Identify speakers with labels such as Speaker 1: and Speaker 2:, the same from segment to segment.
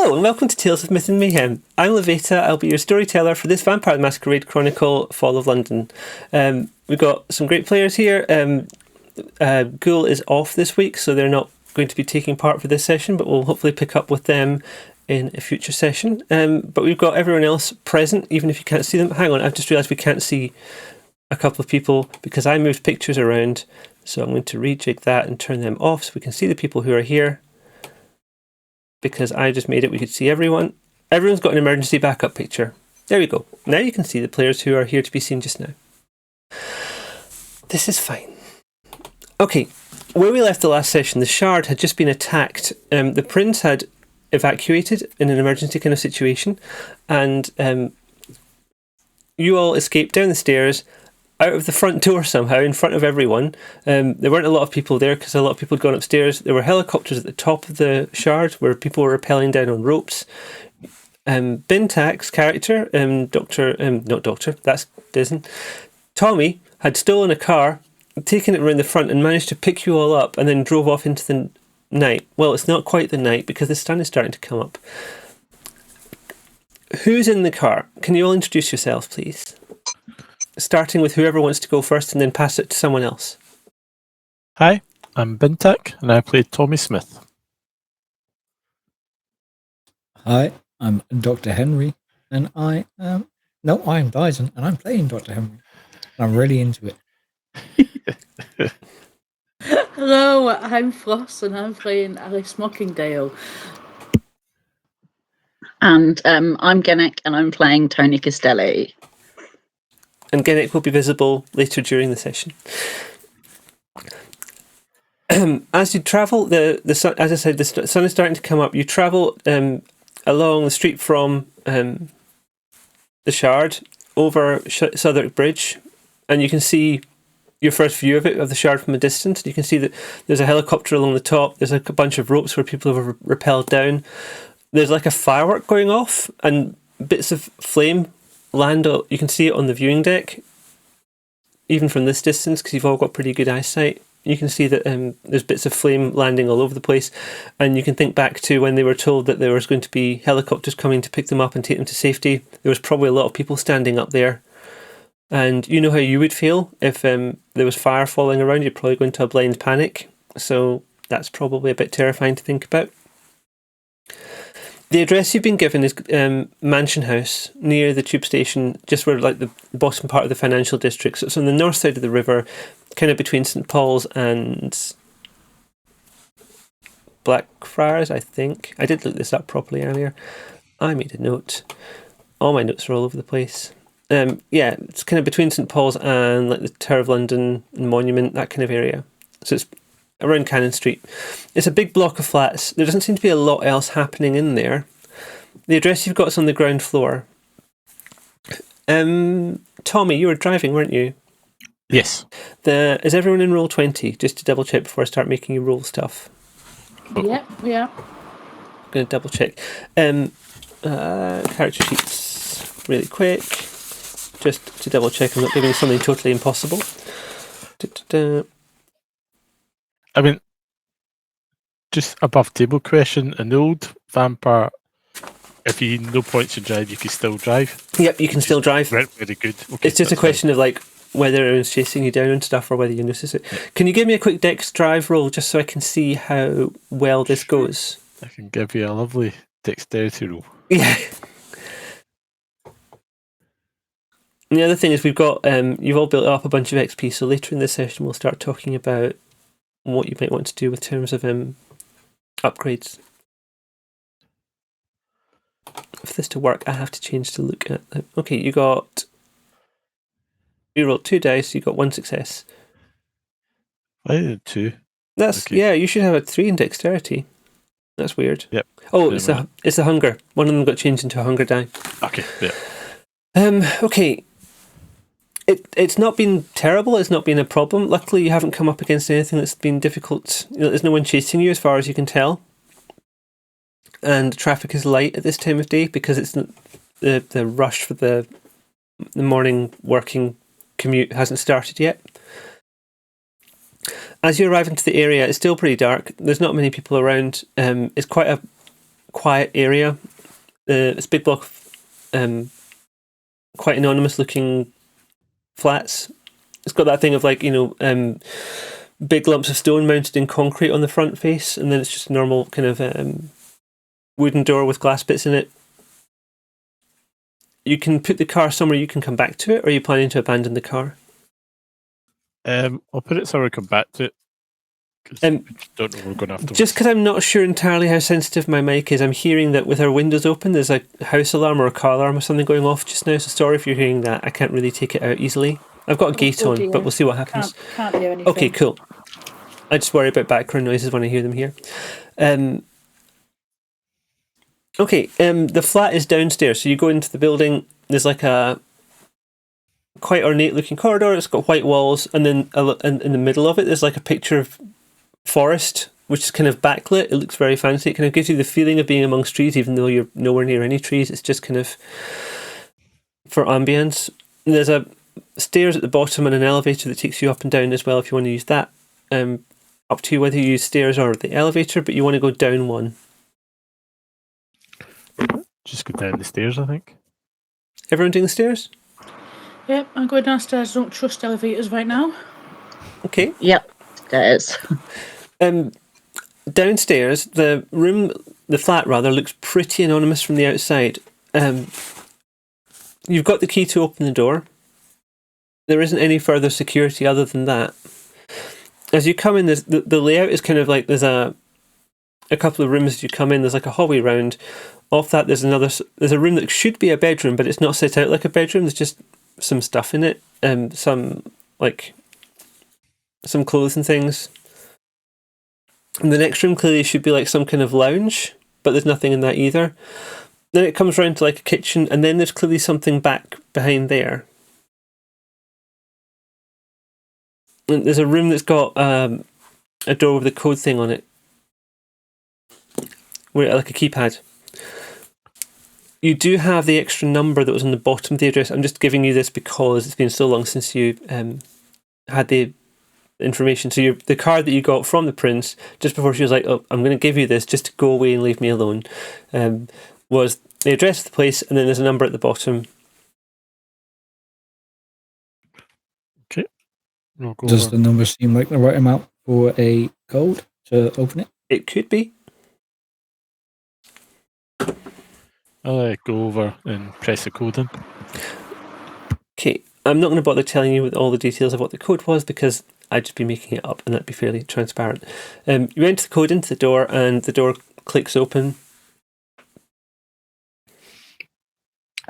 Speaker 1: Hello and welcome to Tales of Myth and Mayhem. I'm Lavaita, I'll be your storyteller for this Vampire the Masquerade Chronicle, Fall of London. We've got some great players here. Ghoul is off this week, so they're not going to be taking part for this session, but we'll hopefully pick up with them in a future session. But we've got everyone else present, even if you can't see them. Hang on, I've just realised we can't see a couple of people because I moved pictures around, so I'm going to rejig that and turn them off so we can see the people who are here. Because I just made it, we could see everyone. Everyone's got an emergency backup picture. There we go. Now you can see the players who are here to be seen just now. This is fine. Okay, where we left the last session, the Shard had just been attacked. The Prince had evacuated in an emergency kind of situation, and you all escaped down the stairs, out of the front door somehow, in front of everyone. There weren't a lot of people there because a lot of people had gone upstairs. There were helicopters at the top of the Shard where people were rappelling down on ropes. Bintak's character, not Doctor, that's Disney, Tommy, had stolen a car, taken it around the front and managed to pick you all up and then drove off into the night. Well, it's not quite the night because the sun is starting to come up. Who's in the car? Can you all introduce yourselves, please? Starting with whoever wants to go first and then pass it to someone else.
Speaker 2: Hi, I'm Bintak and I play Tommy Smith.
Speaker 3: Hi, I'm Dr. Henry and I'm Dyson and I'm playing Dr. Henry. I'm really into it.
Speaker 4: Hello, I'm Floss and I'm playing Alice Mockingdale.
Speaker 5: And I'm Genek and I'm playing Tony Castelli.
Speaker 1: And Genek will be visible later during the session. As you travel, the sun, as I said, the sun is starting to come up. You travel along the street from the Shard over Southwark Bridge, and you can see your first view of it, of the Shard from a distance. You can see that there's a helicopter along the top. There's a bunch of ropes where people have rappelled down. There's like a firework going off, and bits of flame land. You can see it on the viewing deck, even from this distance, because you've all got pretty good eyesight. You can see that there's bits of flame landing all over the place, and you can think back to when they were told that there was going to be helicopters coming to pick them up and take them to safety. There was probably a lot of people standing up there, and you know how you would feel if there was fire falling around. You'd probably go into a blind panic, so that's probably a bit terrifying to think about. The address you've been given is Mansion House, near the tube station, just where like the bottom part of the financial district. So it's on the north side of the river, kind of between St Paul's and Blackfriars, I think. I did look this up properly earlier. I made a note. All my notes are all over the place. Yeah, it's kind of between St Paul's and like the Tower of London and Monument, that kind of area. So it's around Cannon Street. It's a big block of flats. There doesn't seem to be a lot else happening in there. The address you've got is on the ground floor. Tommy, you were driving, weren't you?
Speaker 2: Yes.
Speaker 1: Is everyone in roll 20? Just to double check before I start making you roll stuff.
Speaker 4: Yeah.
Speaker 1: I'm going to double check. Character sheets really quick. Just to double check I'm not giving you something totally impossible.
Speaker 2: I mean, just above table question, an old vampire, if you no points to drive, you can still drive.
Speaker 1: Yep, you can still drive.
Speaker 2: Very good. Okay,
Speaker 1: it's just a question of like whether it's chasing you down and stuff or whether you notice it. Yeah. Can you give me a quick dex drive roll just so I can see how well this goes?
Speaker 2: I can give you a lovely dexterity roll.
Speaker 1: Yeah. And the other thing is we've got, you've all built up a bunch of XP, so later in this session we'll start talking about what you might want to do with terms of upgrades. For this to work, I have to change to look at them. Okay, you rolled 2 dice, you got 1 success.
Speaker 2: I did 2.
Speaker 1: That's okay. Yeah, you should have a 3 in dexterity. That's weird.
Speaker 2: Yep.
Speaker 1: Oh, it's the hunger. One of them got changed into a hunger die.
Speaker 2: Okay, yeah.
Speaker 1: Okay. It's not been terrible, it's not been a problem. Luckily you haven't come up against anything that's been difficult. There's no one chasing you as far as you can tell. And traffic is light at this time of day because it's the rush for the morning working commute hasn't started yet. As you arrive into the area, it's still pretty dark. There's not many people around. It's quite a quiet area. It's a big block of quite anonymous looking flats. It's got that thing of like, big lumps of stone mounted in concrete on the front face, and then it's just a normal kind of wooden door with glass bits in it. You can put the car somewhere you can come back to it, or are you planning to abandon the car?
Speaker 2: I'll put it somewhere and come back to it. 'Cause we don't know we're going after.
Speaker 1: Just because I'm not sure entirely how sensitive my mic is, I'm hearing that with our windows open, there's a house alarm or a car alarm or something going off just now. So sorry if you're hearing that. I can't really take it out easily. I've got a gate on,
Speaker 4: dear.
Speaker 1: but we'll see what happens.
Speaker 4: Can't hear anything.
Speaker 1: Okay, cool. I just worry about background noises when I hear them here. The flat is downstairs. So you go into the building. There's like a quite ornate looking corridor. It's got white walls, and then in the middle of it, there's like a picture of forest, which is kind of backlit. It looks very fancy. It kind of gives you the feeling of being amongst trees, even though you're nowhere near any trees. It's just kind of for ambience. And there's a stairs at the bottom and an elevator that takes you up and down as well if you want to use that. Up to you whether you use stairs or the elevator, but you want to go down one.
Speaker 2: Just go down the stairs, I think.
Speaker 1: Everyone doing the stairs?
Speaker 4: Yep, I'm going downstairs. Don't trust elevators right now.
Speaker 1: Okay.
Speaker 5: Yep, that is.
Speaker 1: Downstairs, the flat looks pretty anonymous from the outside. You've got the key to open the door. There isn't any further security other than that. As you come in, the layout is kind of like there's a couple of rooms as you come in. There's like a hallway round. Off that, there's a room that should be a bedroom, but it's not set out like a bedroom. There's just some stuff in it, some clothes and things. And the next room clearly should be like some kind of lounge, but there's nothing in that either. Then it comes round to like a kitchen, and then there's clearly something back behind there. And there's a room that's got a door with a code thing on it, like a keypad. You do have the extra number that was on the bottom of the address. I'm just giving you this because it's been so long since you had the information. So the card that you got from the prince, just before she was like, "Oh, I'm going to give you this just to go away and leave me alone," was the address of the place, and then there's a number at the bottom.
Speaker 2: Okay.
Speaker 3: Does the number seem like the right amount for a code to open it?
Speaker 1: It could be.
Speaker 2: I'll go over and press the code in.
Speaker 1: Okay, I'm not going to bother telling you with all the details of what the code was because I'd just be making it up and that'd be fairly transparent. You enter the code into the door and the door clicks open.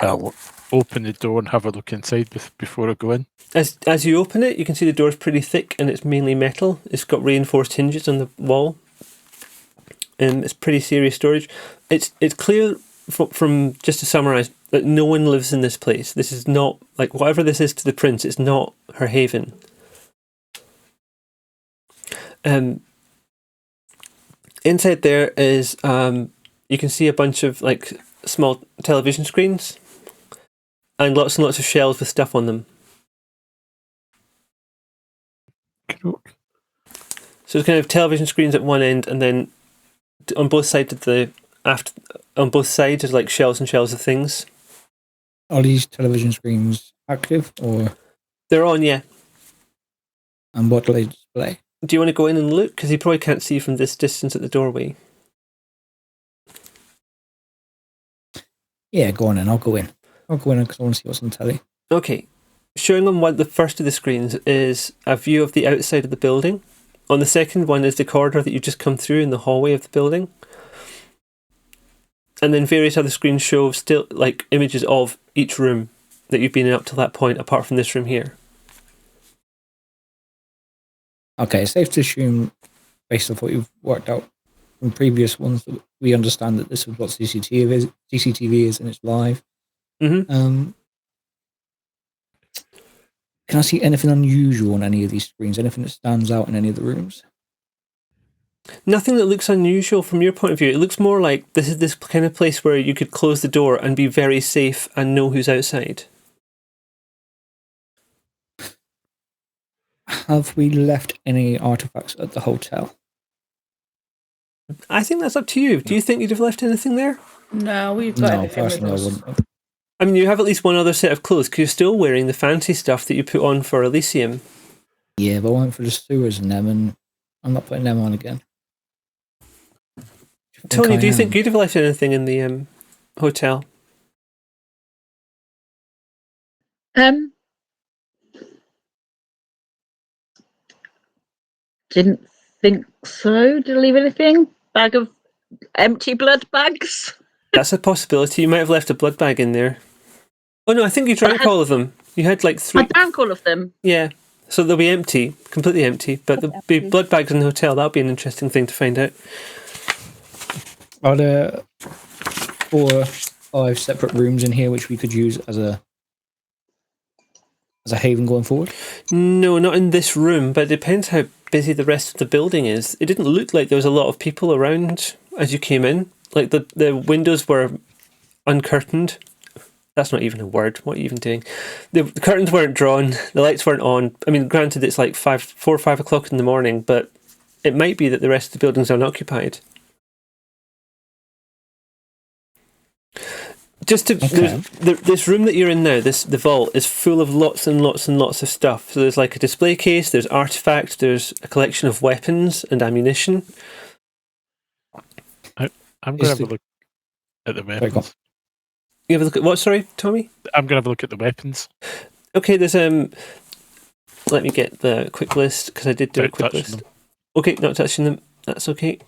Speaker 2: I'll open the door and have a look inside before I go in.
Speaker 1: As you open it, you can see the door's pretty thick and it's mainly metal. It's got reinforced hinges on the wall. It's pretty serious storage. It's clear from just to summarise that no one lives in this place. This is not like whatever this is to the prince. It's not her haven. Inside there is you can see a bunch of like small television screens and lots of shelves with stuff on them.
Speaker 2: Cool.
Speaker 1: So it's kind of television screens at one end, and then on both sides of on both sides there's like shelves and shelves of things.
Speaker 3: Are these television screens active or?
Speaker 1: They're on, yeah.
Speaker 3: And what do they display?
Speaker 1: Do you want to go in and look? Because you probably can't see from this distance at the doorway.
Speaker 3: Yeah, go on in. I'll go in because I want to see what's on telly.
Speaker 1: Okay. Showing on the first of the screens is a view of the outside of the building. On the second one is the corridor that you've just come through in the hallway of the building. And then various other screens show still like images of each room that you've been in up to that point, apart from this room here.
Speaker 3: Okay, it's safe to assume, based on what you've worked out from previous ones, that we understand that this is what CCTV is and it's live.
Speaker 1: Mm-hmm.
Speaker 3: Can I see anything unusual on any of these screens? Anything that stands out in any of the rooms?
Speaker 1: Nothing that looks unusual from your point of view. It looks more like this is this kind of place where you could close the door and be very safe and know who's outside.
Speaker 3: Have we left any artifacts at the hotel?
Speaker 1: I think that's up to you. Do you think you'd have left anything there?
Speaker 4: No, we've got
Speaker 3: No,
Speaker 4: everything with
Speaker 3: personally, I
Speaker 4: us.
Speaker 3: wouldn't.
Speaker 1: I mean, you have at least one other set of clothes because you're still wearing the fancy stuff that you put on for Elysium.
Speaker 3: Yeah, but I went for the sewers and them, and I'm not putting them on again.
Speaker 1: Tony, do you think
Speaker 3: I am?
Speaker 1: you'd have left anything in the hotel?
Speaker 5: Didn't think so. Did I leave anything? Bag of empty blood bags?
Speaker 1: That's a possibility. You might have left a blood bag in there. Oh no, I think you drank all of them. You had like 3.
Speaker 5: I drank all of them.
Speaker 1: Yeah. So they'll be empty, completely empty, but there'll be blood bags in the hotel. That'll be an interesting thing to find out.
Speaker 3: Are there 4 or 5 separate rooms in here which we could use as a haven going forward?
Speaker 1: No, not in this room, but it depends how busy the rest of the building is. It didn't look like there was a lot of people around as you came in. Like the windows were uncurtained. That's not even a word. What are you even doing? The curtains weren't drawn. The lights weren't on. I mean, granted, it's like 4 or 5 o'clock in the morning, but it might be that the rest of the building's unoccupied. Just to
Speaker 3: Okay.
Speaker 1: this room that you're in now, the vault is full of lots and lots and lots of stuff. So there's like a display case, there's artifacts, there's a collection of weapons and ammunition.
Speaker 2: I'm going to have a look at the weapons.
Speaker 1: You have a look at what? Sorry, Tommy.
Speaker 2: I'm going to have a look at the weapons.
Speaker 1: Okay, there's Let me get the quick list because I did do a
Speaker 2: Without
Speaker 1: quick
Speaker 2: touching
Speaker 1: list.
Speaker 2: them.
Speaker 1: Okay, not touching them. That's okay.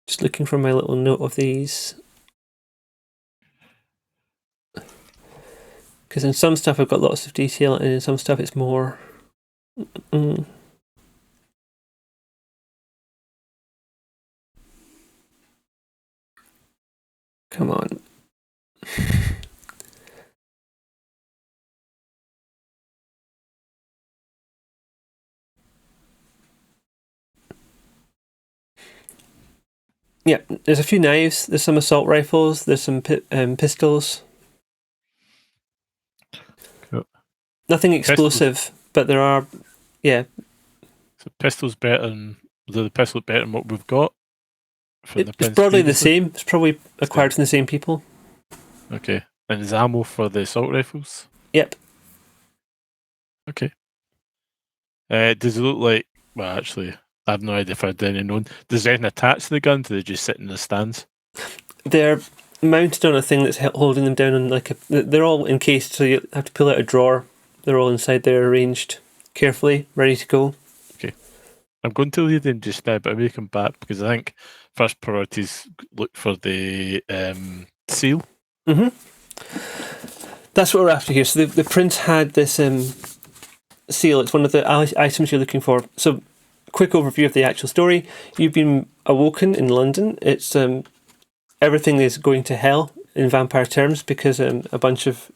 Speaker 1: Just looking for my little note of these. Because in some stuff I've got lots of detail, and in some stuff it's more. Come on. Yeah, there's a few knives, there's some assault rifles, there's some pistols.
Speaker 2: Cool.
Speaker 1: Nothing explosive, but there are, yeah.
Speaker 2: So pistol's better than the pistol better than what we've got.
Speaker 1: It's broadly the same. It's probably acquired from the same people.
Speaker 2: Okay, and there's ammo for the assault rifles.
Speaker 1: Yep.
Speaker 2: Okay. Does it look like? Well, actually, I have no idea if I'd any known. Does anything attach to the gun? Do they just sit in the stands?
Speaker 1: They're mounted on a thing that's holding them down on like a. They're all encased, so you have to pull out a drawer. They're all inside there, arranged carefully, ready to go.
Speaker 2: Okay. I'm going to lead in just now, but I may come back because I think first priority is look for the seal.
Speaker 1: Mm-hmm. That's what we're after here. So the prince had this seal. It's one of the items you're looking for. So, quick overview of the actual story. You've been awoken in London. It's everything is going to hell in vampire terms because a bunch of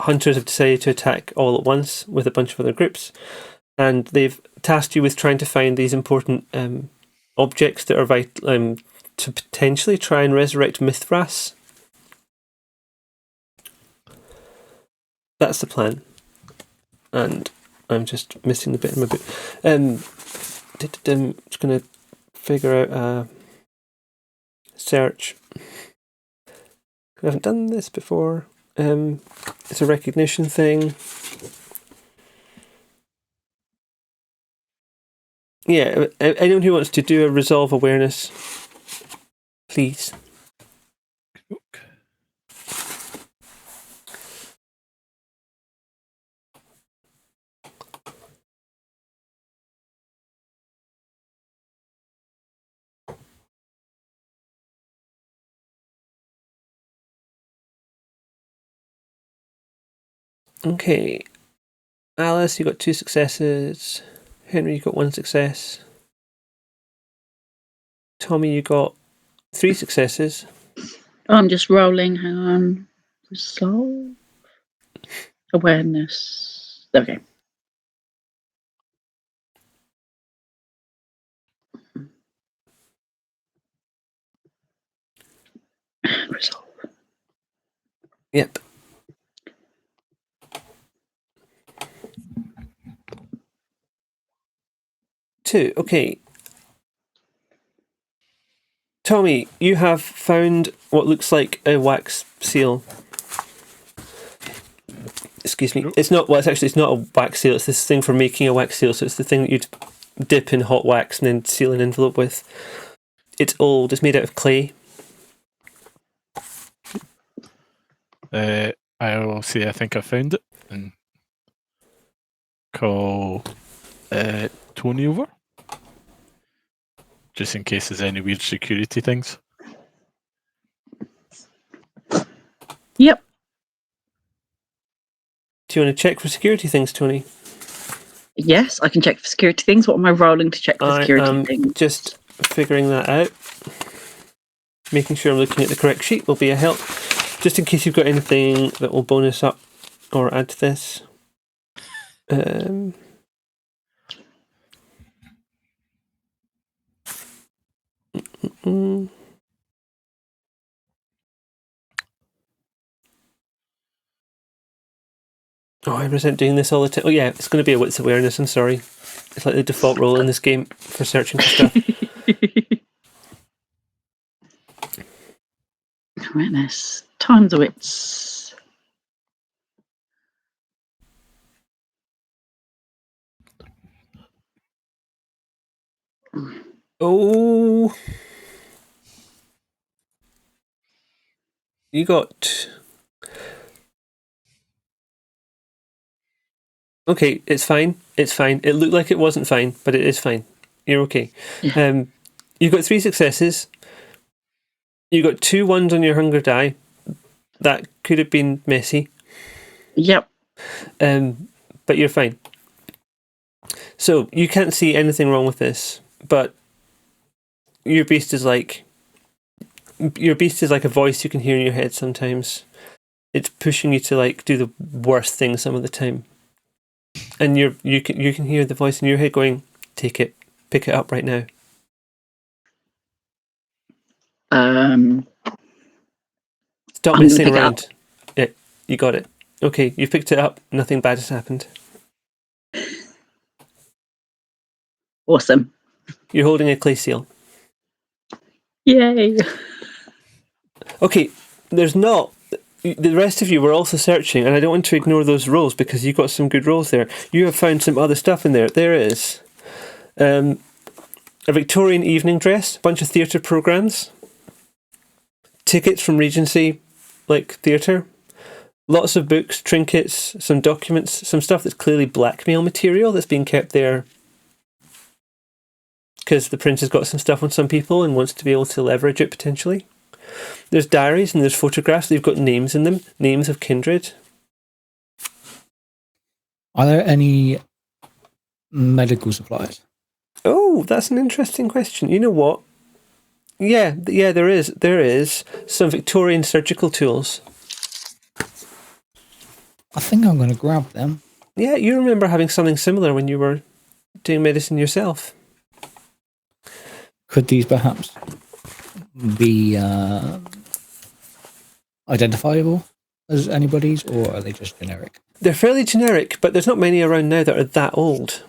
Speaker 1: hunters have decided to attack all at once with a bunch of other groups, and they've tasked you with trying to find these important objects that are vital to potentially try and resurrect Mithras. That's the plan. And I'm just missing the bit in my book. Just going to figure out a search. I haven't done this before. It's a recognition thing. Yeah, anyone who wants to do a resolve awareness, please. Okay, Alice, you got 2 successes. Henry, you got 1 success. Tommy, you got 3 successes.
Speaker 5: I'm just rolling. Hang on. Resolve. Awareness. Okay. Resolve.
Speaker 1: Yep. Two. Okay. Tommy, you have found what looks like a wax seal. Excuse me.
Speaker 2: Nope.
Speaker 1: It's not. Well, it's not a wax seal. It's this thing for making a wax seal. So it's the thing that you'd dip in hot wax and then seal an envelope with. It's old. It's made out of clay.
Speaker 2: I will say I think I found it and call Tony over. Just in case there's any weird security things.
Speaker 5: Yep.
Speaker 1: Do you want to check for security things, Tony?
Speaker 5: Yes, I can check for security things. What am I rolling to check for
Speaker 1: I
Speaker 5: security
Speaker 1: am
Speaker 5: things?
Speaker 1: just figuring that out. Making sure I'm looking at the correct sheet will be a help. Just in case you've got anything that will bonus up or add to this. Oh, I resent doing this all the time. Oh yeah, it's going to be a wits awareness, I'm sorry. It's like the default role in this game for searching for stuff.
Speaker 5: Awareness. Times the wits.
Speaker 1: Oh. You got... Okay, it's fine. It's fine. It looked like it wasn't fine, but it is fine. You're okay.
Speaker 5: Yeah.
Speaker 1: You got 3 successes. You got 2 ones on your hunger die. That could have been messy.
Speaker 5: Yep.
Speaker 1: But you're fine. So you can't see anything wrong with this, but your beast is like a voice you can hear in your head sometimes. It's pushing you to like do the worst thing some of the time. And you can hear the voice in your head going, "Take it, pick it up right now." Stop
Speaker 5: I'm
Speaker 1: messing
Speaker 5: gonna pick it
Speaker 1: around. Yeah, you got it. Okay, you picked it up. Nothing bad has happened.
Speaker 5: Awesome.
Speaker 1: You're holding a clay seal.
Speaker 5: Yay.
Speaker 1: Okay, there's not. The rest of you were also searching, and I don't want to ignore those rolls because you got some good rolls there. You have found some other stuff in there. There is a Victorian evening dress, a bunch of theatre programmes, tickets from Regency, like theatre, lots of books, trinkets, some documents, some stuff that's clearly blackmail material that's being kept there because the prince has got some stuff on some people and wants to be able to leverage it potentially. There's diaries and there's photographs. They've got names in them, names of kindred.
Speaker 3: Are there any medical supplies?
Speaker 1: Oh, that's an interesting question. You know what? Yeah, there is. There is some Victorian surgical tools.
Speaker 3: I think I'm going to grab them.
Speaker 1: Yeah, you remember having something similar when you were doing medicine yourself.
Speaker 3: Could these perhaps be identifiable as anybody's, or are they just generic?
Speaker 1: They're fairly generic, but there's not many around now that are that old.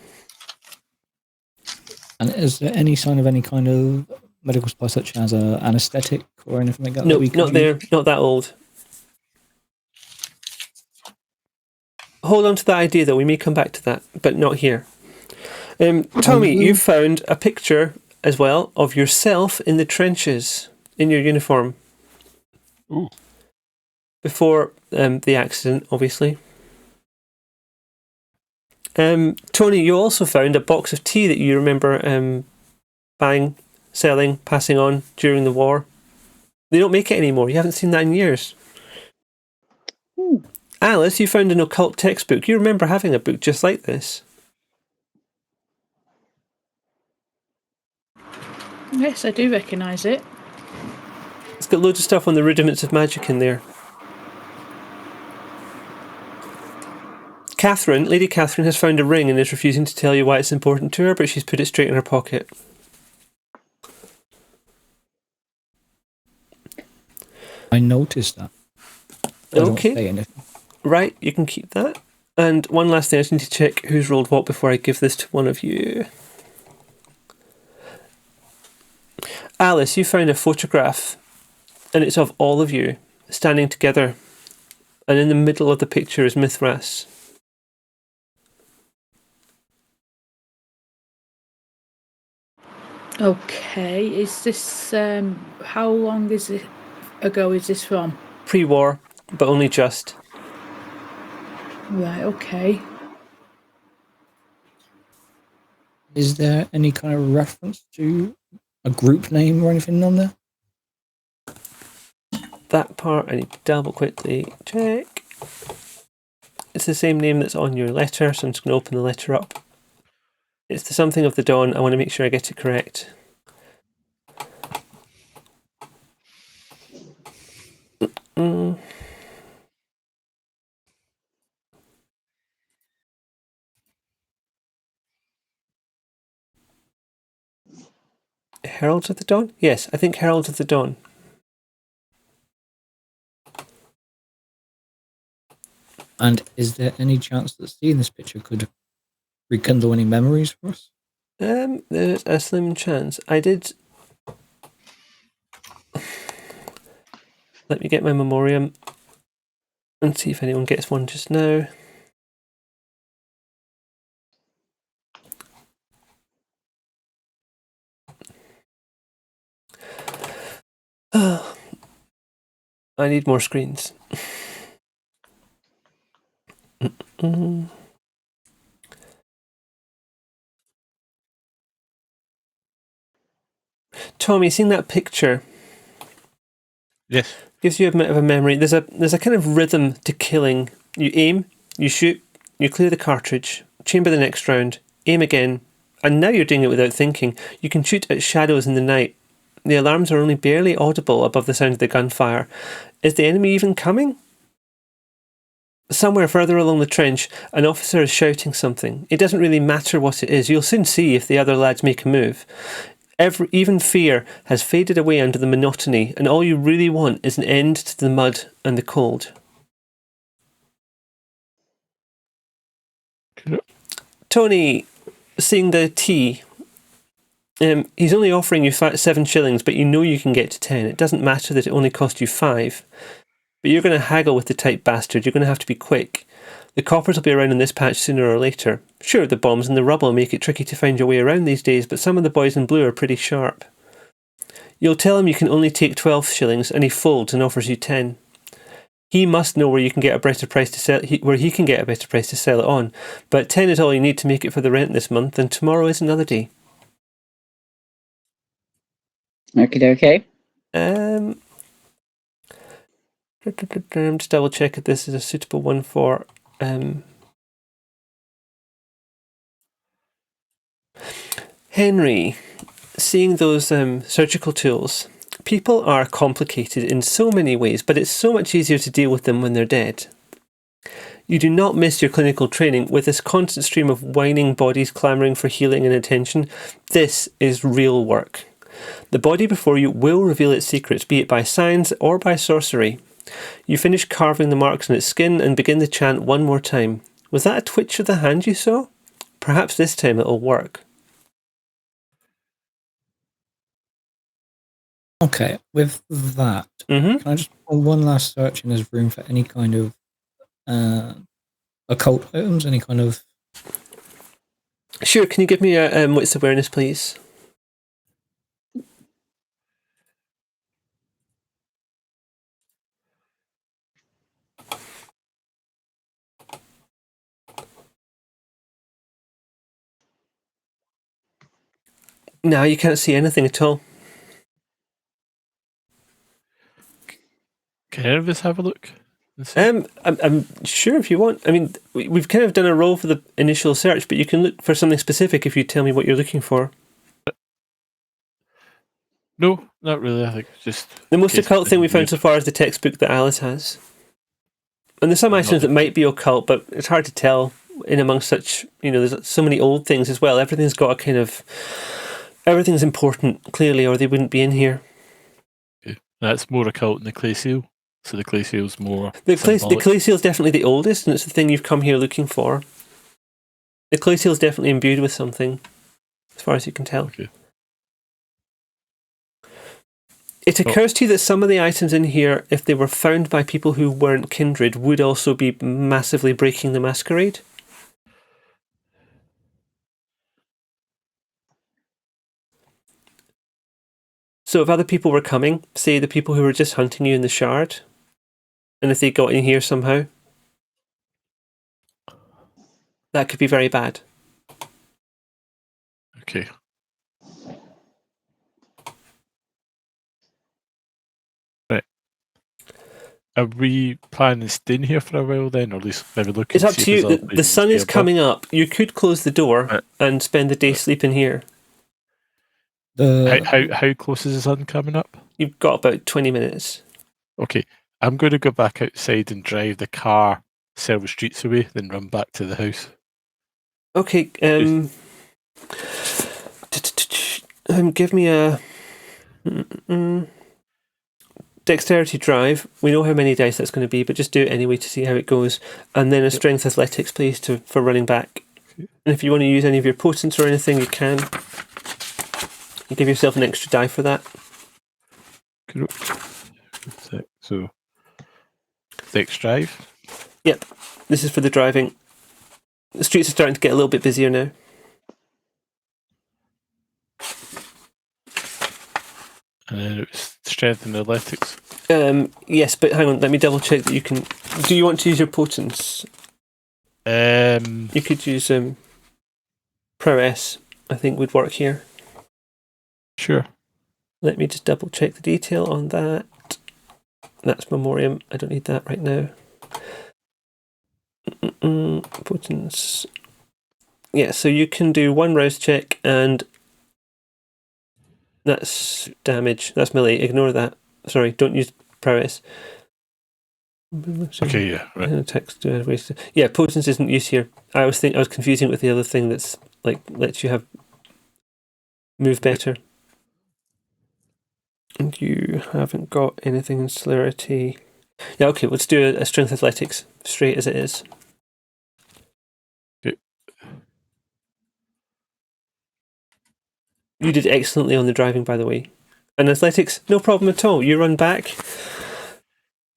Speaker 3: And is there any sign of any kind of medical supply, such as anaesthetic or anything like that?
Speaker 1: No,
Speaker 3: that we could
Speaker 1: not
Speaker 3: use?
Speaker 1: there. Not that old. Hold on to that idea, though. We may come back to that, but not here. Tommy, you found a picture as well of yourself in the trenches in your uniform.
Speaker 2: Ooh.
Speaker 1: Before the accident, obviously. Tony, you also found a box of tea that you remember buying, selling, passing on during the war. They don't make it anymore. You haven't seen that in years.
Speaker 5: Ooh.
Speaker 1: Alice, you found an occult textbook. You remember having a book just like this.
Speaker 4: Yes, I do recognise it.
Speaker 1: It's got loads of stuff on the rudiments of magic in there. Catherine, Lady Catherine, has found a ring and is refusing to tell you why it's important to her, but she's put it straight in her pocket.
Speaker 3: I noticed that. I don't
Speaker 1: Okay.
Speaker 3: say anything.
Speaker 1: Right, you can keep that. And one last thing, I just need to check who's rolled what before I give this to one of you. Alice, you found a photograph, and it's of all of you standing together, and in the middle of the picture is Mithras.
Speaker 4: Okay, is this how long is it ago is this from?
Speaker 1: Pre-war, but only just.
Speaker 4: Right, okay.
Speaker 3: Is there any kind of reference to a group name or anything on there?
Speaker 1: That part I need to double quickly check. It's the same name that's on your letter, so I'm just going to open the letter up. It's the Something of the Dawn. I want to make sure I get it correct. Heralds of the Dawn? Yes, I think Heralds of the Dawn.
Speaker 3: And is there any chance that seeing this picture could rekindle any memories for us?
Speaker 1: There's a slim chance. I did. Let me get my memoriam and see if anyone gets one just now. I need more screens. Tommy, seeing that picture
Speaker 2: Yes.
Speaker 1: gives you a bit of a memory. There's a kind of rhythm to killing. You aim, you shoot, you clear the cartridge, chamber the next round, aim again, and now you're doing it without thinking. You can shoot at shadows in the night. The alarms are only barely audible above the sound of the gunfire. Is the enemy even coming? Somewhere further along the trench, an officer is shouting something. It doesn't really matter what it is. You'll soon see if the other lads make a move. Even fear has faded away under the monotony, and all you really want is an end to the mud and the cold. Tony, seeing the tea, he's only offering you 7 shillings, but you know you can get to 10. It doesn't matter that it only cost you 5. But you're going to haggle with the tight bastard. You're going to have to be quick. The coppers will be around in this patch sooner or later. Sure, the bombs and the rubble make it tricky to find your way around these days, but some of the boys in blue are pretty sharp. You'll tell him you can only take 12 shillings, and he folds and offers you 10. He must know where you can get a better price to sell. Where he can get a better price to sell it on. But 10 is all you need to make it for the rent this month, and tomorrow is another day.
Speaker 5: Okay.
Speaker 1: Just double check if this is a suitable one for. Henry, seeing those surgical tools, people are complicated in so many ways, but it's so much easier to deal with them when they're dead. You do not miss your clinical training with this constant stream of whining bodies clamouring for healing and attention. This is real work. The body before you will reveal its secrets, be it by science or by sorcery. You finish carving the marks on its skin and begin the chant one more time. Was that a twitch of the hand you saw? Perhaps this time it'll work.
Speaker 3: Okay, with that, can I just pull one last search in this room for any kind of occult items, any kind of...
Speaker 1: Sure, can you give me a wits awareness, please? No, you can't see anything at all.
Speaker 2: Can any of us have a look?
Speaker 1: I'm sure if you want. I mean, we've kind of done a roll for the initial search, but you can look for something specific if you tell me what you're looking for.
Speaker 2: No, not really. I think it's just
Speaker 1: the most occult thing we found so far is the textbook that Alice has. And there's some items that might be occult, but it's hard to tell in amongst such, there's so many old things as well. Everything's got a kind of, everything's important, clearly, or they wouldn't be in here.
Speaker 2: Okay. That's more occult than the clay seal. So the clay seal's more
Speaker 1: The clay seal's definitely the oldest, and it's the thing you've come here looking for. The clay seal's definitely imbued with something, as far as you can tell.
Speaker 2: Okay.
Speaker 1: It occurs to you that some of the items in here, if they were found by people who weren't kindred, would also be massively breaking the Masquerade. So if other people were coming, say the people who were just hunting you in the shard, and if they got in here somehow, that could be very bad.
Speaker 2: Okay. Right. Are we planning on staying here for a while then, or at least maybe looking?
Speaker 1: It's up to you. The sun is coming up. You could close the door and spend the day sleeping here.
Speaker 2: How close is the sun coming up?
Speaker 1: You've got about 20 minutes.
Speaker 2: Okay, I'm going to go back outside and drive the car several streets away, then run back to the house.
Speaker 1: Okay. Give me a dexterity drive. We know how many dice that's going to be, but just do it anyway to see how it goes. And then a strength athletics, please, for running back. And if you want to use any of your potents or anything, you can. You give yourself an extra die for that.
Speaker 2: So, dex drive?
Speaker 1: Yep. This is for the driving. The streets are starting to get a little bit busier now.
Speaker 2: And then it was strength and athletics.
Speaker 1: Yes, but hang on, let me double check that you can. Do you want to use your potents? You could use prowess, I think would work here.
Speaker 2: Sure.
Speaker 1: Let me just double check the detail on that. That's memoriam. I don't need that right now. Potents. Yeah, so you can do one rouse check and that's damage. That's melee. Ignore that. Sorry, don't use prowess.
Speaker 2: Okay, yeah, right.
Speaker 1: Text. Yeah, potence isn't used here. I was confusing it with the other thing that's like lets you have move better. And you haven't got anything in celerity. Yeah, okay, let's do a strength athletics straight as it is.
Speaker 2: Okay.
Speaker 1: You did excellently on the driving, by the way. And athletics, no problem at all. You run back.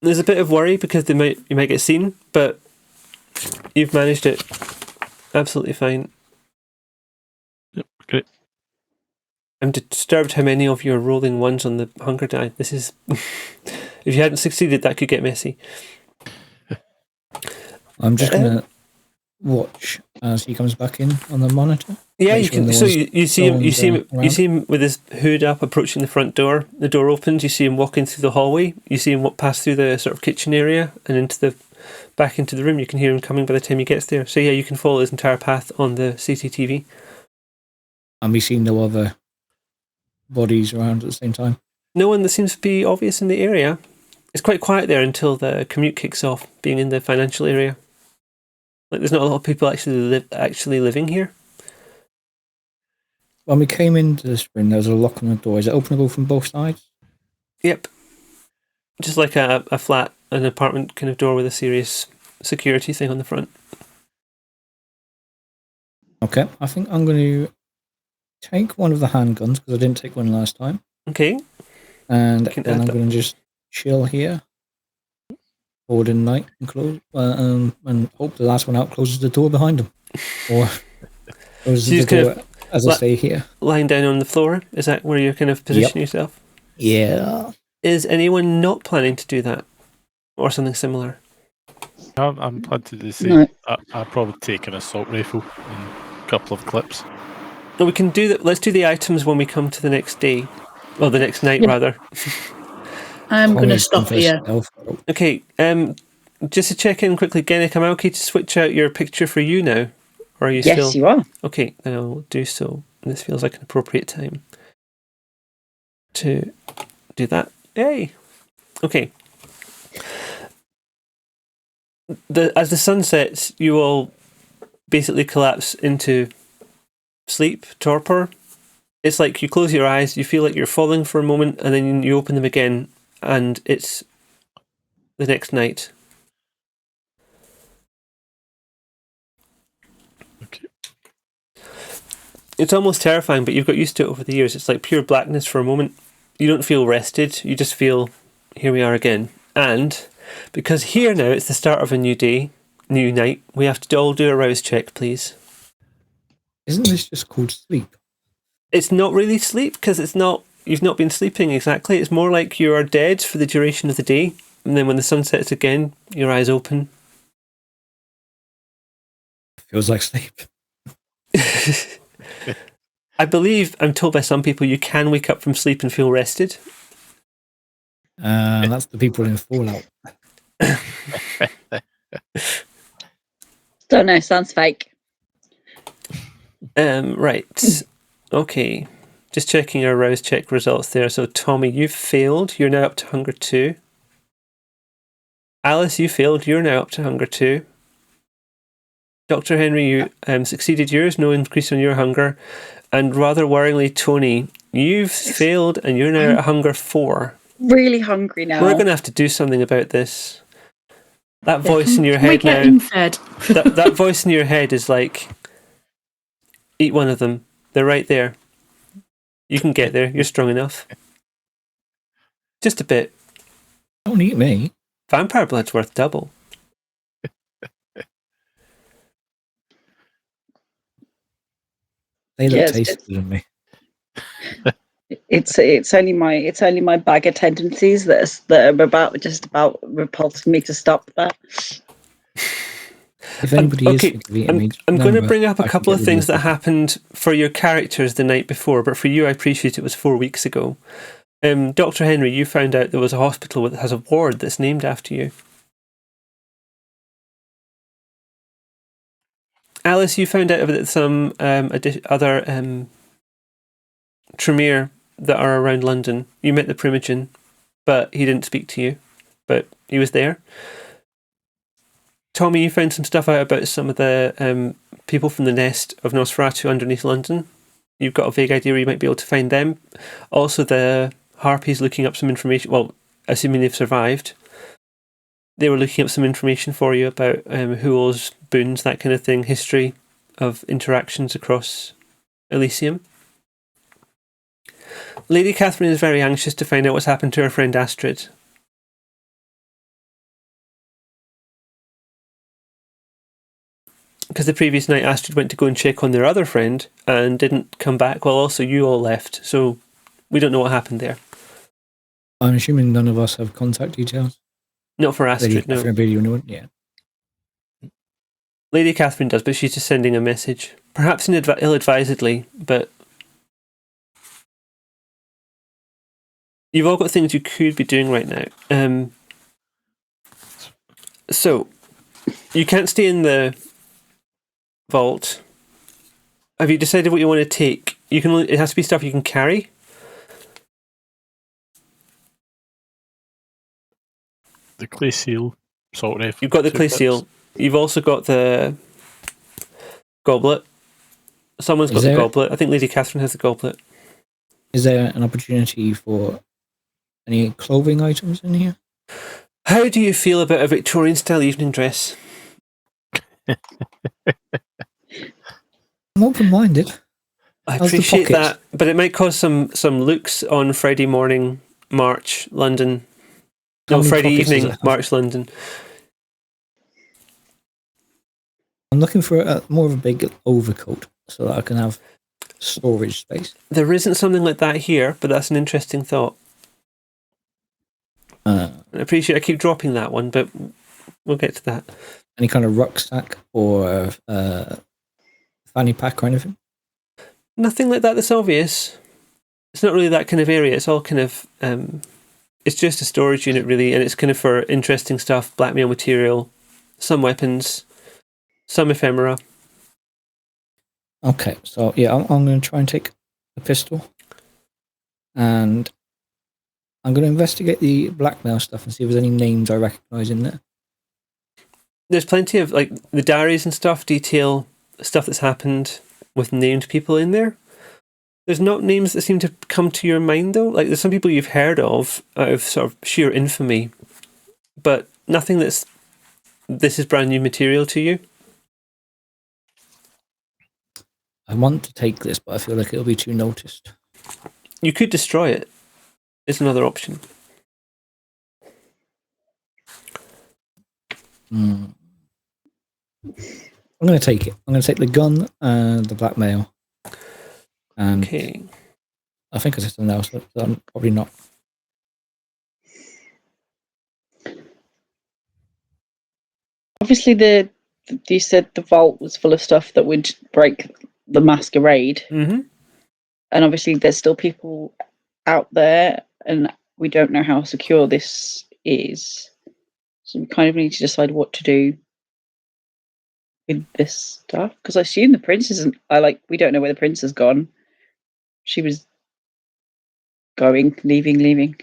Speaker 1: There's a bit of worry because you might get seen, but you've managed it absolutely fine.
Speaker 2: Yep, great.
Speaker 1: I'm disturbed how many of you are rolling ones on the hunger die. This is... if you hadn't succeeded, that could get messy.
Speaker 3: I'm just going to watch as he comes back in on the monitor.
Speaker 1: Yeah, you can. So you see him. You see him with his hood up, approaching the front door. The door opens. You see him walking through the hallway. You see him pass through the sort of kitchen area and back into the room. You can hear him coming by the time he gets there. So yeah, you can follow his entire path on the CCTV.
Speaker 3: And we see no other bodies around at the same time.
Speaker 1: No one that seems to be obvious in the area. It's quite quiet there until the commute kicks off, being in the financial area. Like there's not a lot of people actually living here.
Speaker 3: When we came into the spring, there was a lock on the door. Is it openable from both sides?
Speaker 1: Yep. Just like a flat, an apartment kind of door with a serious security thing on the front.
Speaker 3: Okay, I think I'm going to take one of the handguns because I didn't take one last time.
Speaker 1: Okay.
Speaker 3: And then I'm going to just chill here, forward in the night, and close, and hope the last one out closes the door behind him, or closes the door as I stay here.
Speaker 1: Lying down on the floor, is that where you're kind of positioning yourself?
Speaker 3: Yeah.
Speaker 1: Is anyone not planning to do that, or something similar?
Speaker 2: I'm planning to do the same.
Speaker 5: No.
Speaker 2: I'll probably take an assault rifle and a couple of clips.
Speaker 1: No, we can do that. Let's do the items when we come to the next day, or the next night rather.
Speaker 4: I'm going to stop here.
Speaker 1: Okay. Just to check in quickly, Genek, am I okay to switch out your picture for you now? Or are you still...
Speaker 5: Yes, you are.
Speaker 1: Okay, then I'll do so. This feels like an appropriate time to do that. Yay! Okay. As the sun sets, you all basically collapse into sleep, torpor. It's like you close your eyes, you feel like you're falling for a moment, and then you open them again, and it's the next night.
Speaker 2: Okay.
Speaker 1: It's almost terrifying, but you've got used to it over the years. It's like pure blackness for a moment. you don't feel rested. You just feel, here we are again. And because here now it's the start of a new day, new night, we have to all do a rouse check, please.
Speaker 3: Isn't this just called sleep?
Speaker 1: It's not really sleep because you've not been sleeping exactly. It's more like you are dead for the duration of the day. And then when the sun sets again, your eyes open.
Speaker 3: Feels like sleep.
Speaker 1: I'm told by some people you can wake up from sleep and feel rested.
Speaker 3: That's the people in Fallout.
Speaker 5: Don't know, sounds fake.
Speaker 1: Right. Okay. Just checking our rouse check results there. So Tommy, you've failed. You're now up to hunger 2. Alice, you failed. You're now up to hunger 2. Dr. Henry, you succeeded yours. No increase on your hunger. And rather worryingly, Tony, you've failed and you're now at hunger 4.
Speaker 5: Really hungry now.
Speaker 1: We're going to have to do something about this. That voice in your head now.
Speaker 4: Fed?
Speaker 1: that voice in your head is like, eat one of them. They're right there. You can get there. You're strong enough. Just a bit.
Speaker 3: Don't eat me.
Speaker 1: Vampire blood's worth double.
Speaker 3: They look tastier than me.
Speaker 5: It's only my bagger tendencies that are just about repulsing me to stop that.
Speaker 3: If anybody
Speaker 1: I'm going to bring up a couple of things that happened for your characters the night before, but for you, I appreciate it was 4 weeks ago. Dr. Henry, you found out there was a hospital that has a ward that's named after you. Alice, you found out about some other Tremere that are around London. You met the Primogen, but he didn't speak to you, but he was there. Tommy, you found some stuff out about some of the people from the nest of Nosferatu underneath London. You've got a vague idea where you might be able to find them. Also, the Harpies looking up some information, well, assuming they've survived. They were looking up some information for you about Huol's boons, that kind of thing, history of interactions across Elysium. Lady Catherine is very anxious to find out what's happened to her friend Astrid. Because the previous night Astrid went to go and check on their other friend and didn't come back, while also you all left, so we don't know what happened there.
Speaker 3: I'm assuming none of us have contact details.
Speaker 1: Not for Astrid, no.
Speaker 3: Yeah.
Speaker 1: Lady Catherine does, but she's just sending a message. Perhaps ill-advisedly, but you've all got things you could be doing right now. So, you can't stay in the vault. Have you decided what you want to take? It has to be stuff you can carry.
Speaker 2: The clay seal, salt rifle.
Speaker 1: You've got the clay seal. You've also got the goblet. Someone's got the goblet. I think Lady Catherine has the goblet.
Speaker 3: Is there an opportunity for any clothing items in here?
Speaker 1: How do you feel about a Victorian-style evening dress?
Speaker 3: I'm open-minded.
Speaker 1: I appreciate that, but it might cause some looks on Friday morning, March, London. No, Friday evening, March, London.
Speaker 3: I'm looking for more of a big overcoat so that I can have storage space.
Speaker 1: There isn't something like that here, but that's an interesting thought. I appreciate I keep dropping that one, but we'll get to that.
Speaker 3: Any kind of rucksack or fanny pack or anything?
Speaker 1: Nothing like that that's obvious. It's not really that kind of area. It's all kind of... it's just a storage unit, really, and it's kind of for interesting stuff, blackmail material, some weapons, some ephemera.
Speaker 3: Okay, so yeah, I'm going to try and take a pistol, and I'm going to investigate the blackmail stuff and see if there's any names I recognise in there.
Speaker 1: There's plenty of, like, the diaries and stuff detail stuff that's happened with named people in there. There's not names that seem to come to your mind, though. Like, there's some people you've heard of out of sort of sheer infamy, but nothing this is brand new material to you.
Speaker 3: I want to take this, but I feel like it'll be too noticed.
Speaker 1: You could destroy it. is another option.
Speaker 3: I'm going to take it. I'm going to take the gun and the blackmail. And
Speaker 1: Okay.
Speaker 3: I think I said something else, but I'm probably not.
Speaker 5: Obviously, you said the vault was full of stuff that would break the Masquerade.
Speaker 1: Mm-hmm.
Speaker 5: And obviously there's still people out there, and we don't know how secure this is. So we kind of need to decide what to do with this stuff. Because I assume the prince isn't... we don't know where the prince has gone. She was leaving.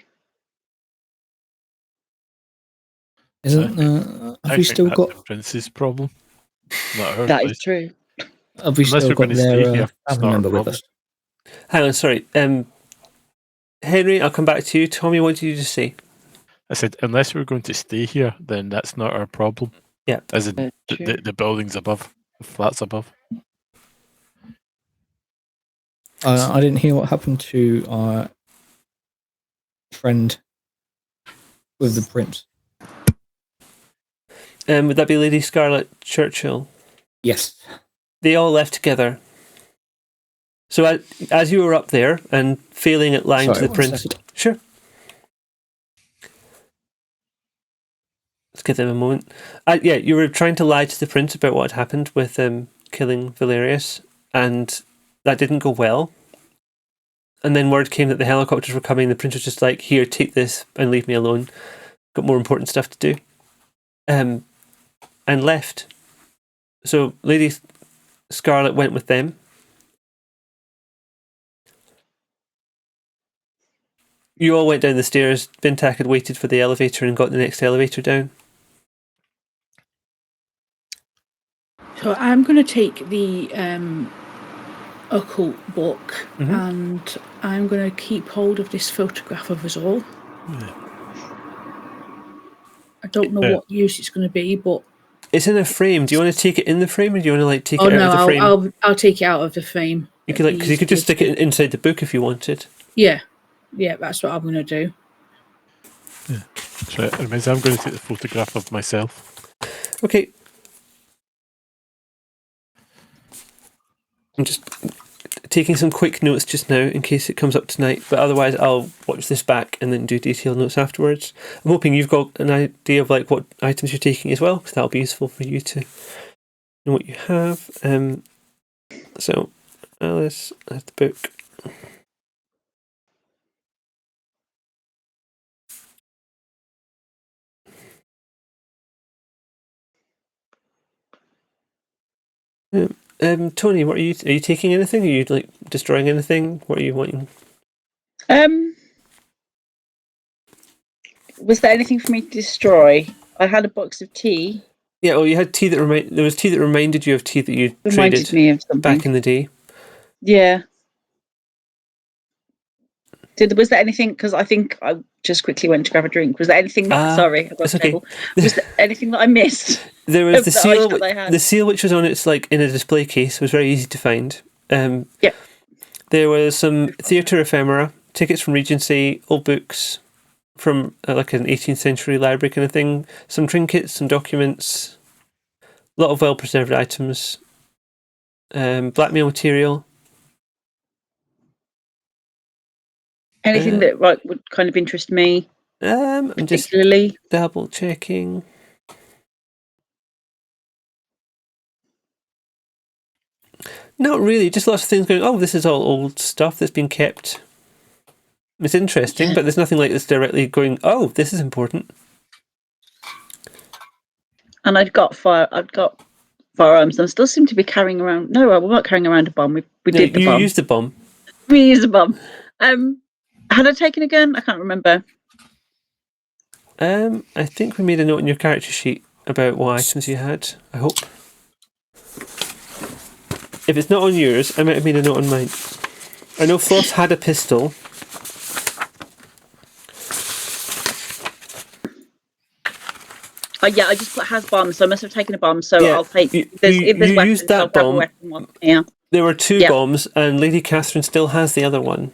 Speaker 3: Isn't have we still got
Speaker 2: the prince's problem? Not her.
Speaker 5: That is true.
Speaker 3: Have we
Speaker 2: Unless
Speaker 3: still
Speaker 2: we're
Speaker 3: got
Speaker 2: going to stay
Speaker 3: their
Speaker 2: here, it's
Speaker 3: family
Speaker 2: not a
Speaker 3: member with
Speaker 2: problem.
Speaker 3: us?
Speaker 1: Hang on, sorry. Henry, I'll come back to you. Tommy, what did you just say?
Speaker 2: I said, unless we're going to stay here, then that's not our problem.
Speaker 1: Yeah.
Speaker 2: As in
Speaker 5: True.
Speaker 2: the buildings above, the flats above.
Speaker 3: I didn't hear what happened to our friend with the prince.
Speaker 1: Would that be Lady Scarlet Churchill?
Speaker 3: Yes.
Speaker 1: They all left together. So as you were up there and failing at lying
Speaker 3: Sorry,
Speaker 1: to the
Speaker 3: one
Speaker 1: prince...
Speaker 3: second.
Speaker 1: Sure. Let's give them a moment. Yeah, you were trying to lie to the prince about what had happened with killing Valerius, and that didn't go well. And then word came that the helicopters were coming. The prince was just like, here, take this and leave me alone. Got more important stuff to do. And left. So Lady Scarlet went with them. You all went down the stairs. Bintak had waited for the elevator and got the next elevator down.
Speaker 4: So I'm going to take the occult book and I'm going to keep hold of this photograph of us all. I don't know what use it's going to be, but...
Speaker 1: It's in a frame. Do you want to take it in the frame, or do you want to take it out of the frame?
Speaker 4: I'll take it out of the frame.
Speaker 1: You could because you could just stick it inside the book if you wanted.
Speaker 4: Yeah, that's what I'm going to do.
Speaker 2: Yeah. So it means I'm going to take the photograph of myself.
Speaker 1: Okay. I'm just taking some quick notes just now in case it comes up tonight, but otherwise I'll watch this back and then do detailed notes afterwards. I'm hoping you've got an idea of what items you're taking as well, because that'll be useful for you to know what you have. So Alice has the book. Tony, what are you taking anything? Are you destroying anything? What are you wanting?
Speaker 5: Was there anything for me to destroy? I had a box of tea.
Speaker 1: Yeah, well, you had tea that there was tea that reminded you of tea that you traded
Speaker 5: me of something
Speaker 1: back in the day.
Speaker 5: Yeah. Was there anything? Because I think I just quickly went to grab a drink. Was there anything? Sorry, I got the table. Was there anything that I missed?
Speaker 1: There was the seal. The seal, which was on its in a display case, was very easy to find.
Speaker 5: Yeah.
Speaker 1: There was some theatre ephemera, tickets from Regency, old books from an 18th century library kind of thing. Some trinkets, some documents, a lot of well preserved items. Blackmail material.
Speaker 5: Anything that would kind of interest me?
Speaker 1: I'm just double checking. Not really, just lots of things going, oh, this is all old stuff that's been kept. It's interesting, but there's nothing that's directly going, oh, this is important.
Speaker 5: And I've got firearms, and I still seem to be carrying around... No, we're not carrying around a bomb. We did the bomb.
Speaker 1: You used the bomb.
Speaker 5: We used the bomb. Had I taken a gun? I can't remember.
Speaker 1: I think we made a note in your character sheet about what items you had, I hope. If it's not on yours, I might have made a note on mine. I know Floss had a pistol.
Speaker 5: Yeah, I just put has bomb, so I must have taken a bomb. So
Speaker 1: Yeah,
Speaker 5: I'll take. If there's weapons,
Speaker 1: used that
Speaker 5: I'll grab a
Speaker 1: bomb.
Speaker 5: weapon one. Yeah.
Speaker 1: There were two bombs, and Lady Catherine still has the other one.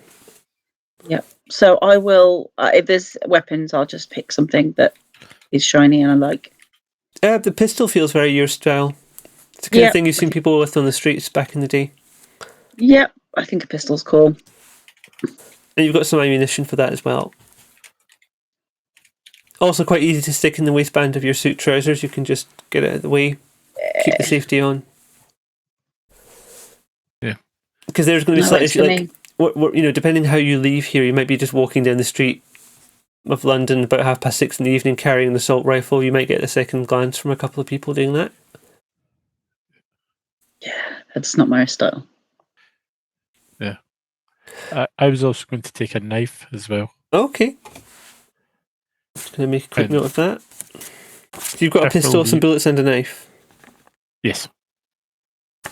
Speaker 5: Yep. So I will, if there's weapons, I'll just pick something that is shiny and I like.
Speaker 1: The pistol feels very your style. It's the kind of thing you've seen people with on the streets back in the day.
Speaker 5: Yeah, I think a pistol's cool.
Speaker 1: And you've got some ammunition for that as well. Also quite easy to stick in the waistband of your suit trousers. You can just get it out of the way, keep the safety on.
Speaker 2: Yeah.
Speaker 1: Because there's going to be slightly, depending how you leave here, you might be just walking down the street of London about 6:30 in the evening carrying an assault rifle. You might get a second glance from a couple of people doing that.
Speaker 5: Yeah, that's not my style.
Speaker 2: Yeah. I was also going to take a knife as well.
Speaker 1: Okay. Just going to make a quick note of that. So you've got a pistol, some bullets and a knife?
Speaker 2: Yes.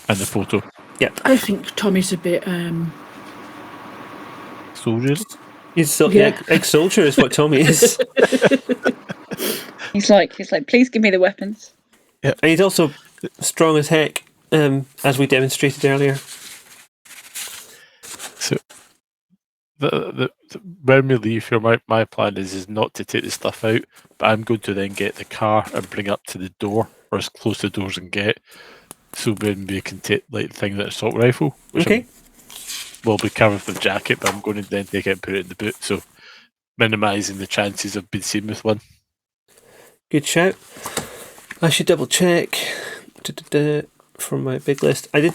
Speaker 2: And the photo.
Speaker 1: Yep.
Speaker 4: I think Tommy's a bit...
Speaker 2: Soldier?
Speaker 1: He's ex-soldier is what Tommy is.
Speaker 5: He's like, please give me the weapons.
Speaker 1: Yeah. And he's also strong as heck, as we demonstrated earlier.
Speaker 2: So, when we leave here, my plan is not to take the stuff out, but I'm going to then get the car and bring it up to the door, or as close to the doors and get. So when we can take the thing that assault rifle, which will be covered with jacket, but I'm going to then take it and put it in the boot, so minimising the chances of being seen with one.
Speaker 1: Good shout. I should double check from my big list. I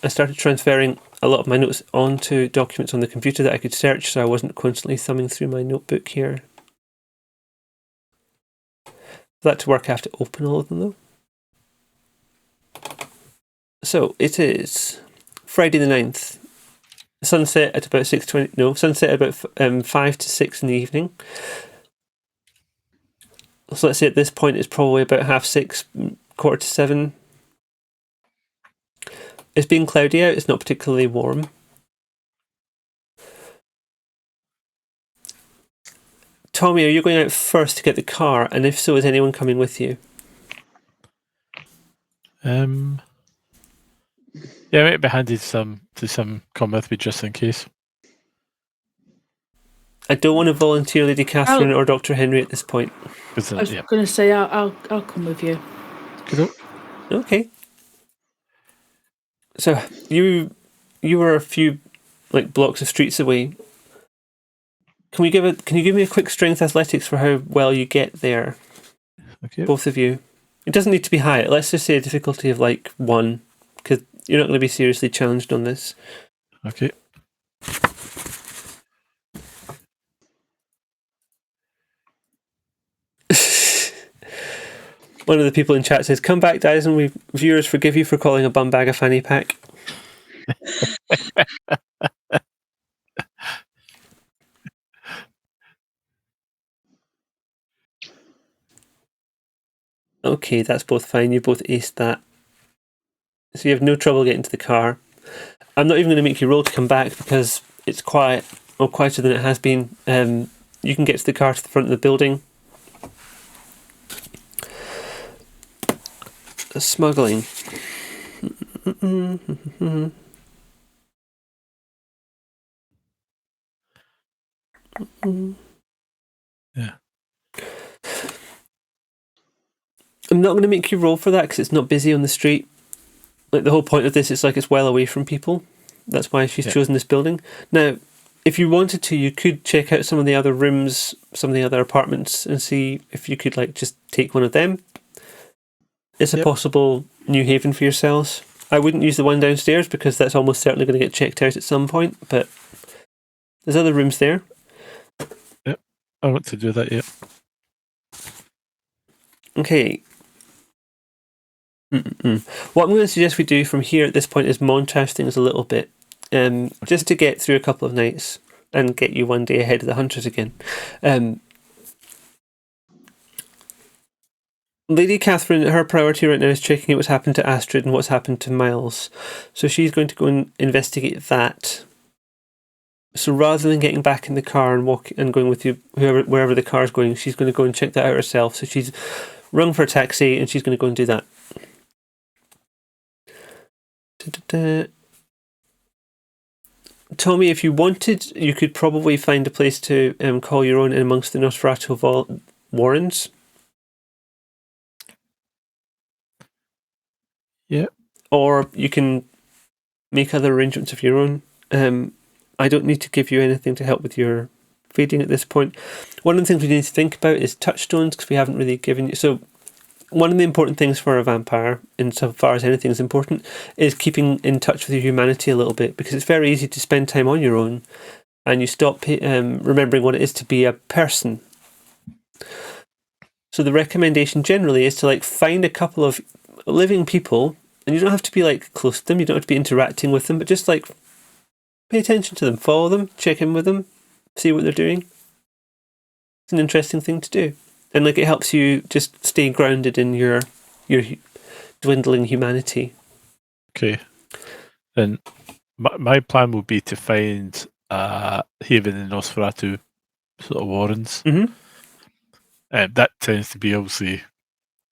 Speaker 1: started transferring a lot of my notes onto documents on the computer that I could search, so I wasn't constantly thumbing through my notebook here. For that to work, I have to open all of them though. So it is Friday the 9th. Sunset at about 6:20. No, sunset at about 5 to 6 in the evening. So let's say at this point it's probably about 6:30, 6:45. It's been cloudy out. It's not particularly warm. Tommy, are you going out first to get the car? And if so, is anyone coming with you?
Speaker 2: Yeah, it might be handy to some come with me just in case.
Speaker 1: I don't want to volunteer Lady Catherine or Dr. Henry at this point.
Speaker 4: I was going to say I'll come with you.
Speaker 1: Okay. So you were a few blocks of streets away. Can you give me a quick strength athletics for how well you get there?
Speaker 2: Okay.
Speaker 1: Both of you. It doesn't need to be high. Let's just say a difficulty of 1, because you're not going to be seriously challenged on this.
Speaker 2: Okay.
Speaker 1: One of the people in chat says, "Come back, Dyson. We viewers forgive you for calling a bum bag a fanny pack." Okay, that's both fine. You both aced that. So you have no trouble getting to the car. I'm not even going to make you roll to come back because it's quiet, or quieter than it has been. You can get to the car to the front of the building. Smuggling.
Speaker 2: Yeah.
Speaker 1: I'm not going to make you roll for that because it's not busy on the street. The whole point of this is it's well away from people. That's why she's chosen this building. Now, if you wanted to, you could check out some of the other rooms, some of the other apartments, and see if you could just take one of them. It's a possible new haven for yourselves. I wouldn't use the one downstairs because that's almost certainly going to get checked out at some point, but there's other rooms there.
Speaker 2: Yep, I want to do that, yeah.
Speaker 1: Okay. What I'm going to suggest we do from here at this point is montage things a little bit, just to get through a couple of nights and get you one day ahead of the hunters again. Lady Catherine, her priority right now is checking out what's happened to Astrid and what's happened to Miles. So she's going to go and investigate that. So rather than getting back in the car and going with you wherever the car is going, she's going to go and check that out herself. So she's rung for a taxi and she's going to go and do that. Tommy, if you wanted, you could probably find a place to call your own in amongst the Nosferatu warrens.
Speaker 2: Yeah.
Speaker 1: Or you can make other arrangements of your own. I don't need to give you anything to help with your feeding at this point. One of the things we need to think about is touchstones, because we haven't really given you... So one of the important things for a vampire, insofar as anything is important, is keeping in touch with your humanity a little bit, because it's very easy to spend time on your own and you stop remembering what it is to be a person. So the recommendation generally is to find a couple of living people, and you don't have to be close to them, you don't have to be interacting with them, but just pay attention to them, follow them, check in with them, see what they're doing. It's an interesting thing to do. And it helps you just stay grounded in your dwindling humanity.
Speaker 2: Okay. Then my plan will be to find Haven and Nosferatu sort of warrens.
Speaker 1: Mm-hmm.
Speaker 2: That tends to be obviously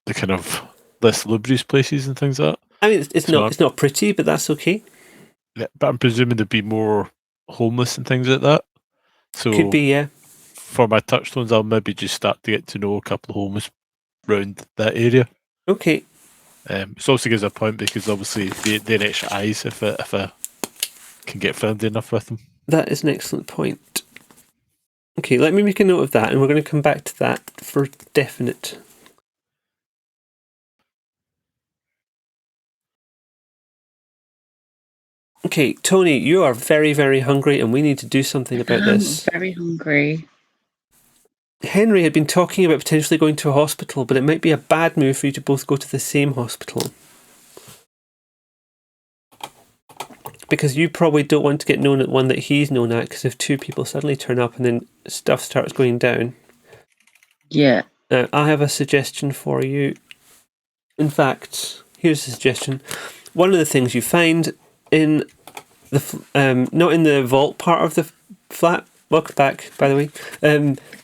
Speaker 2: the kind of less luxurious places and things like that.
Speaker 1: I mean, it's not pretty, but that's okay.
Speaker 2: Yeah, but I'm presuming there'd be more homeless and things like that. So
Speaker 1: could be, yeah.
Speaker 2: For my touchstones, I'll maybe just start to get to know a couple of homeless around that area.
Speaker 1: Okay.
Speaker 2: It also gives a point because obviously they're extra eyes if I can get friendly enough with them.
Speaker 1: That is an excellent point. Okay, let me make a note of that, and we're going to come back to that for definite. Okay, Tony, you are very, very hungry, and we need to do something about this.
Speaker 5: I'm very hungry.
Speaker 1: Henry had been talking about potentially going to a hospital, but it might be a bad move for you to both go to the same hospital. Because you probably don't want to get known at one that he's known at, because if two people suddenly turn up and then stuff starts going down.
Speaker 5: Yeah.
Speaker 1: Now, I have a suggestion for you. In fact, here's a suggestion. One of the things you find in the not in the vault part of the flat, welcome back, by the way,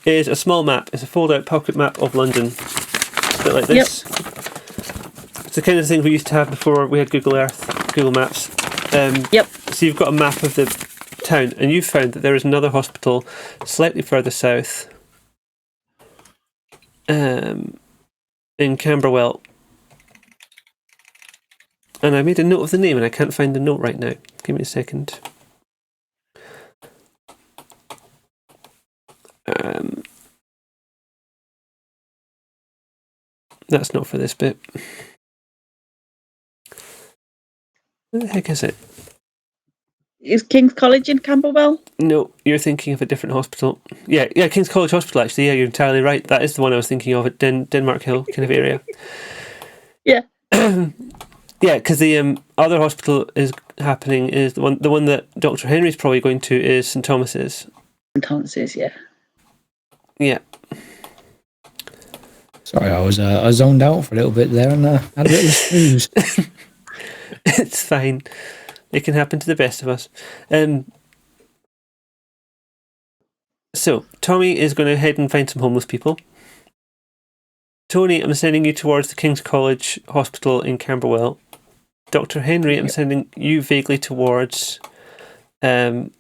Speaker 1: is a small map. It's a fold-out pocket map of London. A bit like this. Yep. It's the kind of thing we used to have before we had Google Earth, Google Maps.
Speaker 5: Yep.
Speaker 1: So you've got a map of the town, and you've found that there is another hospital slightly further south in Camberwell. And I made a note of the name, and I can't find the note right now. Give me a second. That's not for this bit. Where the heck is it?
Speaker 5: Is King's College in Camberwell?
Speaker 1: No, you're thinking of a different hospital. Yeah, King's College Hospital, actually. Yeah, you're entirely right. That is the one I was thinking of at Denmark Hill kind of area.
Speaker 5: Yeah.
Speaker 1: Yeah, because the other hospital is happening is the one that Dr. Henry's probably going to is St. Thomas's.
Speaker 5: St. Thomas's, yeah.
Speaker 1: Yeah.
Speaker 3: Sorry, I zoned out for a little bit there and had a little snooze.
Speaker 1: It's fine. It can happen to the best of us. So, Tommy is going to head and find some homeless people. Tony, I'm sending you towards the King's College Hospital in Camberwell. Dr. Henry, I'm sending you vaguely towards St.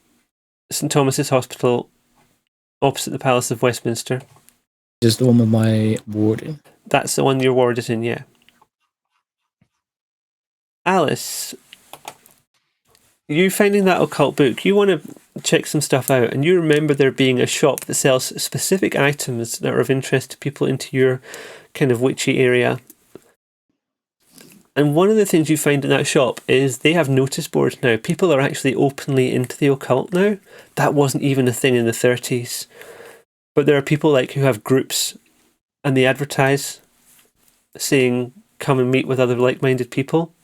Speaker 1: Thomas's Hospital opposite the Palace of Westminster.
Speaker 3: Just the one with my warding.
Speaker 1: That's the one your ward is in, yeah. Alice, you finding that occult book, you want to check some stuff out, and you remember there being a shop that sells specific items that are of interest to people into your kind of witchy area. And one of the things you find in that shop is they have notice boards now. People are actually openly into the occult now. That wasn't even a thing in the 30s. But there are people who have groups, and they advertise saying, come and meet with other like-minded people.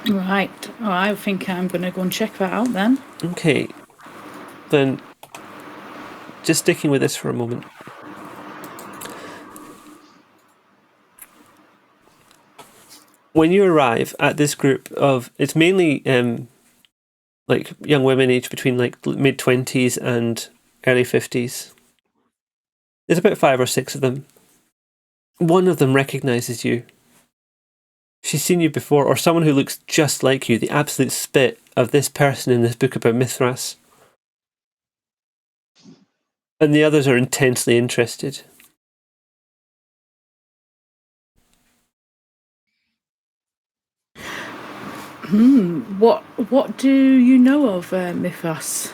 Speaker 4: Right. Oh, I think I'm going to go and check that out then.
Speaker 1: Okay. Then, just sticking with this for a moment. When you arrive at this group of, it's mainly young women aged between mid-20s and early 50s. There's about 5 or 6 of them. One of them recognises you. she's seen you before, or someone who looks just like you, the absolute spit of this person in this book about Mithras. And the others are intensely interested.
Speaker 4: What do you know of Mithras?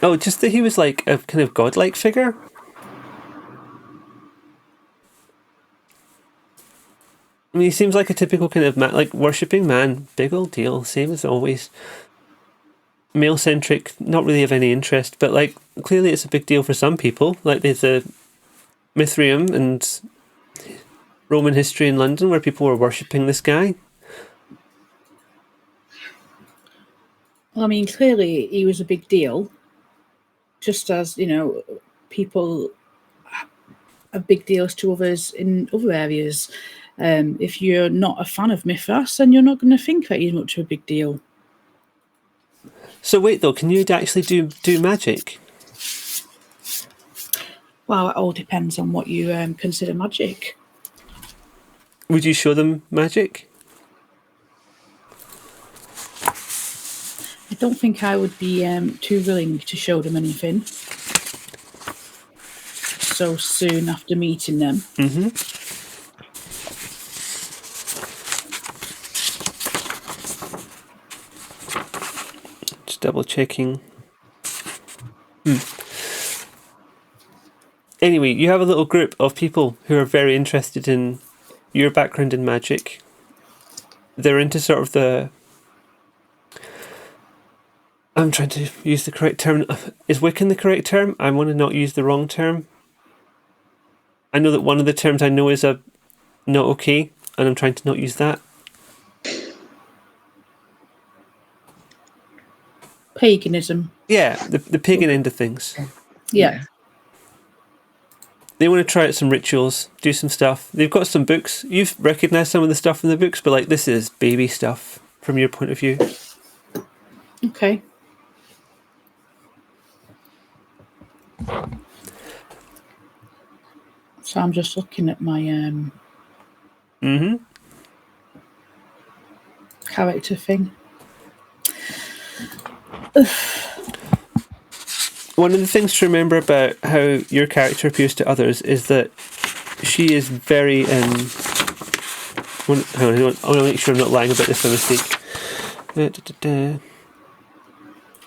Speaker 1: Oh, just that he was like a kind of godlike figure. I mean, he seems like a typical kind of like worshipping man. Big old deal, same as always. Male-centric, not really of any interest, but like clearly it's a big deal for some people. Like there's a Mithraeum and Roman history in London where people were worshipping this guy.
Speaker 4: Well, I mean, clearly he was a big deal. Just as, people have big deals to others in other areas. If you're not a fan of Mithras, then you're not going to think that he's much of a big deal.
Speaker 1: So wait, though, can you actually do magic?
Speaker 4: Well, it all depends on what you consider magic.
Speaker 1: Would you show them magic?
Speaker 4: I don't think I would be too willing to show them anything so soon after meeting them.
Speaker 1: Mm-hmm. Just double checking. Anyway, you have a little group of people who are very interested in your background in magic. They're into sort of the... I'm trying to use the correct term. Is Wiccan the correct term? I want to not use the wrong term. I know that one of the terms I know is not okay, and I'm trying to not use that.
Speaker 4: Paganism.
Speaker 1: Yeah, the pagan end of things.
Speaker 4: Yeah.
Speaker 1: They want to try out some rituals, do some stuff. They've got some books. You've recognised some of the stuff in the books, but like this is baby stuff from your point of view.
Speaker 4: Okay. So I'm just looking at my character thing.
Speaker 1: One of the things to remember about how your character appears to others is that she is very... hang on, I want to make sure I'm not lying about this by mistake.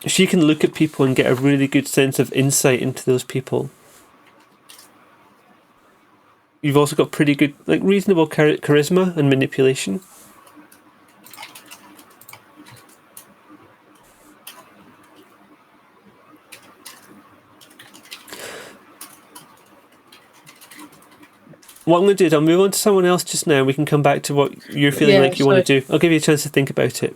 Speaker 1: She can look at people and get a really good sense of insight into those people. You've also got pretty good, like reasonable charisma and manipulation. What I'm going to do is I'll move on to someone else just now. We can come back to what you're feeling like you want to do. I'll give you a chance to think about it.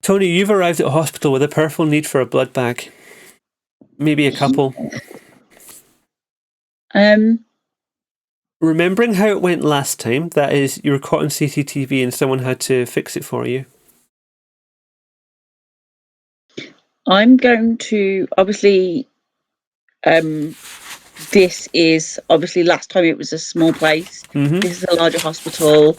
Speaker 1: Tony, you've arrived at a hospital with a powerful need for a blood bag. Maybe a couple. Remembering how it went last time, that is, you were caught on CCTV and someone had to fix it for you.
Speaker 5: I'm going to, obviously, this is, obviously, last time it was a small place.
Speaker 1: Mm-hmm.
Speaker 5: This is a larger hospital.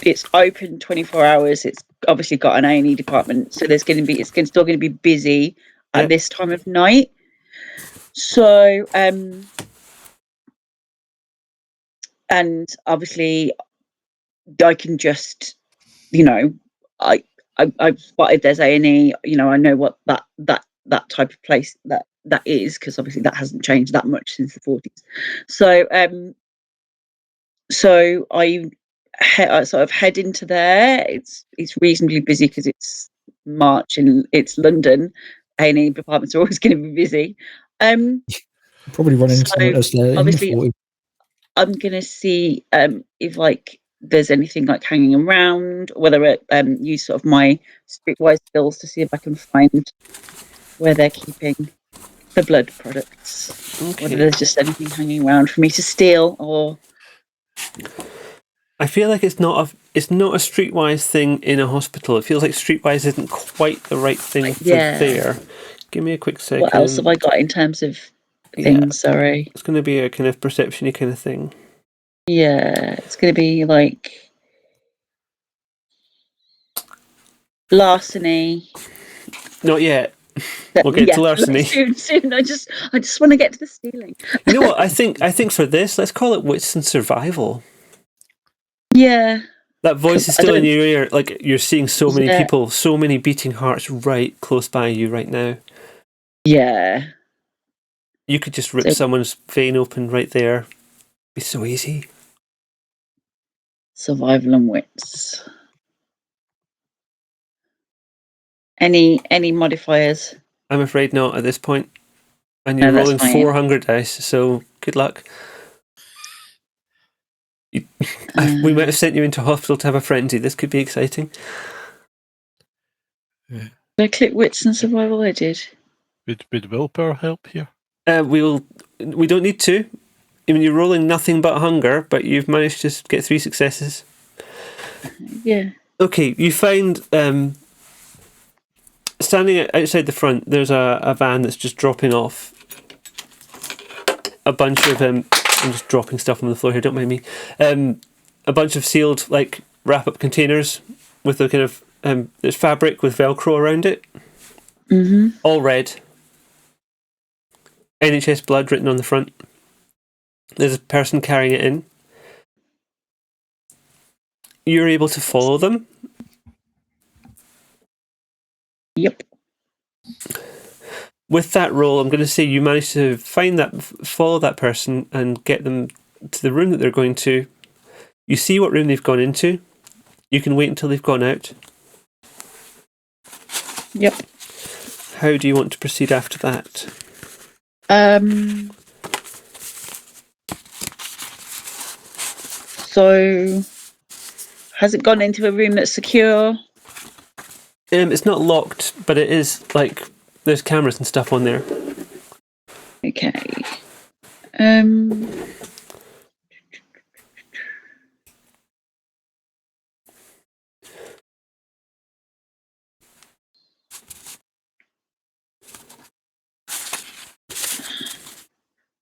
Speaker 5: It's open 24 hours. It's obviously got an A&E department, so it's still going to be busy at this time of night. So, and obviously, I can just, I've spotted there's A&E. I know what that type of place that is, because obviously that hasn't changed that much since the 40s. So I sort of head into there. It's reasonably busy because it's March and it's London. A&E departments are always going to be busy.
Speaker 3: Probably run into someone else there.
Speaker 5: Obviously, I'm going to see if there's anything hanging around, whether I use sort of my streetwise skills to see if I can find where they're keeping the blood products. Okay. Whether there's just anything hanging around for me to steal or...
Speaker 1: I feel like it's not a streetwise thing in a hospital. It feels like streetwise isn't quite the right thing for there. Give me a quick second.
Speaker 5: What else have I got in terms of thing, sorry.
Speaker 1: It's going to be a kind of perception-y kind of thing.
Speaker 5: Yeah, it's going to be like larceny.
Speaker 1: Not yet. We'll get to larceny.
Speaker 5: Soon. I just want to get to the stealing.
Speaker 1: You know what? I think for this, let's call it wits and survival.
Speaker 5: Yeah.
Speaker 1: That voice is still in your ear. Like, you're seeing so many people, so many beating hearts right close by you right now.
Speaker 5: Yeah.
Speaker 1: You could just rip someone's vein open right there. It'd be so easy.
Speaker 5: Survival and wits. Any modifiers?
Speaker 1: I'm afraid not at this point. And you're rolling 4 hunger dice, so good luck. We might have sent you into hospital to have a frenzy. This could be exciting.
Speaker 5: Did I click wits and survival? I did.
Speaker 2: Would willpower help here?
Speaker 1: We don't need to. I mean, you're rolling nothing but hunger, but you've managed to get 3 successes.
Speaker 5: Yeah.
Speaker 1: Okay, you find standing outside the front, there's a van that's just dropping off a bunch of I'm just dropping stuff on the floor here, don't mind me. A bunch of sealed, like, wrap-up containers with a kind of there's fabric with Velcro around it.
Speaker 5: Mm-hmm.
Speaker 1: All red. NHS blood written on the front. There's a person carrying it in. You're able to follow them.
Speaker 5: Yep.
Speaker 1: With that roll, I'm going to say you managed to follow that person and get them to the room that they're going to. You see what room they've gone into. You can wait until they've gone out.
Speaker 5: Yep.
Speaker 1: How do you want to proceed after that?
Speaker 5: So, has it gone into a room that's secure?
Speaker 1: It's not locked, but it is, like, there's cameras and stuff on there.
Speaker 5: Okay.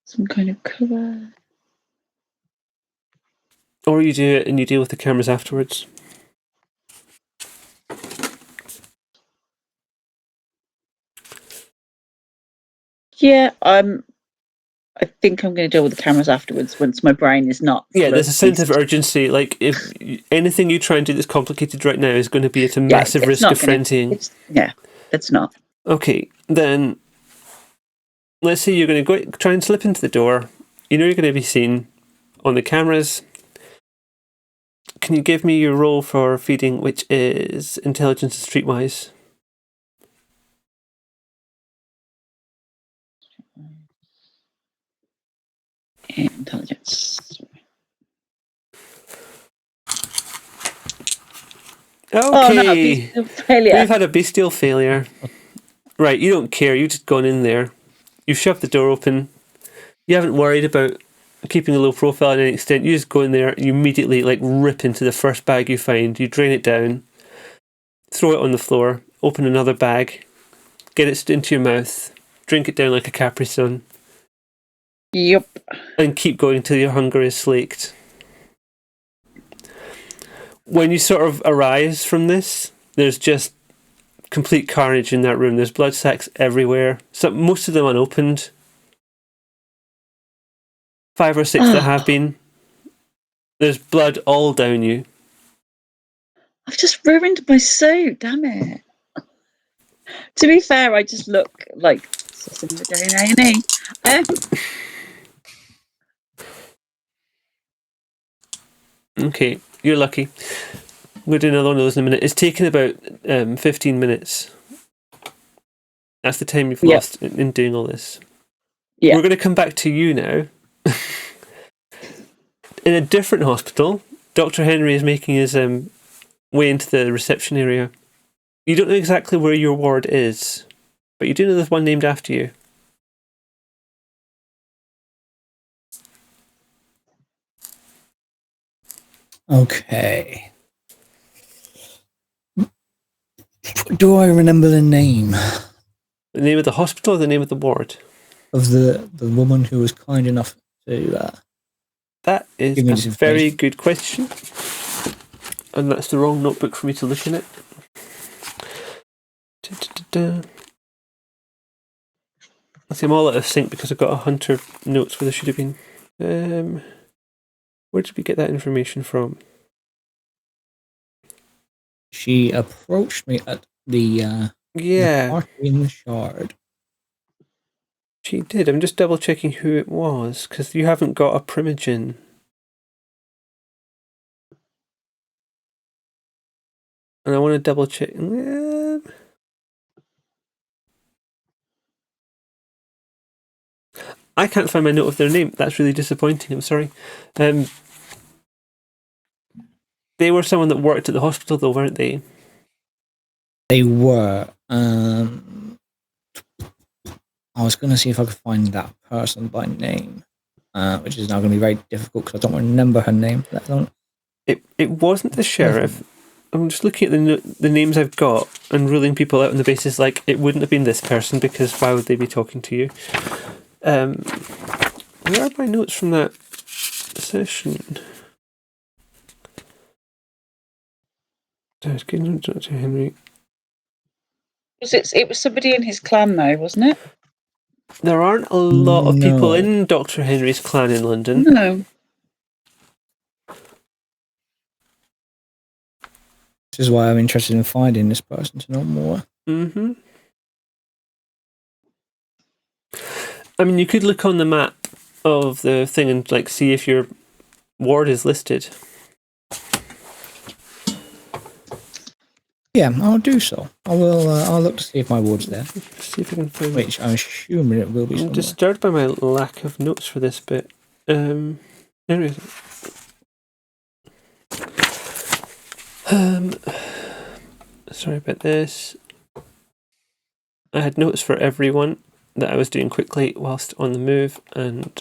Speaker 5: Some kind of cover.
Speaker 1: Or you do it and you deal with the cameras afterwards.
Speaker 5: Yeah, I think I'm going to deal with the cameras afterwards once my brain is not.
Speaker 1: Yeah, there's a sense of urgency. Like, if anything you try and do that's complicated right now is going to be at a massive risk of frenzying.
Speaker 5: It's not.
Speaker 1: Okay, then let's say you're going to try and slip into the door. You know you're going to be seen on the cameras. Can you give me your roll for feeding, which is intelligence and streetwise?
Speaker 5: Intelligence.
Speaker 1: Okay.
Speaker 5: Oh, no, failure.
Speaker 1: We've had a bestial failure. Right, you don't care. You've just gone in there. You've shoved the door open. You haven't worried about keeping a low profile to any extent. You just go in there. You immediately rip into the first bag you find. You drain it down. Throw it on the floor. Open another bag. Get it into your mouth. Drink it down like a Capri Sun.
Speaker 5: Yep.
Speaker 1: And keep going till your hunger is slaked. When you sort of arise from this, there's just complete carnage in that room. There's blood sacks everywhere. Most of them unopened. 5 or 6 that have been. There's blood all down you.
Speaker 5: I've just ruined my suit, damn it. To be fair, I just look like somebody in A&E.
Speaker 1: Okay, you're lucky. We'll do another one of those in a minute. It's taken about 15 minutes. That's the time you've lost in doing all this. Yeah. We're going to come back to you now. In a different hospital, Dr. Henry is making his way into the reception area. You don't know exactly where your ward is, but you do know there's one named after you.
Speaker 3: Okay. Do I remember the name?
Speaker 1: The name of the hospital or the name of the ward?
Speaker 3: of the woman who was kind enough to
Speaker 1: That is
Speaker 3: give me
Speaker 1: a
Speaker 3: this
Speaker 1: very
Speaker 3: information?
Speaker 1: good question. And that's the wrong notebook for me to look in it. I see I'm all out of sync because I've got a Hunter notes where there should have been. Where did we get that information from?
Speaker 3: She approached me at the party in the Shard.
Speaker 1: She did. I'm just double checking who it was because you haven't got a Primogen. And I want to double check. I can't find my note of their name. That's really disappointing. I'm sorry. They were someone that worked at the hospital, though, weren't they?
Speaker 3: They were. I was going to see if I could find that person by name, which is now going to be very difficult because I don't remember her name.
Speaker 1: It wasn't the sheriff. I'm just looking at the names I've got and ruling people out on the basis like it wouldn't have been this person because why would they be talking to you? Where are my notes from that session? Dr. Henry.
Speaker 5: It was somebody in his clan, though, wasn't it?
Speaker 1: There aren't a lot of people in Dr. Henry's clan in London.
Speaker 5: No.
Speaker 3: This is why I'm interested in finding this person to know more.
Speaker 1: Mm-hmm. I mean, you could look on the map of the thing and like see if your ward is listed.
Speaker 3: Yeah, I'll do so. I will. I'll look to see if my ward's there.
Speaker 1: See if I can find.
Speaker 3: Which I'm assuming it will be.
Speaker 1: I'm disturbed by my lack of notes for this bit. There is. Sorry about this. I had notes for everyone that I was doing quickly whilst on the move, and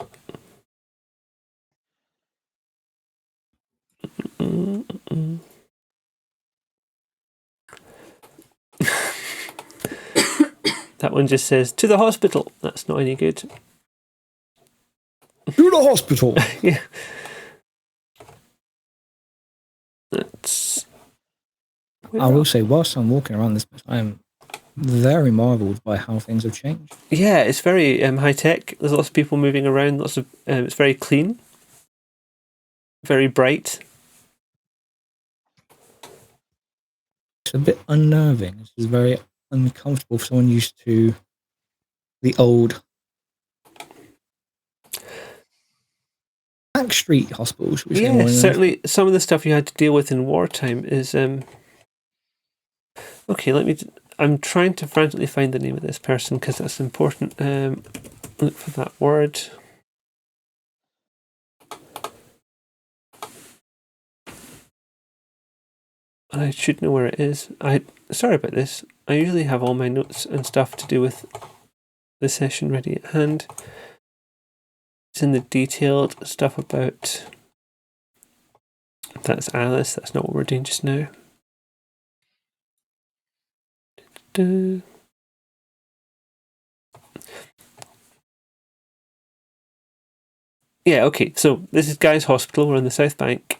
Speaker 1: that one just says to the hospital. That's not any good.
Speaker 3: To the hospital.
Speaker 1: Yeah. That's.
Speaker 3: I will say, whilst I'm walking around this place, I am very marvelled by how things have changed.
Speaker 1: Yeah, it's very high tech. There's lots of people moving around. Lots of. It's very clean. Very bright.
Speaker 3: It's a bit unnerving. It's very uncomfortable for someone used to the old back street hospitals.
Speaker 1: Yeah, certainly some of the stuff you had to deal with in wartime is okay. I'm trying to frantically find the name of this person because that's important. Look for that word. I should know where it is. Sorry about this. I usually have all my notes and stuff to do with the session ready at hand. It's in the detailed stuff about. That's Alice. That's not what we're doing just now. Yeah, okay. So this is Guy's Hospital. We're on the South Bank.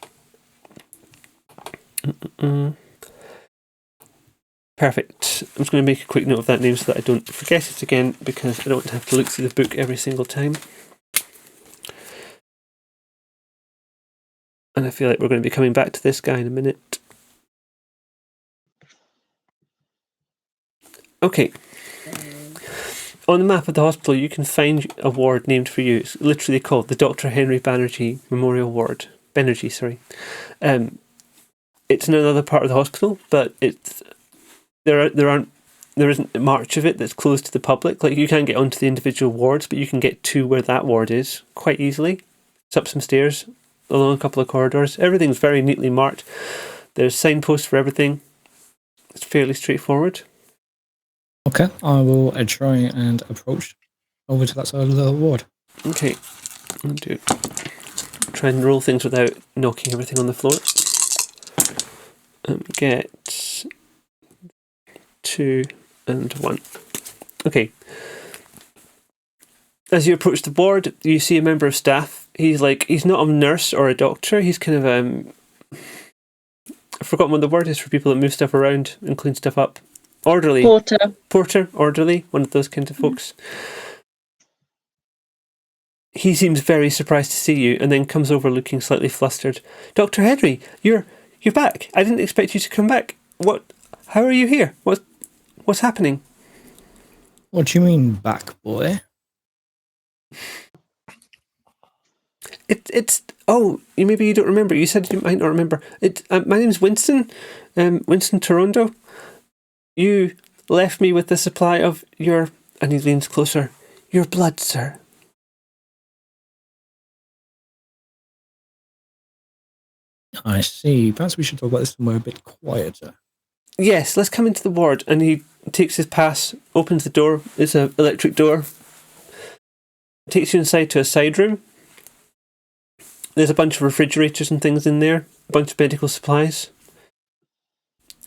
Speaker 1: Perfect. I'm just going to make a quick note of that name so that I don't forget it again because I don't want to have to look through the book every single time. And I feel like we're going to be coming back to this guy in a minute. Okay. On the map of the hospital, you can find a ward named for you. It's literally called the Dr. Henry Banerjee Memorial Ward. Banerjee, sorry. It's in another part of the hospital, but there isn't much of it that's closed to the public. Like you can't get onto the individual wards, but you can get to where that ward is quite easily. It's up some stairs, along a couple of corridors. Everything's very neatly marked. There's signposts for everything. It's fairly straightforward.
Speaker 3: Okay, I will try and approach over to that side of the ward.
Speaker 1: Okay, I'll try and roll things without knocking everything on the floor. Get 2 and 1. Okay. As you approach the ward, you see a member of staff. He's not a nurse or a doctor. He's kind of I've forgotten what the word is for people that move stuff around and clean stuff up. Orderly. Porter, orderly, one of those kind of folks. He seems very surprised to see you and then comes over looking slightly flustered. Dr. Henry, you're back. I didn't expect you to come back. How are you here? What's happening?
Speaker 3: What do you mean, back, boy?
Speaker 1: Maybe you don't remember. You said you might not remember. My name's Winston. Winston Toronto. You left me with the supply of your... And he leans closer. Your blood, sir.
Speaker 3: I see. Perhaps we should talk about this somewhere a bit quieter.
Speaker 1: Yes, let's come into the ward. And he takes his pass, opens the door. It's an electric door. Takes you inside to a side room. There's a bunch of refrigerators and things in there. A bunch of medical supplies.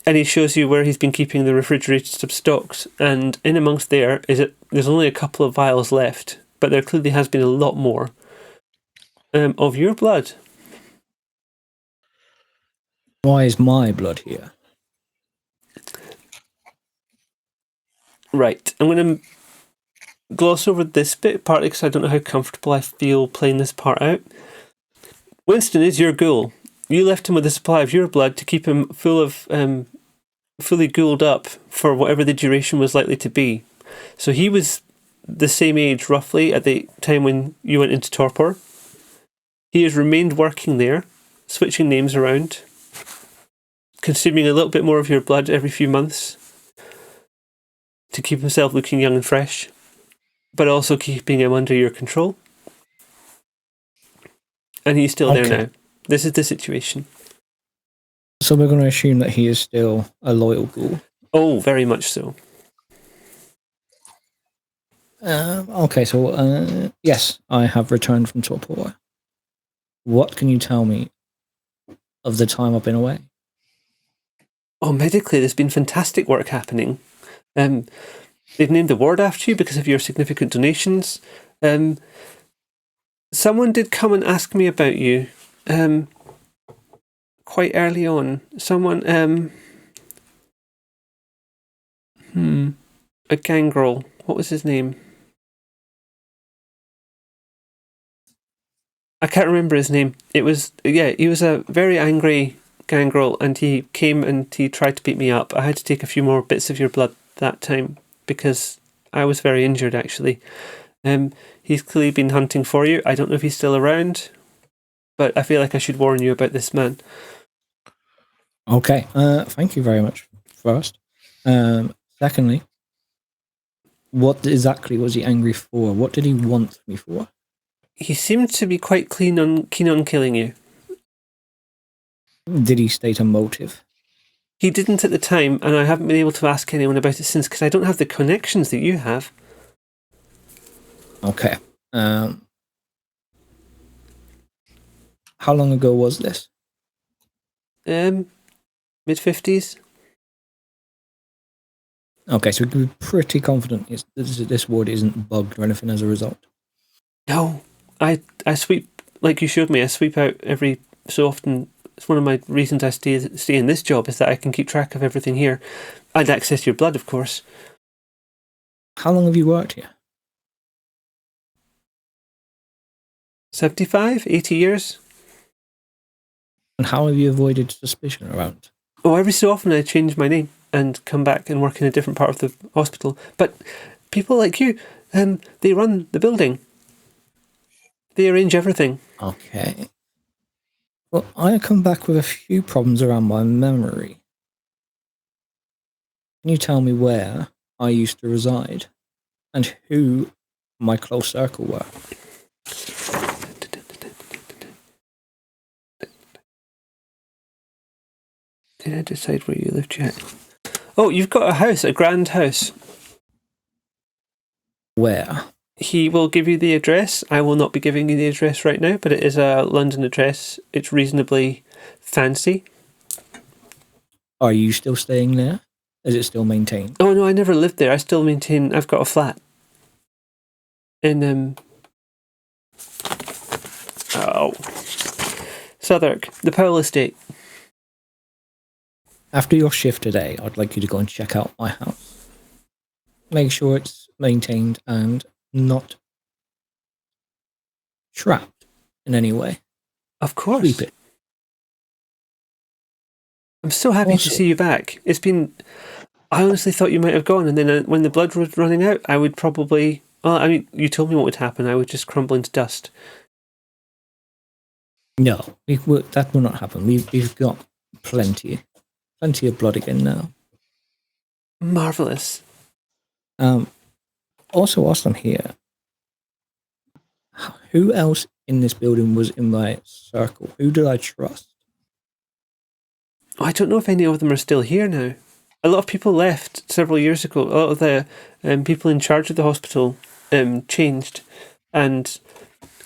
Speaker 1: And he shows you where he's been keeping the refrigerated stocks. And in amongst there's only a couple of vials left. But there clearly has been a lot more of your blood.
Speaker 3: Why is my blood here?
Speaker 1: Right. I'm going to gloss over this bit, partly because I don't know how comfortable I feel playing this part out. Winston is your ghoul. You left him with a supply of your blood to keep him fully ghouled up for whatever the duration was likely to be. So he was the same age, roughly, at the time when you went into torpor. He has remained working there, switching names around, consuming a little bit more of your blood every few months to keep himself looking young and fresh, but also keeping him under your control. And he's still there now. This is the situation.
Speaker 3: So we're going to assume that he is still a loyal ghoul.
Speaker 1: Oh, very much so.
Speaker 3: Yes, I have returned from torpor. What can you tell me of the time I've been away?
Speaker 1: Oh, medically, there's been fantastic work happening. They've named the ward after you because of your significant donations. Someone did come and ask me about you quite early on. Someone, a gangrel. What was his name? I can't remember his name. He was a very angry gangrel, and he came and he tried to beat me up. I had to take a few more bits of your blood that time because I was very injured, actually. He's clearly been hunting for you. I don't know if he's still around, but I feel like I should warn you about this man.
Speaker 3: Okay, thank you very much, first. Secondly, what exactly was he angry for? What did he want me for?
Speaker 1: He seemed to be quite keen on killing you.
Speaker 3: Did he state a motive?
Speaker 1: He didn't at the time, and I haven't been able to ask anyone about it since because I don't have the connections that you have.
Speaker 3: Okay. How long ago was this?
Speaker 1: Mid-50s.
Speaker 3: Okay, so we can be pretty confident this ward isn't bugged or anything as a result.
Speaker 1: No, I sweep, like you showed me, I sweep out every so often. It's one of my reasons I stay in this job is that I can keep track of everything here and access your blood, of course.
Speaker 3: How long have you worked here?
Speaker 1: 75, 80 years.
Speaker 3: And how have you avoided suspicion around?
Speaker 1: Oh, every so often I change my name and come back and work in a different part of the hospital. But people like you, they run the building. They arrange everything.
Speaker 3: Okay. Well, I come back with a few problems around my memory. Can you tell me where I used to reside and who my close circle were?
Speaker 1: Did I decide where you lived yet? Oh, you've got a house, a grand house.
Speaker 3: Where?
Speaker 1: He will give you the address. I will not be giving you the address right now, but it is a London address. It's reasonably fancy.
Speaker 3: Are you still staying there? Is it still maintained?
Speaker 1: Oh no, I never lived there. I've got a flat. in Southwark, the Powell estate.
Speaker 3: After your shift today, I'd like you to go and check out my house. Make sure it's maintained and not trapped in any way.
Speaker 1: Of course.
Speaker 3: Sweep it.
Speaker 1: I'm so happy to see you back. It's been... I honestly thought you might have gone, and then when the blood was running out, I would probably... Well, I mean, you told me what would happen. I would just crumble into dust.
Speaker 3: No, that will not happen. We've got plenty of blood again now.
Speaker 1: Marvellous.
Speaker 3: Also, whilst I'm here, who else in this building was in my circle? Who did I trust?
Speaker 1: I don't know if any of them are still here now. A lot of people left several years ago. A lot of the people in charge of the hospital changed, and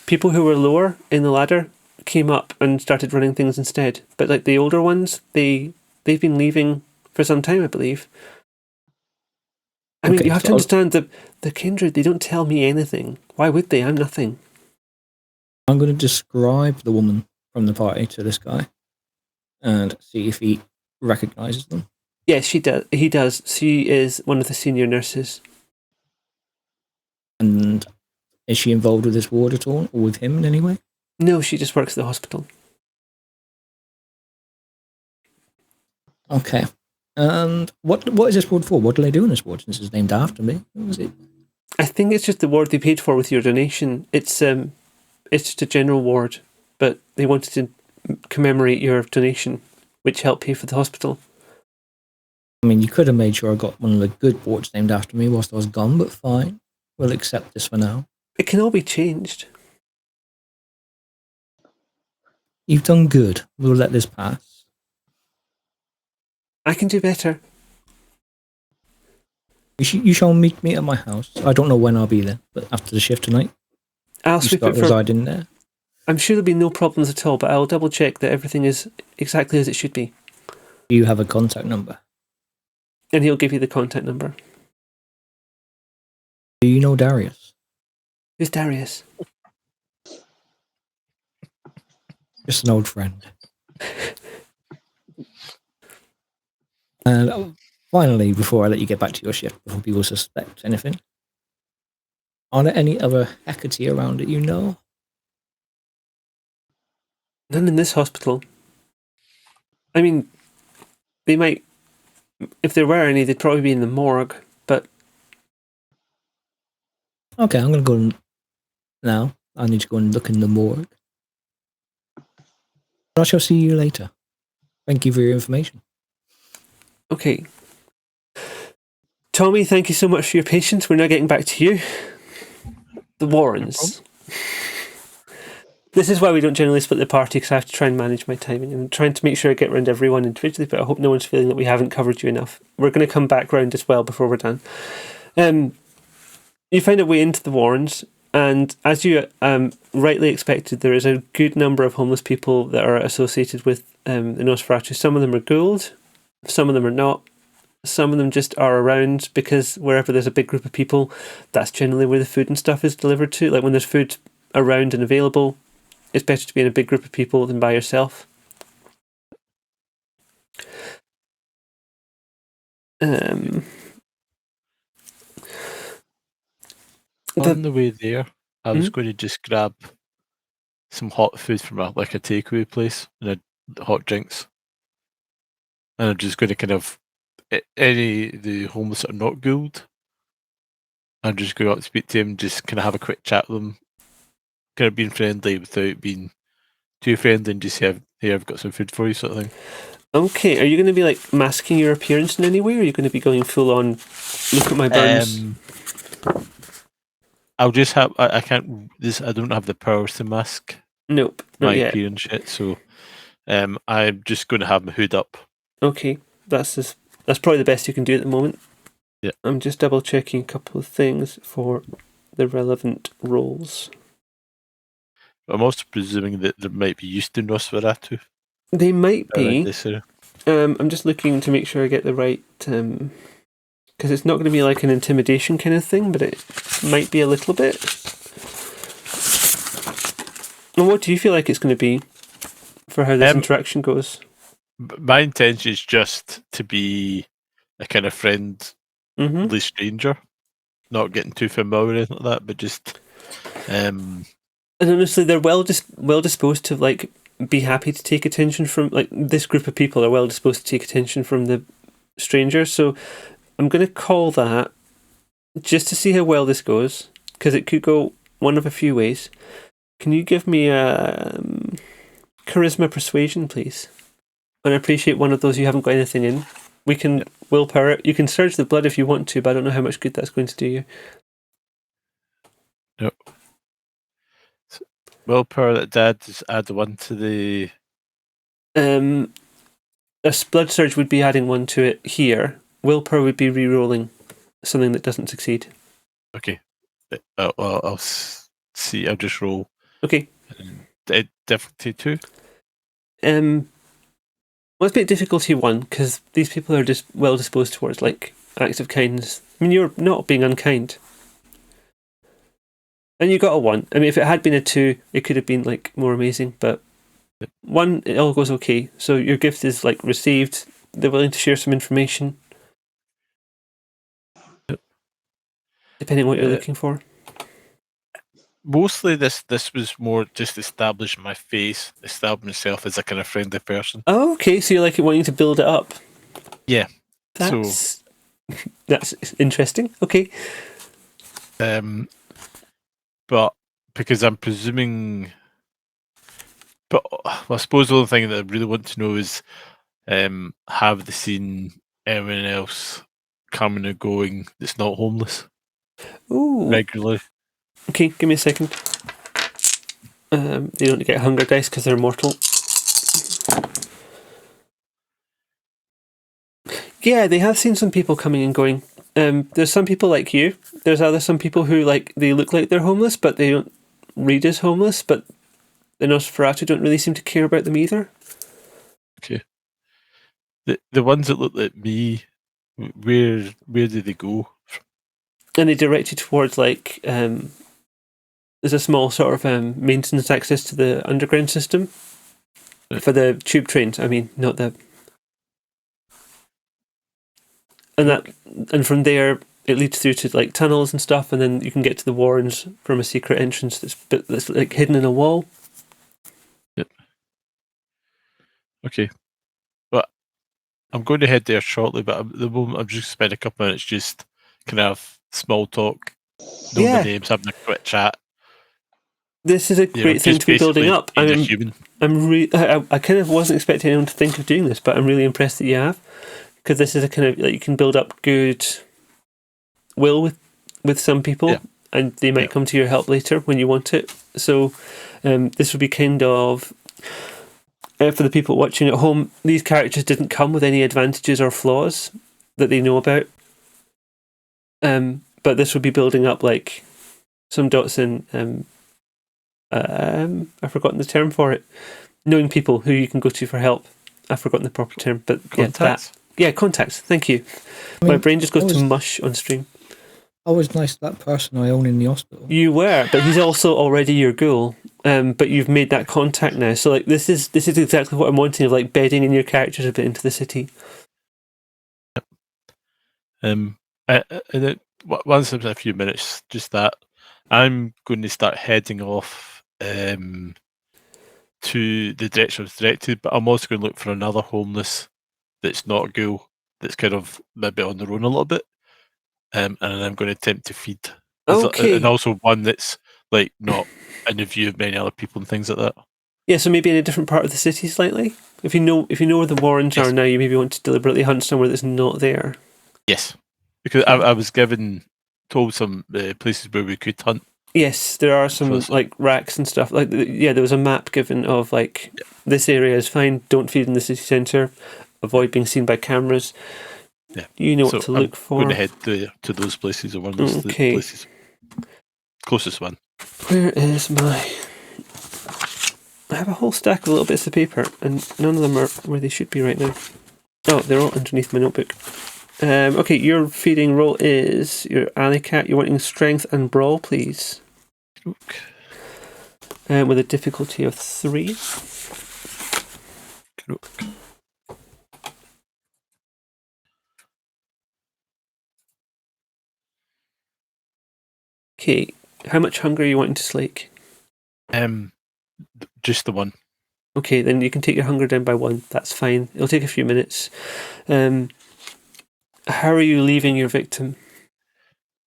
Speaker 1: people who were lower in the ladder came up and started running things instead. But like the older ones, they've been leaving for some time, I believe. I mean, you have to understand the kindred, they don't tell me anything. Why would they? I'm nothing.
Speaker 3: I'm going to describe the woman from the party to this guy and see if he recognizes them.
Speaker 1: Yes, she does. He does. She is one of the senior nurses.
Speaker 3: And is she involved with this ward at all, or with him in any way?
Speaker 1: No, she just works at the hospital.
Speaker 3: Okay. And what is this ward for? What do they do in this ward, since it's named after me? What was it?
Speaker 1: I think it's just the ward they paid for with your donation. It's just a general ward, but they wanted to commemorate your donation, which helped pay for the hospital.
Speaker 3: I mean, you could have made sure I got one of the good wards named after me whilst I was gone, but fine. We'll accept this for now.
Speaker 1: It can all be changed.
Speaker 3: You've done good. We'll let this pass.
Speaker 1: I can do better.
Speaker 3: You shall meet me at my house. I don't know when I'll be there, but after the shift tonight,
Speaker 1: I'll
Speaker 3: you
Speaker 1: sweep
Speaker 3: start
Speaker 1: it for...
Speaker 3: residing there.
Speaker 1: I'm sure there'll be no problems at all, but I'll double check that everything is exactly as it should be.
Speaker 3: Do you have a contact number?
Speaker 1: And he'll give you the contact number.
Speaker 3: Do you know Darius?
Speaker 1: Who's Darius?
Speaker 3: Just an old friend. And finally, before I let you get back to your shift, before people suspect anything, are there any other Hecate around that you know?
Speaker 1: None in this hospital. I mean, they might... If there were any, they'd probably be in the morgue, but...
Speaker 3: Okay, I'm going to go now. I need to go and look in the morgue. I shall see you later. Thank you for your information.
Speaker 1: Okay. Tommy, thank you so much for your patience. We're now getting back to you. The Warrens. This is why we don't generally split the party, because I have to try and manage my timing. I'm trying to make sure I get around everyone individually, but I hope no one's feeling that we haven't covered you enough. We're going to come back round as well before we're done. You find a way into the Warrens, and as you rightly expected, there is a good number of homeless people that are associated with the Nosferatu. Some of them are Gould, some of them are not. Some of them just are around because wherever there's a big group of people, that's generally where the food and stuff is delivered to. Like when there's food around and available, it's better to be in a big group of people than by yourself.
Speaker 2: On the way there, I was going to just grab some hot food from a takeaway place and hot drinks. And I'm just going to kind of, the homeless that are not Gould, I'm just going to speak to him, just kind of have a quick chat with them. Kind of being friendly without being too friendly and just say, hey, I've got some food for you, sort of thing.
Speaker 1: Okay, are you going to be like masking your appearance in any way, or are you going to be going full on, look at my burns?
Speaker 2: I'll just have, I can't, I don't have the powers to mask
Speaker 1: Nope, not
Speaker 2: my
Speaker 1: yet.
Speaker 2: appearance yet, so I'm just going to have my hood up.
Speaker 1: Okay, that's probably the best you can do at the moment.
Speaker 2: Yeah.
Speaker 1: I'm just double checking a couple of things for the relevant roles.
Speaker 2: I'm also presuming that they might be used to Nosferatu.
Speaker 1: They might be.
Speaker 2: This,
Speaker 1: I'm just looking to make sure I get the right because it's not going to be like an intimidation kind of thing, but it might be a little bit. And what do you feel like it's going to be for how this interaction goes?
Speaker 2: My intention is just to be a kind of friendly stranger, not getting too familiar or anything like that, but just.
Speaker 1: And honestly, they're well disposed to like be happy to take attention from like this group of people are well disposed to take attention from the stranger. So I'm going to call that just to see how well this goes, because it could go one of a few ways. Can you give me a charisma persuasion, please? And I appreciate one of those you haven't got anything in. We can willpower it. You can surge the blood if you want to, but I don't know how much good that's going to do you.
Speaker 2: Yep. So, willpower that dad just add 1 to the.
Speaker 1: A blood surge would be adding 1 to it here. Willpower would be re-rolling something that doesn't succeed.
Speaker 2: Okay. I'll see. I'll just roll.
Speaker 1: Okay.
Speaker 2: Difficulty 2.
Speaker 1: Let's make difficulty 1, because these people are just well disposed towards like acts of kindness. I mean, you're not being unkind. And you got a 1. I mean, if it had been a 2, it could have been like more amazing, but 1, it all goes okay. So your gift is like received. They're willing to share some information. Depending on what you're looking for.
Speaker 2: Mostly this was more just establish my face, establish myself as a kind of friendly person.
Speaker 1: Oh, okay. So you're like wanting to build it up.
Speaker 2: Yeah.
Speaker 1: That's interesting. Okay.
Speaker 2: But because I'm presuming, but I suppose the only thing that I really want to know is, have they seen anyone else coming and going that's not homeless?
Speaker 1: Ooh.
Speaker 2: Regularly.
Speaker 1: Okay, give me a second. They don't get hunger dice because they're mortal. Yeah, they have seen some people coming and going. There's some people like you. There's some people who like they look like they're homeless, but they don't read as homeless. But the Nosferatu don't really seem to care about them either.
Speaker 2: Okay. The ones that look like me, where do they go?
Speaker 1: And they direct you towards like there's a small sort of maintenance access to the underground system for the tube trains. I mean, not the. And from there it leads through to like tunnels and stuff, and then you can get to the warrens from a secret entrance that's like hidden in a wall.
Speaker 2: Yep. Okay. But I'm going to head there shortly, but at the moment I'm just spend a couple minutes just kind of small talk, know my names, having a quick chat.
Speaker 1: This is a great thing to be building up. I kind of wasn't expecting anyone to think of doing this, but I'm really impressed that you have. Because this is a kind of like you can build up good will with some people, and they might come to your help later when you want it. So this would be kind of for the people watching at home. These characters didn't come with any advantages or flaws that they know about, but this would be building up like some dots in. I've forgotten the term for it. Knowing people who you can go to for help. I've forgotten the proper term, but
Speaker 2: contacts.
Speaker 1: Contacts. Thank you. My brain just goes to mush on stream.
Speaker 3: I was nice to that person I own in the hospital.
Speaker 1: You were, but he's also already your ghoul. But you've made that contact now. So like this is exactly what I'm wanting, of like bedding in your characters a bit into the city.
Speaker 2: And once in a few minutes, just that I'm going to start heading off to the direction I was directed, but I'm also going to look for another homeless that's not a ghoul, that's kind of maybe on their own a little bit, and I'm going to attempt to feed.
Speaker 1: Okay.
Speaker 2: And also one that's like not in the view of many other people and things like that.
Speaker 1: Yeah, so maybe in a different part of the city slightly. If you know where the warrens are now, you maybe want to deliberately hunt somewhere that's not there.
Speaker 2: Yes, because I was told some places where we could hunt.
Speaker 1: Yes, there are some like racks and stuff. Like there was a map given of like this area is fine. Don't feed in the city centre. Avoid being seen by cameras.
Speaker 2: Yeah,
Speaker 1: you know what to look for.
Speaker 2: I'm going to head to those places, or one of those places. Closest one.
Speaker 1: Where is my? I have a whole stack of little bits of paper, and none of them are where they should be right now. Oh, they're all underneath my notebook. Okay, your feeding roll is your alley cat. You're wanting strength and brawl, please. With a difficulty of 3. Okay, how much hunger are you wanting to slake?
Speaker 2: Just the one.
Speaker 1: Okay, then you can take your hunger down by 1. That's fine. It'll take a few minutes. How are you leaving your victim?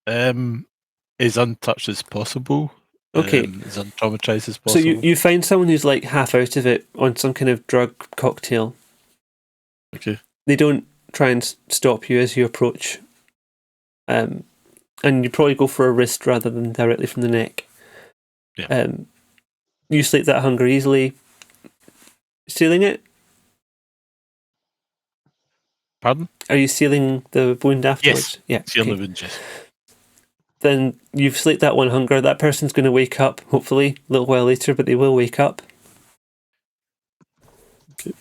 Speaker 2: As untouched as possible.
Speaker 1: Okay.
Speaker 2: As untraumatized as possible.
Speaker 1: So you find someone who's like half out of it on some kind of drug cocktail.
Speaker 2: Okay.
Speaker 1: They don't try and stop you as you approach. And you probably go for a wrist rather than directly from the neck.
Speaker 2: Yeah.
Speaker 1: You slate that hunger easily. Sealing it?
Speaker 2: Pardon?
Speaker 1: Are you sealing the wound afterwards?
Speaker 2: Yes.
Speaker 1: Yeah.
Speaker 2: Sealing
Speaker 1: Okay.
Speaker 2: the wound, yes.
Speaker 1: Then you've slaked that one hunger. That person's going to wake up, hopefully, a little while later, but they will wake up.
Speaker 2: Okay.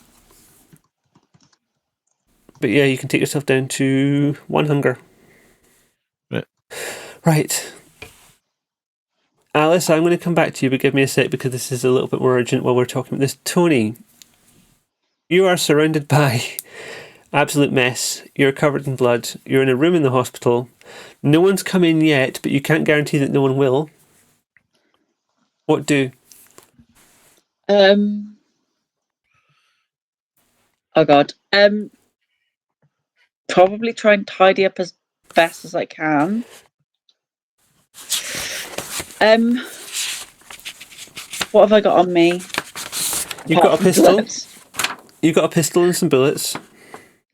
Speaker 1: But yeah, you can take yourself down to 1 hunger. Right. Alice, I'm going to come back to you, but give me a sec because this is a little bit more urgent while we're talking about this. Tony, you are surrounded by absolute mess. You're covered in blood. You're in a room in the hospital. No one's come in yet, but you can't guarantee that no one will. What do?
Speaker 5: Oh God. Probably try and tidy up as best as I can. What have I got on me?
Speaker 1: You've got a pistol. You've got a pistol and some bullets.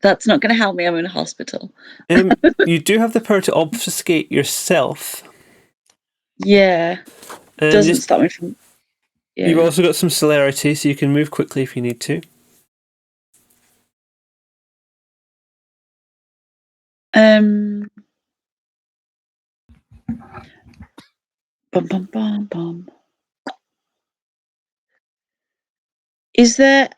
Speaker 5: That's not going to help me. I'm in a hospital.
Speaker 1: You do have the power to obfuscate yourself.
Speaker 5: Yeah. Doesn't stop me from... Yeah.
Speaker 1: You've also got some celerity, so you can move quickly if you need to.
Speaker 5: Bum, bum, bum, bum. Is there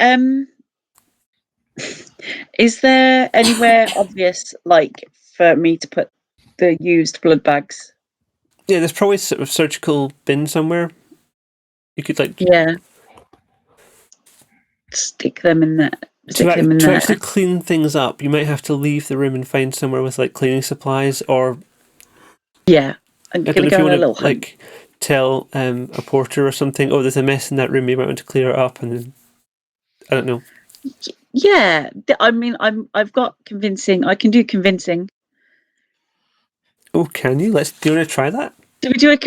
Speaker 5: anywhere obvious, like, for me to put the used blood bags?
Speaker 1: Yeah, there's probably sort of surgical bin somewhere. You could
Speaker 5: stick them in there.
Speaker 1: To actually clean things up, you might have to leave the room and find somewhere with like cleaning supplies, or
Speaker 5: I'm gonna go on a little
Speaker 1: like tell a porter or something. Oh, there's a mess in that room. You might want to clear it up, and then I don't know.
Speaker 5: Yeah, I mean, I've got convincing. I can do convincing.
Speaker 1: Oh, can you? Do you want to try that?
Speaker 5: Should we do a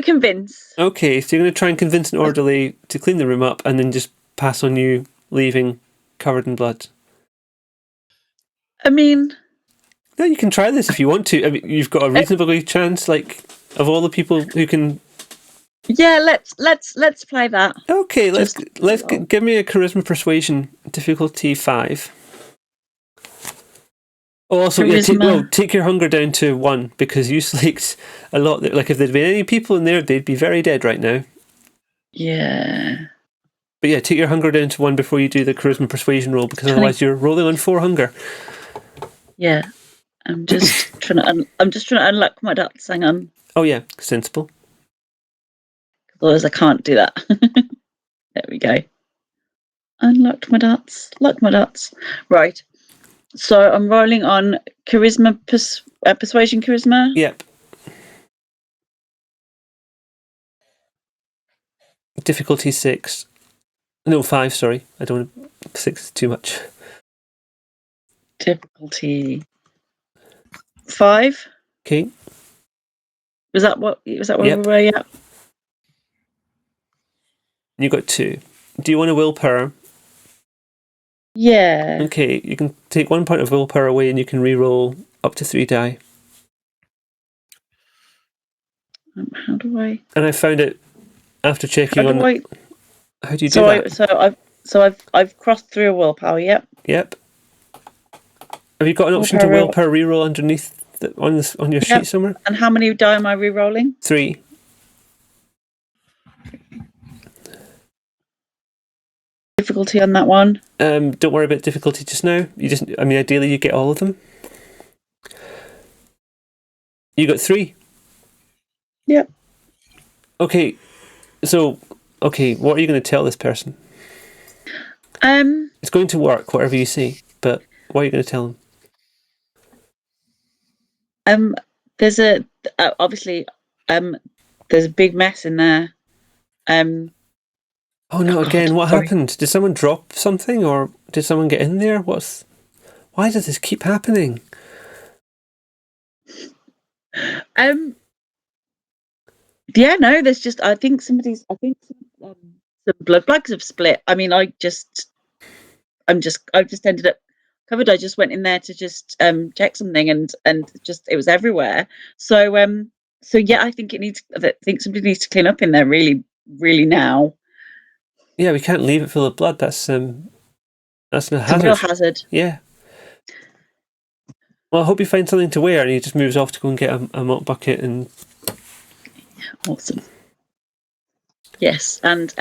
Speaker 5: convince?
Speaker 1: Okay, so you're going to try and convince an orderly to clean the room up, and then just pass on you leaving covered in blood.
Speaker 5: I mean,
Speaker 1: no, you can try this if you want to. I mean, you've got a reasonable chance, like, of all the people who can.
Speaker 5: Yeah, let's play that.
Speaker 1: Okay, let's give me a charisma persuasion difficulty 5. Oh, also, take your hunger down to 1 because you slaked a lot. Like, if there'd been any people in there, they'd be very dead right now.
Speaker 5: Yeah.
Speaker 1: But yeah, take your hunger down to 1 before you do the charisma persuasion roll, because otherwise you're rolling on 4 hunger.
Speaker 5: Yeah, I'm just trying to unlock my dots. Hang on.
Speaker 1: Oh yeah, sensible.
Speaker 5: Otherwise, I can't do that. There we go. Unlocked my dots. Lock my dots. Right. So I'm rolling on charisma, persuasion charisma.
Speaker 1: Yep. Difficulty 6. No, 5, sorry. I don't want 6 is too much.
Speaker 5: Difficulty 5.
Speaker 1: Okay.
Speaker 5: Was that where we were at?
Speaker 1: You got 2. Do you want a willpower?
Speaker 5: Yeah.
Speaker 1: Okay, you can take 1 point of willpower away and you can re-roll up to 3 die.
Speaker 5: How do I?
Speaker 1: And I found it after checking on. How do you do
Speaker 5: that? I've crossed through a willpower. Yep.
Speaker 1: Yep. Have you got an option to willpower re-roll underneath on your sheet somewhere?
Speaker 5: And how many die am I re-rolling?
Speaker 1: 3.
Speaker 5: Difficulty on that one?
Speaker 1: Don't worry about difficulty just now. Ideally you get all of them. You got 3?
Speaker 5: Yep.
Speaker 1: Okay, so, what are you going to tell this person? It's going to work, whatever you say, but what are you going to tell them?
Speaker 5: There's obviously there's a big mess in there.
Speaker 1: Oh no! Again, what happened? Did someone drop something, or did someone get in there? Why does this keep happening?
Speaker 5: Yeah, no. There's just I think some blood bags have split. I mean, I've just ended up covered. I just went in there to just check something, and just it was everywhere. So yeah, I think somebody needs to clean up in there really, really now.
Speaker 1: Yeah, we can't leave it full of blood. That's a hazard.
Speaker 5: It's a real hazard.
Speaker 1: Yeah. Well, I hope you find something to wear, and he just moves off to go and get a mop bucket and.
Speaker 5: Awesome. Yes, and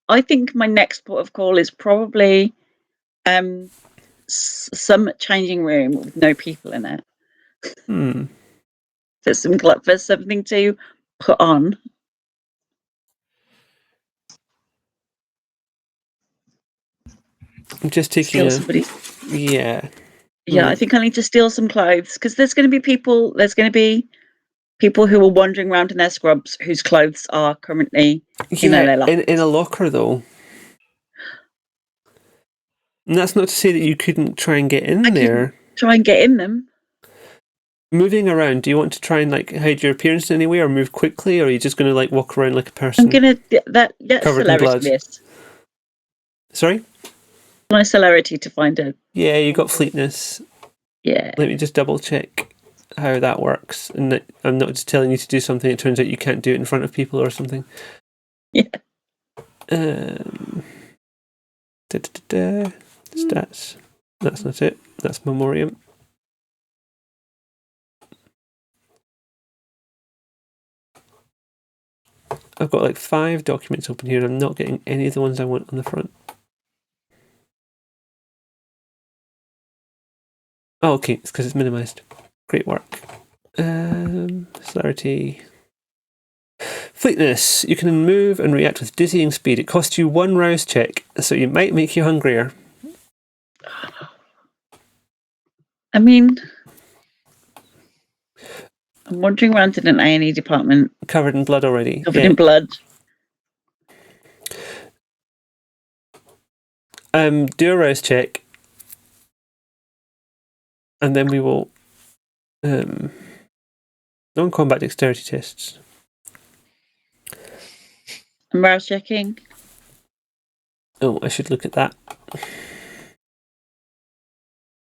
Speaker 5: I think my next port of call is probably some changing room with no people in it. For something to put on.
Speaker 1: I'm just taking
Speaker 5: Yeah. Yeah, I think I need to steal some clothes because there's going to be people. There's going to be people who are wandering around in their scrubs whose clothes are currently in
Speaker 1: a locker though. And that's not to say that you couldn't try and get in there.
Speaker 5: Try and get in them.
Speaker 1: Moving around, do you want to try and hide your appearance in any way, or move quickly, or are you just going to walk around like a person?
Speaker 5: I'm going to
Speaker 1: covered in blood.
Speaker 5: List.
Speaker 1: Sorry?
Speaker 5: My celerity to find a.
Speaker 1: Yeah, you got fleetness.
Speaker 5: Yeah.
Speaker 1: Let me just double check how that works, and that I'm not just telling you to do something. It turns out you can't do it in front of people or something.
Speaker 5: Yeah.
Speaker 1: Stats. That's not it. That's memoriam. I've got 5 documents open here, and I'm not getting any of the ones I want on the front. Oh, okay, it's because it's minimized. Great work. Celerity. Fleetness. You can move and react with dizzying speed. It costs you 1 rouse check, so it might make you hungrier.
Speaker 5: I mean, I'm wandering around in an A&E department.
Speaker 1: Covered in blood already.
Speaker 5: Covered in blood.
Speaker 1: Do a rouse check. And then we will non-combat dexterity tests.
Speaker 5: I'm rouse checking.
Speaker 1: Oh, I should look at that.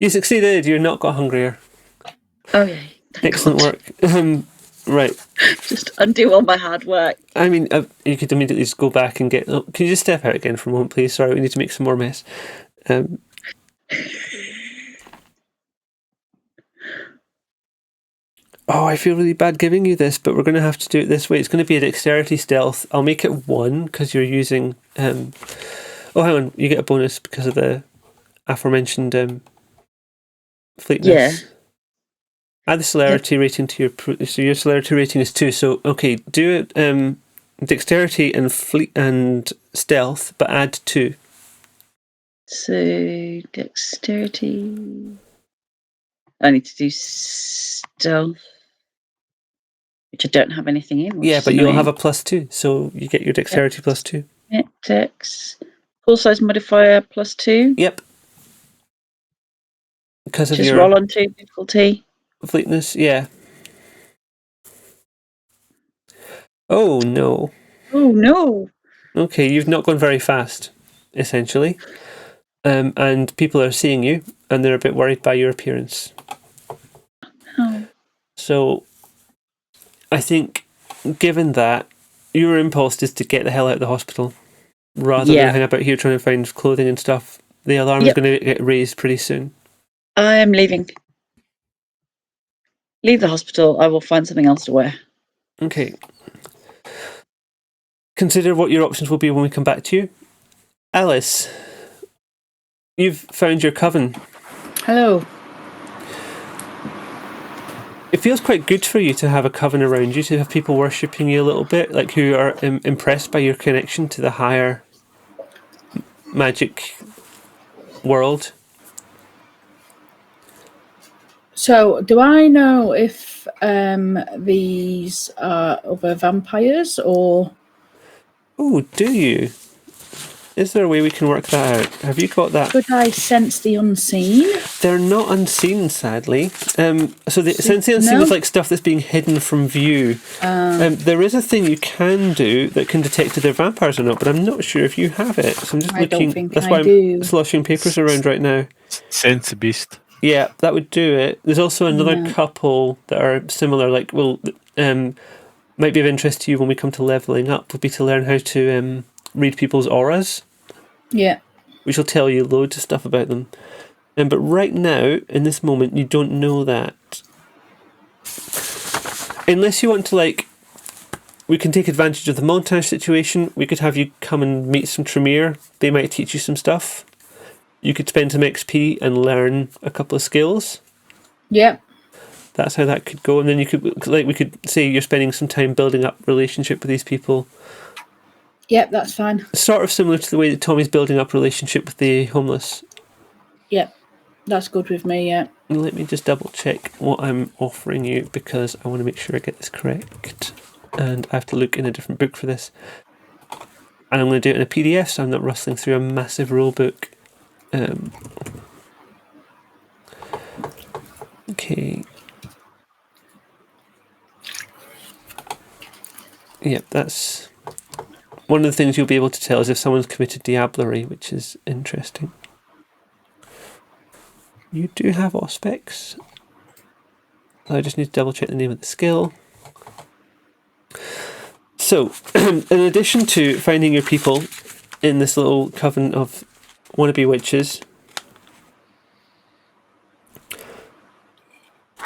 Speaker 1: You succeeded. You're not got hungrier.
Speaker 5: Oh yeah.
Speaker 1: Excellent work. Right.
Speaker 5: Just undo all my hard work.
Speaker 1: I mean, you could immediately just go back and get. Oh, can you just step out again for a moment, please? Sorry, we need to make some more mess. Oh, I feel really bad giving you this, but we're going to have to do it this way. It's going to be a dexterity stealth. I'll make it 1 because you're using. Oh, hang on. You get a bonus because of the aforementioned fleetness.
Speaker 5: Yeah.
Speaker 1: Add the celerity rating to your. So your celerity rating is 2. So okay, do it. Dexterity and fleet and stealth, but add 2.
Speaker 5: So dexterity. I need to do stealth, which I don't have anything in.
Speaker 1: Yeah, but you'll have a +2, so you get your dexterity +2.
Speaker 5: Dex. Full size modifier +2.
Speaker 1: Yep. Because of
Speaker 5: just
Speaker 1: your
Speaker 5: roll on 2 difficulty.
Speaker 1: Fleetness, yeah. Oh no.
Speaker 5: Oh no.
Speaker 1: Okay, you've not gone very fast, essentially. And people are seeing you, and they're a bit worried by your appearance.
Speaker 5: Oh.
Speaker 1: So, I think, given that, your impulse is to get the hell out of the hospital, rather than hang about here trying to find clothing and stuff. The alarm is going to get raised pretty soon.
Speaker 5: I am leaving. Leave the hospital. I will find something else to wear.
Speaker 1: Okay. Consider what your options will be when we come back to you. Alice, you've found your coven.
Speaker 4: Hello.
Speaker 1: it feels quite good for you to have a coven around you, to have people worshipping you a little bit, like who are impressed by your connection to the higher magic world.
Speaker 4: So, do I know if these are other vampires or?
Speaker 1: Oh, do you? Is there a way we can work that out? Have you got that?
Speaker 4: Could I sense the unseen?
Speaker 1: They're not unseen, sadly. So the sense the unseen is like stuff that's being hidden from view. There is a thing you can do that can detect if they're vampires or not, but I'm not sure if you have it. So I'm just
Speaker 4: I
Speaker 1: looking.
Speaker 4: don't think
Speaker 1: That's
Speaker 4: I
Speaker 1: why
Speaker 4: do.
Speaker 1: I'm sloshing papers around right now.
Speaker 2: Sense a beast.
Speaker 1: Yeah, that would do it. There's also another couple that are similar, like, might be of interest to you when we come to leveling up, would be to learn how to read people's auras.
Speaker 4: Yeah.
Speaker 1: Which will tell you loads of stuff about them. But right now, in this moment, you don't know that. Unless you want to, like, we can take advantage of the montage situation. We could have you come and meet some Tremere. They might teach you some stuff. You could spend some XP and learn a couple of skills.
Speaker 4: Yep.
Speaker 1: That's how that could go. And then you could, like, we could say you're spending some time building up relationship with these people.
Speaker 4: Yep, that's fine.
Speaker 1: Sort of similar to the way that Tommy's building up relationship with the homeless.
Speaker 4: Yep, that's good with me, yeah.
Speaker 1: Let me just double check what I'm offering you, because I want to make sure I get this correct. And I have to look in a different book for this. And I'm going to do it in a PDF, so I'm not rustling through a massive rule book. Okay. Yep, that's one of the things you'll be able to tell is if someone's committed diablerie, which is interesting. You do have Auspex. I just need to double check the name of the skill. So, in addition to finding your people in this little coven of wannabe witches.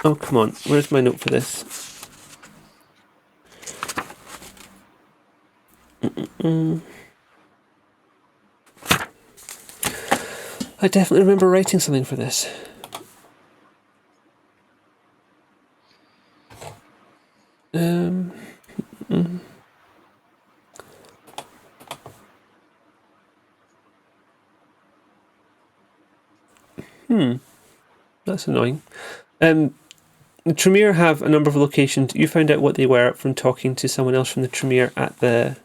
Speaker 1: Oh, come on. Where's my note for this? I definitely remember writing something for this. That's annoying. The Tremere have a number of locations. You found out what they were from talking to someone else from the Tremere at the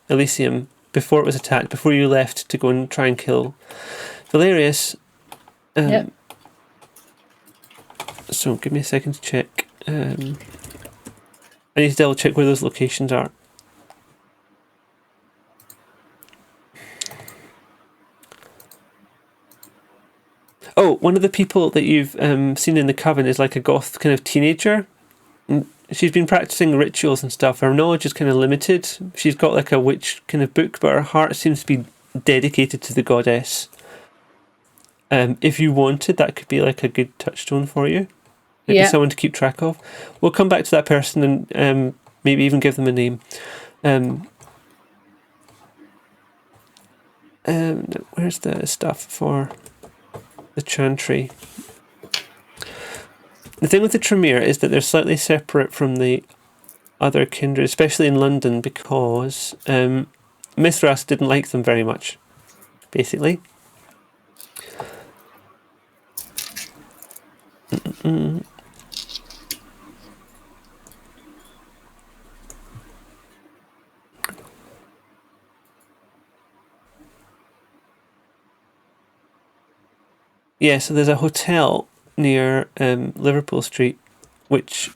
Speaker 1: Elysium before it was attacked, before you left to go and try and kill Valerius.
Speaker 4: Yep.
Speaker 1: So give me a second to check. I need to double check where those locations are. Oh, one of the people that you've seen in the coven is like a goth kind of teenager. She's been practicing rituals and stuff. Her knowledge is kind of limited. She's got like a witch kind of book, but her heart seems to be dedicated to the goddess. If you wanted, that could be like a good touchstone for you. Maybe someone to keep track of. We'll come back to that person and maybe even give them a name. Where's the stuff for the chantry? The thing with the Tremere is that they're slightly separate from the other kindred, especially in London, because Mithras didn't like them very much, basically. Yeah, so there's a hotel near Liverpool Street, which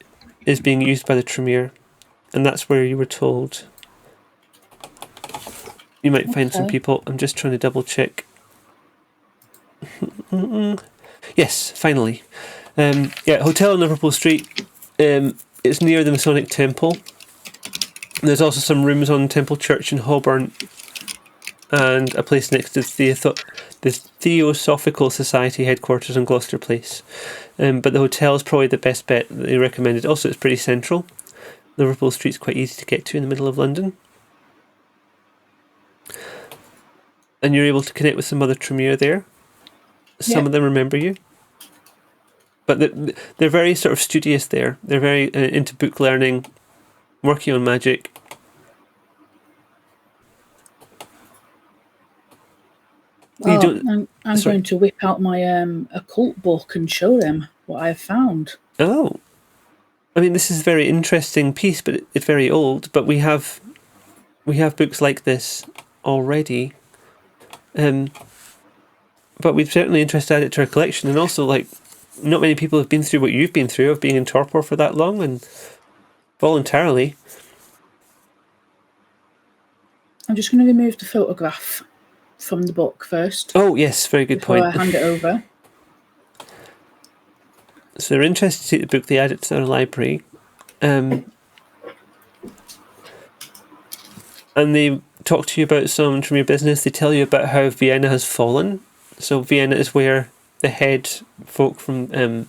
Speaker 1: is being used by the Tremere, and that's where you were told you might find some people. I'm just trying to double check. Yes, finally. Hotel on Liverpool Street. It's near the Masonic Temple. And there's also some rooms on Temple Church in Holborn, and a place next to the Theosophical Society headquarters in Gloucester Place. But the hotel is probably the best bet that they recommended. Also, it's pretty central. Liverpool Street's quite easy to get to in the middle of London. And you're able to connect with some other Tremere there. Some of them remember you. but they're very sort of studious there. They're very into book learning, working on magic.
Speaker 4: Well, I'm going to whip out my occult book and show them what I've found.
Speaker 1: Oh, I mean, this is a very interesting piece, but it's very old. But we have books like this already, but we'd certainly interested to add it to our collection. And also, like, not many people have been through what you've been through of being in torpor for that long and voluntarily.
Speaker 4: I'm just going to remove the photograph from the book first.
Speaker 1: Oh yes, very good point.
Speaker 4: Before I hand it over.
Speaker 1: So they're interested to see the book. They add it to their library, and they talk to you about some Tremere business. They tell you about how Vienna has fallen. So Vienna is where the head folk from the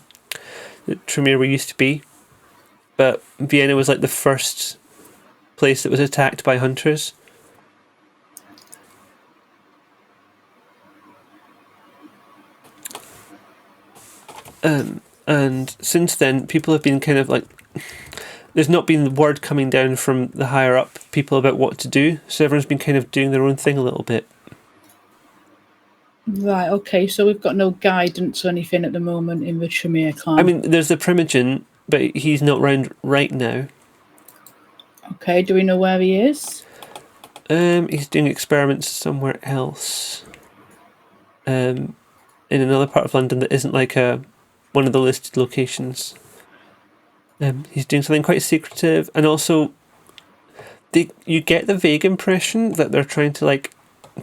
Speaker 1: Tremere were used to be, but Vienna was like the first place that was attacked by hunters. And since then, people have been kind of like, there's not been the word coming down from the higher up people about what to do, so everyone's been kind of doing their own thing a little bit.
Speaker 4: Right, okay, so we've got no guidance or anything at the moment in the Tremere clan.
Speaker 1: I mean, there's the Primogen, but he's not around right now.
Speaker 4: Okay, do we know where he is?
Speaker 1: He's doing experiments somewhere else. In another part of London that isn't like one of the listed locations. He's doing something quite secretive, and also you get the vague impression that they're trying to like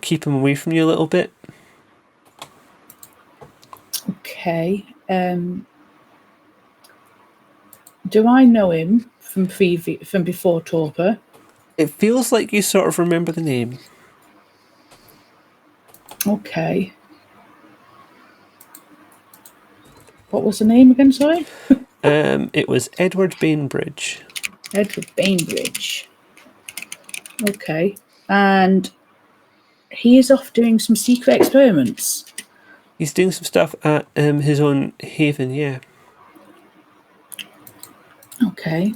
Speaker 1: keep him away from you a little bit.
Speaker 4: Okay. Do I know him from before torpor?
Speaker 1: It feels like you sort of remember the name.
Speaker 4: Okay. What was the name again, sorry?
Speaker 1: It was Edward Bainbridge.
Speaker 4: Edward Bainbridge. Okay. And he is off doing some secret experiments.
Speaker 1: He's doing some stuff at his own haven, yeah.
Speaker 4: Okay.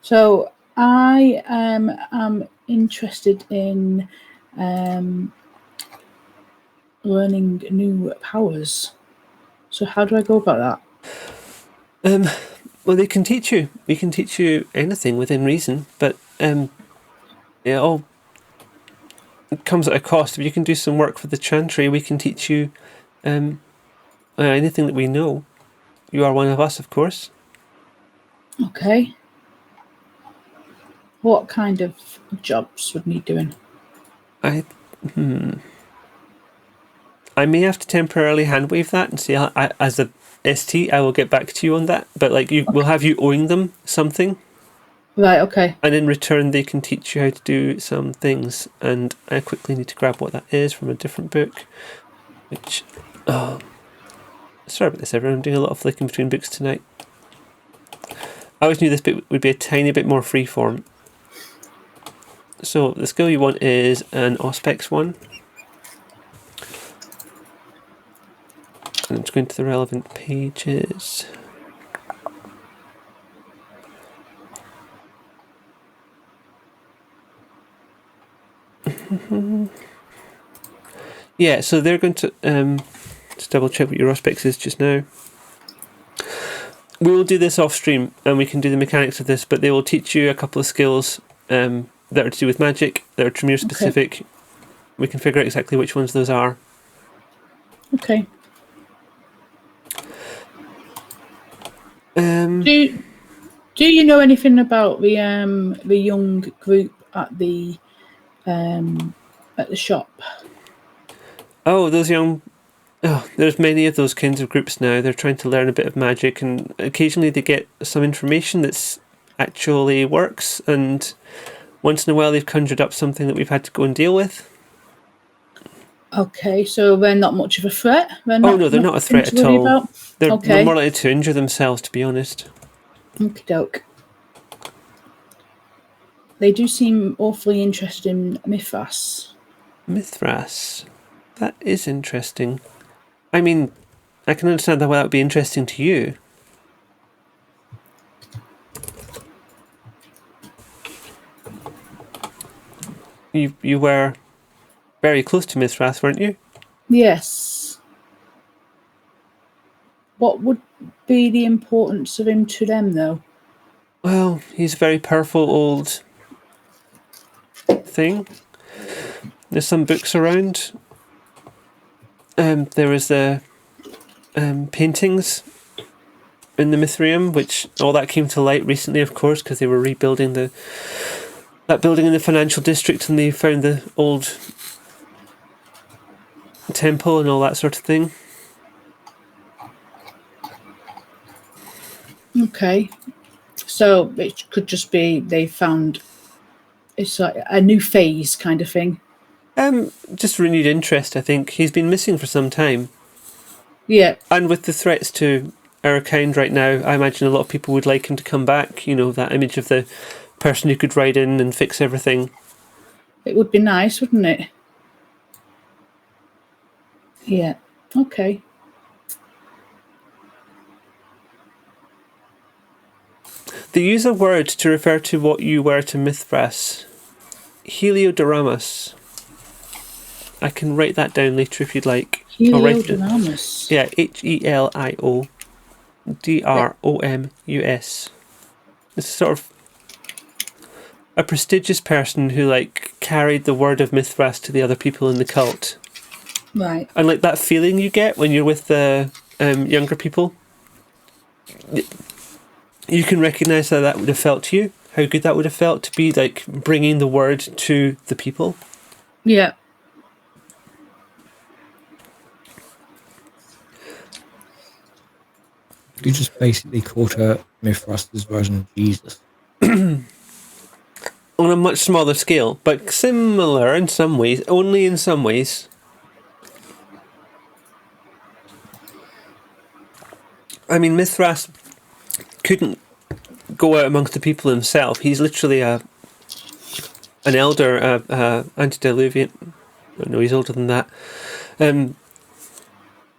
Speaker 4: So I am interested in learning new powers. So how do I go about
Speaker 1: that? Well, they can teach you. We can teach you anything within reason, but it all comes at a cost. If you can do some work for the Chantry, we can teach you anything that we know. You are one of us, of course.
Speaker 4: Okay. What kind of jobs would need doing?
Speaker 1: I may have to temporarily handwave that and see how, as a ST, I will get back to you on that. But like, we'll have you owing them something.
Speaker 4: Right. Okay.
Speaker 1: And in return, they can teach you how to do some things. And I quickly need to grab what that is from a different book. Which, sorry about this, everyone. I'm doing a lot of flicking between books tonight. I always knew this bit would be a tiny bit more freeform. So the skill you want is an Auspex one. And I'm just going to the relevant pages. Yeah, so they're going to just double check what your Auspex is just now. We will do this off stream and we can do the mechanics of this, but they will teach you a couple of skills that are to do with magic, that are Tremere specific. Okay. We can figure out exactly which ones those are.
Speaker 4: Okay. Do you know anything about the young group at the shop?
Speaker 1: Oh, those young. Oh, there's many of those kinds of groups now. They're trying to learn a bit of magic, and occasionally they get some information that's actually works, and once in a while they've conjured up something that we've had to go and deal with.
Speaker 4: Okay, so they're not much of a threat?
Speaker 1: They're not a threat at all. They're more likely to injure themselves, to be honest.
Speaker 4: Okie doke. They do seem awfully interested in Mithras.
Speaker 1: Mithras? That is interesting. I mean, I can understand why that would be interesting to you. You were very close to Mithras, weren't you?
Speaker 4: Yes. What would be the importance of him to them, though?
Speaker 1: Well, he's a very powerful old thing. There's some books around. There was the paintings in the Mithraeum, which all that came to light recently, of course, because they were rebuilding that building in the financial district, and they found the old temple and all that sort of thing.
Speaker 4: Okay. So it could just be they found it's like a new phase kind of thing.
Speaker 1: Just renewed interest, I think. He's been missing for some time.
Speaker 4: Yeah.
Speaker 1: And with the threats to our kind right now, I imagine a lot of people would like him to come back. You know, that image of the person who could ride in and fix everything.
Speaker 4: It would be nice, wouldn't it? Yeah. Okay.
Speaker 1: They use a word to refer to what you were to Mithras. Heliodoramus. I can write that down later if you'd like.
Speaker 4: Heliodoramus.
Speaker 1: Yeah, Heliodoramus. It's sort of a prestigious person who carried the word of Mithras to the other people in the cult.
Speaker 4: Right.
Speaker 1: And that feeling you get when you're with the younger people, you can recognise how that would have felt to you. How good that would have felt to be bringing the word to the people.
Speaker 4: Yeah.
Speaker 3: You just basically called her Mithras' version of Jesus.
Speaker 1: On a much smaller scale, but similar in some ways, only in some ways. I mean, Mithras couldn't go out amongst the people himself. He's literally an elder, antediluvian. No, he's older than that.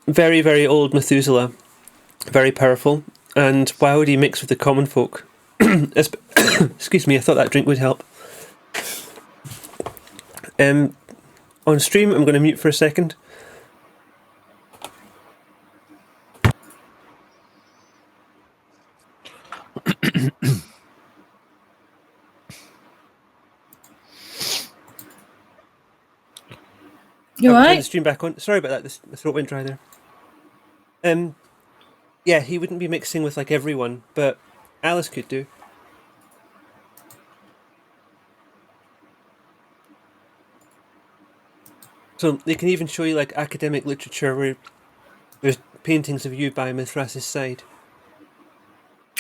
Speaker 1: Very, very old Methuselah. Very powerful. And why would he mix with the common folk? Excuse me, I thought that drink would help. On stream, I'm going to mute for a second.
Speaker 4: You
Speaker 1: Turn the
Speaker 4: right?
Speaker 1: stream back on. Sorry about that. My throat went dry there. Yeah, he wouldn't be mixing with everyone, but Alice could do. So they can even show you academic literature where there's paintings of you by Mithras' side.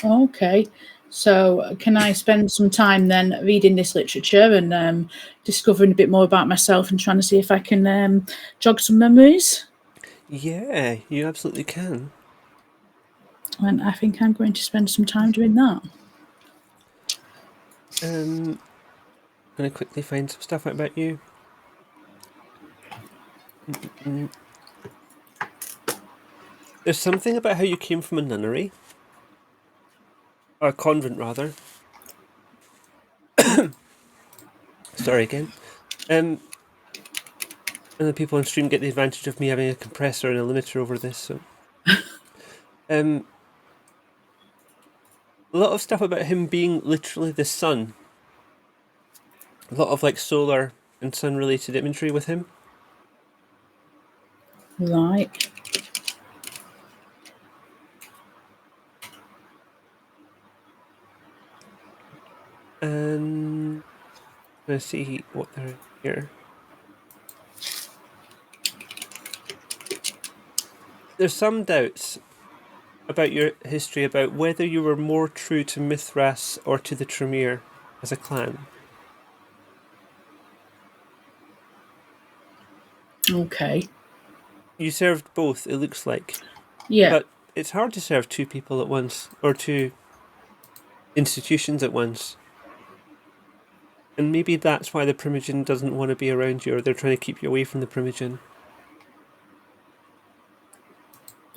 Speaker 4: Okay. So can I spend some time then reading this literature and discovering a bit more about myself and trying to see if I can jog some memories?
Speaker 1: Yeah, you absolutely can.
Speaker 4: And I think I'm going to spend some time doing that.
Speaker 1: I'm going to quickly find some stuff out about you. There's something about how you came from a nunnery. Or a convent, rather. Sorry again. And the people on stream get the advantage of me having a compressor and a limiter over this. So, a lot of stuff about him being literally the sun. A lot of solar and sun related imagery with him.
Speaker 4: Right.
Speaker 1: And let's see what they're here. There's some doubts about your history about whether you were more true to Mithras or to the Tremere as a clan.
Speaker 4: Okay.
Speaker 1: You served both, it looks like.
Speaker 4: Yeah.
Speaker 1: But it's hard to serve two people at once, or two institutions at once. And maybe that's why the Primogen doesn't want to be around you, or they're trying to keep you away from the Primogen.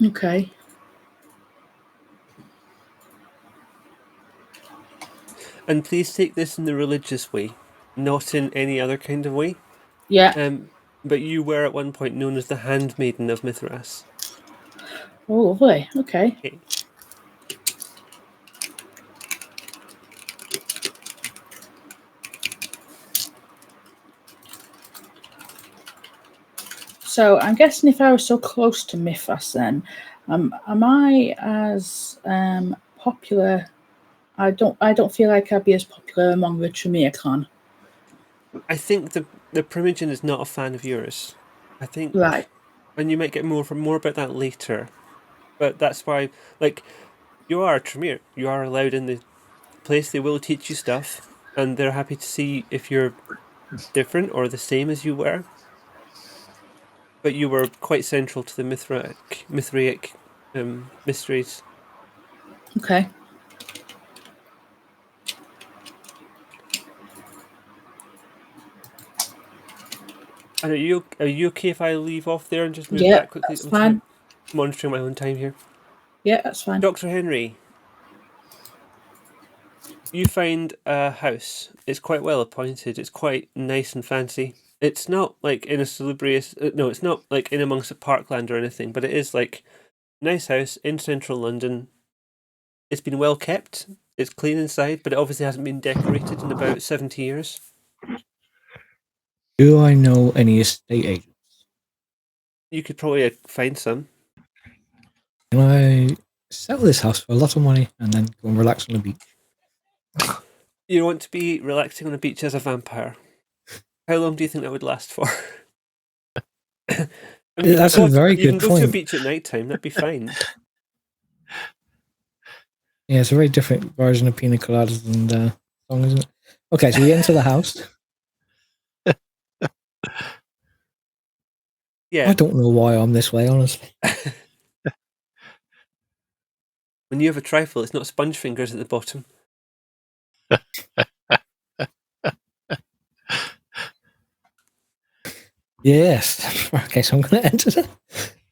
Speaker 4: Okay.
Speaker 1: And please take this in the religious way, not in any other kind of way.
Speaker 4: Yeah.
Speaker 1: But you were at one point known as the Handmaiden of Mithras.
Speaker 4: Oh, lovely. Okay.
Speaker 1: Okay.
Speaker 4: So I'm guessing if I was so close to Mithras, then am I as popular? I don't feel like I'd be as popular among the Tremere clan.
Speaker 1: I think the Primogen is not a fan of yours. I think,
Speaker 4: Right.
Speaker 1: and you might get more about that later. But that's why, like, you are a Tremere. You are allowed in the place. They will teach you stuff, and they're happy to see if you're different or the same as you were. But you were quite central to the Mithraic mysteries.
Speaker 4: Okay.
Speaker 1: And are you okay if I leave off there and just move
Speaker 4: Yeah,
Speaker 1: back quickly?
Speaker 4: that's fine.
Speaker 1: Monitoring my own time here.
Speaker 4: Yeah, that's fine.
Speaker 1: Dr. Henry, you find a house. It's quite well appointed. It's quite nice and fancy. It's not like in a salubrious. No, it's not like in amongst a parkland or anything. But it is like nice house in central London. It's been well kept. It's clean inside, but it obviously hasn't been decorated in about 70 years.
Speaker 3: Do I know any estate agents?
Speaker 1: You could probably find some.
Speaker 3: Can I sell this house for a lot of money and then go and relax on the beach?
Speaker 1: You want to be relaxing on the beach as a vampire. How long do you think that would last for? I mean,
Speaker 3: That's a very
Speaker 1: you
Speaker 3: good
Speaker 1: can go to a
Speaker 3: point.
Speaker 1: beach at night time. That'd be fine.
Speaker 3: Yeah, it's a very different version of Pina Coladas and song, isn't it? Okay, so we enter the house.
Speaker 1: Yeah.
Speaker 3: I don't know why I'm this way, honestly.
Speaker 1: When you have a trifle, it's not sponge fingers at the bottom.
Speaker 3: Yes. Okay, so I'm going to enter that.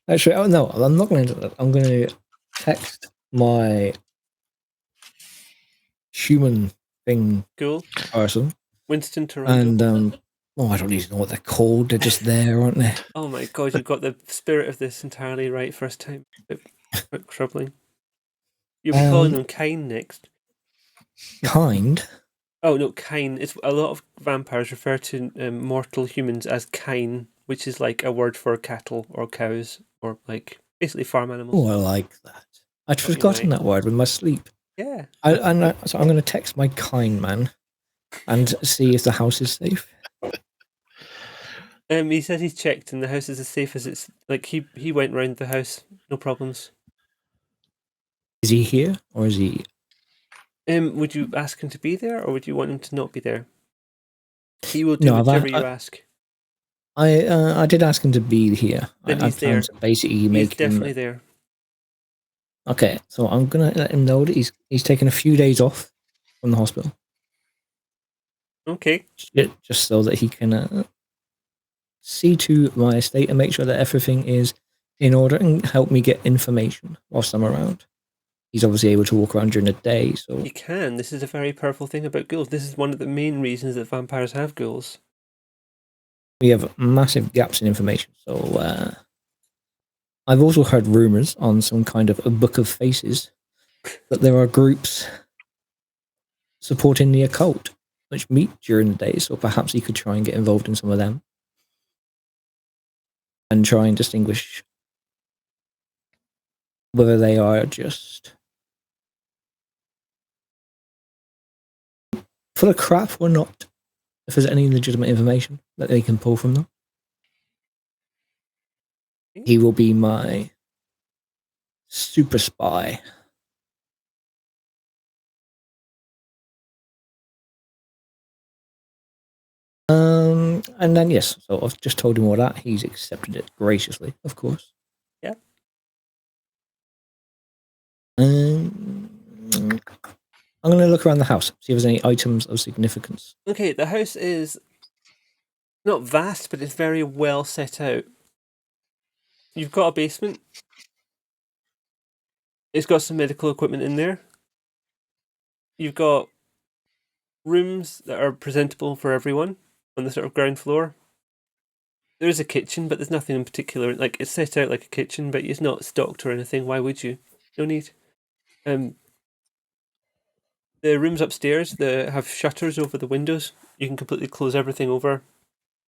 Speaker 3: Actually, oh no, I'm not going to enter that. I'm going to text my human thing
Speaker 1: Cool.
Speaker 3: person.
Speaker 1: Winston Toronto.
Speaker 3: And, I don't even know what they're called. They're just there, aren't they?
Speaker 1: Oh my god, you got the spirit of this entirely right first time. Bit troubling. You'll be calling them Kine next.
Speaker 3: Kind?
Speaker 1: Oh no, Kine. It's a lot of vampires refer to mortal humans as Kine, which is like a word for cattle or cows or like basically farm animals.
Speaker 3: Oh, I like that. I'd forgotten that word with my sleep.
Speaker 1: Yeah.
Speaker 3: So I'm going to text my kind man and see if the house is safe.
Speaker 1: He said he's checked and the house is as safe as it's like he went round the house, no problems.
Speaker 3: Is he here or is he?
Speaker 1: Would you ask him to be there or would you want him to not be there? He will do whatever you ask.
Speaker 3: I did ask him to be here.
Speaker 1: Then he's there.
Speaker 3: Basically,
Speaker 1: he's definitely there.
Speaker 3: Okay, so I'm gonna let him know that he's taken a few days off from the hospital.
Speaker 1: Okay.
Speaker 3: Just so that he can see to my estate and make sure that everything is in order and help me get information whilst I'm around. He's obviously able to walk around during the day, so
Speaker 1: he can. This is a very powerful thing about ghouls. This is one of the main reasons that vampires have ghouls.
Speaker 3: We have massive gaps in information. So I've also heard rumors on some kind of a book of faces that there are groups supporting the occult which meet during the day. So perhaps he could try and get involved in some of them and try and distinguish whether they are just full of crap or not. If there's any legitimate information that they can pull from them. He will be my super spy. And then yes, so I've just told him all that. He's accepted it graciously, of course.
Speaker 1: Yeah.
Speaker 3: I'm going to look around the house, see if there's any items of significance.
Speaker 1: Okay, the house is not vast, but it's very well set out. You've got a basement. It's got some medical equipment in there. You've got rooms that are presentable for everyone on the sort of ground floor. There is a kitchen, but there's nothing in particular. Like, it's set out like a kitchen, but it's not stocked or anything. Why would you? No need. The rooms upstairs have shutters over the windows. You can completely close everything over.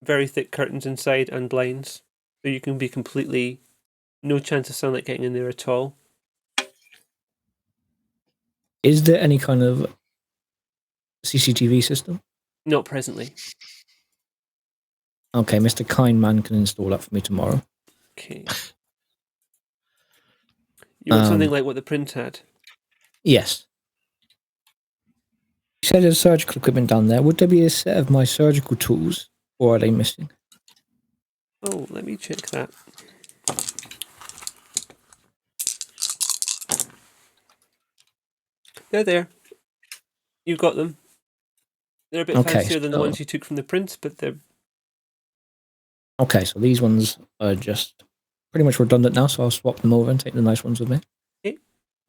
Speaker 1: Very thick curtains inside and blinds. So you can be completely... No chance of sunlight getting in there at all.
Speaker 3: Is there any kind of CCTV system?
Speaker 1: Not presently.
Speaker 3: Okay, Mr. Kind Man can install that for me tomorrow.
Speaker 1: Okay. You want something like what the print had?
Speaker 3: Yes. You said there's surgical equipment down there. Would there be a set of my surgical tools, or are they missing?
Speaker 1: Oh, let me check that. They're there. You got them. They're a bit fancier than the ones you took from the print, but they're...
Speaker 3: Okay, so these ones are just pretty much redundant now, so I'll swap them over and take the nice ones with me.
Speaker 1: Okay.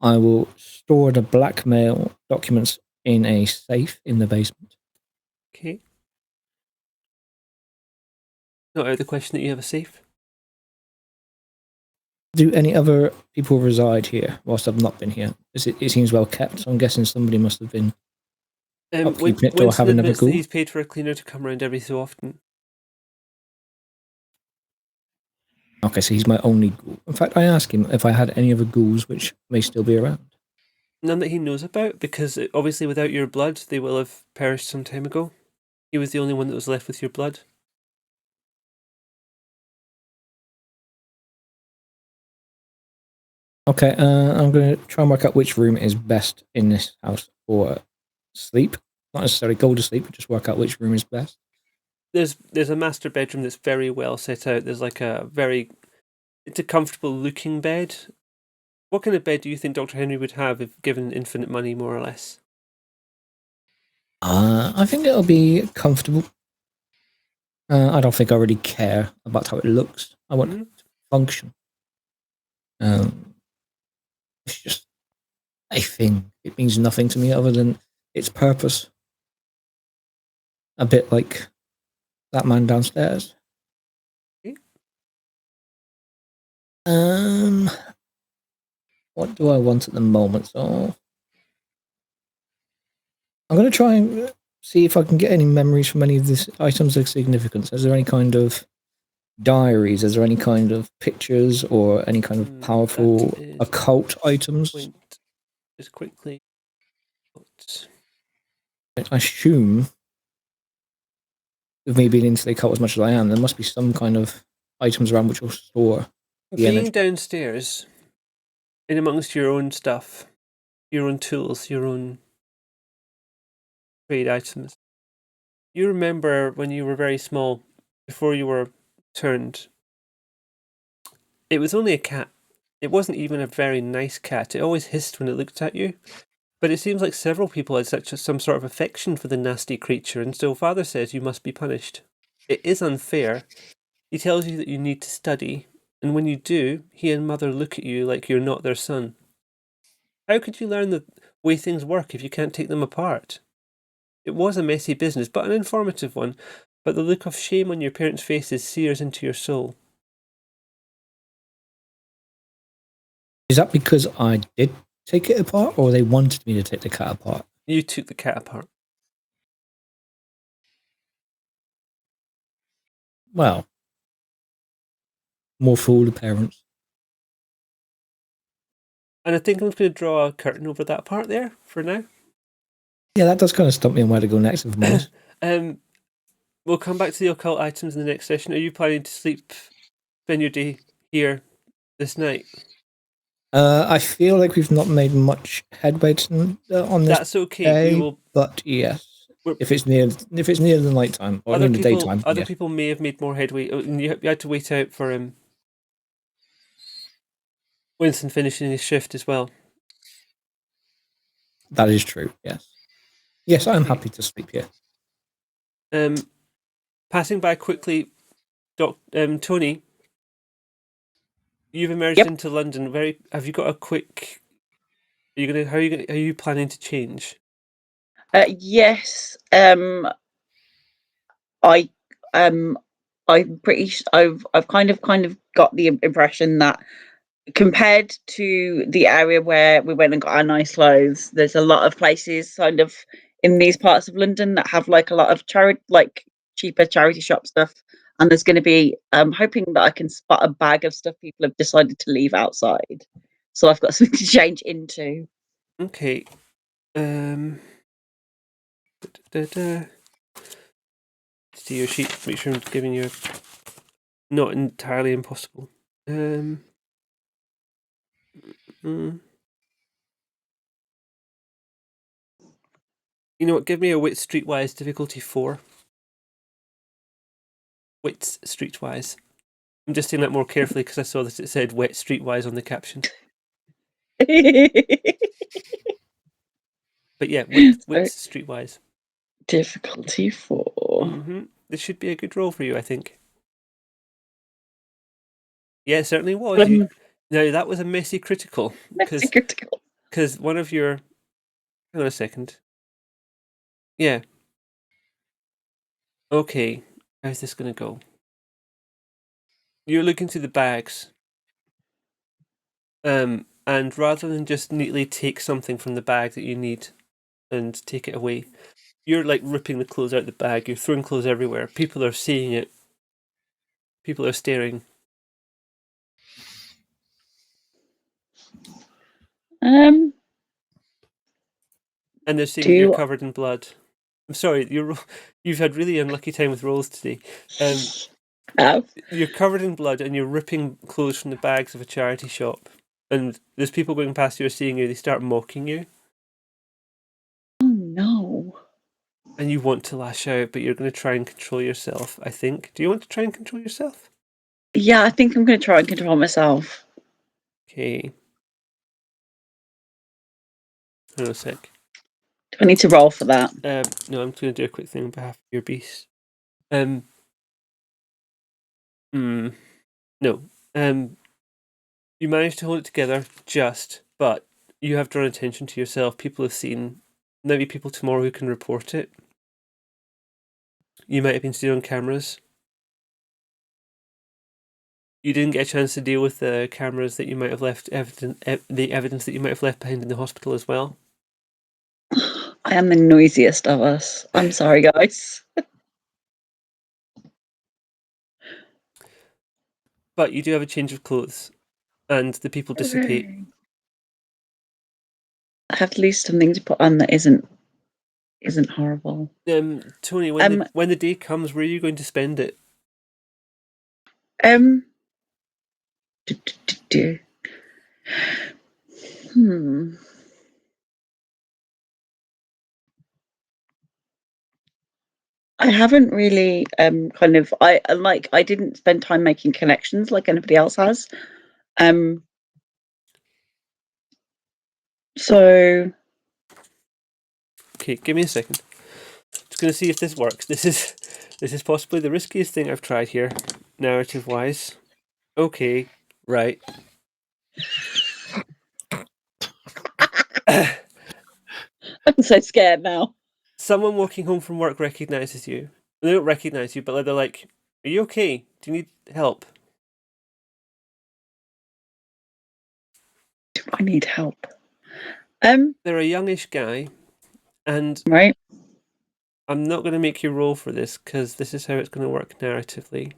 Speaker 3: I will store the blackmail documents in a safe in the basement.
Speaker 1: Okay. Not out of the question that you have a safe.
Speaker 3: Do any other people reside here whilst I've not been here? It seems well kept, so I'm guessing somebody must have been upkeeping it or having another ghoul.
Speaker 1: He's paid for a cleaner to come around every so often.
Speaker 3: Okay, so he's my only ghoul. In fact, I asked him if I had any other ghouls which may still be around.
Speaker 1: None that he knows about, because obviously without your blood, they will have perished some time ago. He was the only one that was left with your blood.
Speaker 3: Okay, I'm going to try and work out which room is best in this house for sleep. Not necessarily go to sleep, but just work out which room is best.
Speaker 1: There's a master bedroom that's very well set out. There's like it's a comfortable looking bed. What kind of bed do you think Dr. Henry would have if given infinite money, more or less?
Speaker 3: I think it'll be comfortable. I don't think I really care about how it looks. I want it to function. It's just a thing. It means nothing to me other than its purpose. A bit like that man downstairs.
Speaker 1: Okay.
Speaker 3: What do I want at the moment? So I'm going to try and see if I can get any memories from any of these items of significance. Is there any kind of diaries? Is there any kind of pictures or any kind of powerful occult items?
Speaker 1: Just quickly.
Speaker 3: I assume, with me being into the occult as much as I am, there must be some kind of items around which will store the energy.
Speaker 1: Being downstairs, in amongst your own stuff, your own tools, your own trade items, you remember when you were very small, before you were turned, it was only a cat. It wasn't even a very nice cat. It always hissed when it looked at you. But it seems like several people had some sort of affection for the nasty creature, and so Father says you must be punished. It is unfair. He tells you that you need to study, and when you do, he and Mother look at you like you're not their son. How could you learn the way things work if you can't take them apart? It was a messy business, but an informative one, but the look of shame on your parents' faces sears into your soul.
Speaker 3: Is that because I did take it apart, or they wanted me to take the cat apart?
Speaker 1: You took the cat apart.
Speaker 3: Well, more fool the parents.
Speaker 1: And I think I'm just going to draw a curtain over that part there for now.
Speaker 3: Yeah, that does kind of stump me on where to go next, if I'm honest.
Speaker 1: We'll come back to the occult items in the next session. Are you planning to spend your day here this night?
Speaker 3: I feel like we've not made much headway on this.
Speaker 1: That's okay.
Speaker 3: Day, but yes, if it's near the night time or in the daytime,
Speaker 1: other people may have made more headway. You had to wait out for Winston finishing his shift as well.
Speaker 3: That is true. Yes, I'm happy to sleep here.
Speaker 1: Passing by quickly, Tony. You've emerged into London. Have you got a quick How are you planning to change?
Speaker 5: Yes. I'm pretty. I've kind of got the impression that compared to the area where we went and got our nice clothes, there's a lot of places kind of in these parts of London that have like a lot of cheaper charity shop stuff. And there's going to be. I'm hoping that I can spot a bag of stuff people have decided to leave outside, so I've got something to change into.
Speaker 1: Okay. See your sheet. Make sure I'm giving you not entirely impossible. You know what? Give me a wit streetwise difficulty 4. Wits streetwise. I'm just saying that more carefully because I saw that it said wet streetwise on the caption. But yeah, wits streetwise.
Speaker 5: Difficulty 4.
Speaker 1: This should be a good roll for you, I think. Yeah, it certainly was. Now that was a messy critical.
Speaker 5: Messy critical.
Speaker 1: Because one of your. Hang on a second. Yeah. Okay. How's this going to go? You're looking through the bags. And rather than just neatly take something from the bag that you need and take it away, you're like ripping the clothes out of the bag. You're throwing clothes everywhere. People are seeing it. People are staring. And they're seeing that you're covered in blood. I'm sorry, you've had really unlucky time with rolls today. You're covered in blood and you're ripping clothes from the bags of a charity shop. And there's people going past you are seeing you. They start mocking you.
Speaker 5: Oh no.
Speaker 1: And you want to lash out, but you're going to try and control yourself, I think. Do you want to try and control yourself?
Speaker 5: Yeah, I think I'm going to try and control myself.
Speaker 1: Okay. Hold on a sec.
Speaker 5: Do I need to roll for that?
Speaker 1: No, I'm just going to do a quick thing on behalf of your beast. No. You managed to hold it together but you have drawn attention to yourself. People have seen, maybe people tomorrow who can report it. You might have been seen on cameras. You didn't get a chance to deal with the cameras that you might have left, the evidence that you might have left behind in the hospital as well.
Speaker 5: I am the noisiest of us. I'm sorry, guys.
Speaker 1: But you do have a change of clothes, and the people dissipate.
Speaker 5: I have at least something to put on that isn't horrible.
Speaker 1: Tony, when the day comes, where are you going to spend it?
Speaker 5: I haven't really I didn't spend time making connections like anybody else has. So
Speaker 1: okay, give me a second. Just going to see if this works. This is possibly the riskiest thing I've tried here, narrative wise. Okay, right.
Speaker 5: I'm so scared now.
Speaker 1: Someone walking home from work recognizes you. They don't recognize you, but they're like, "Are you okay? Do you need help?"
Speaker 5: Do I need help?
Speaker 1: They're a youngish guy, and
Speaker 5: right.
Speaker 1: I'm not going to make you roll for this because this is how it's going to work narratively.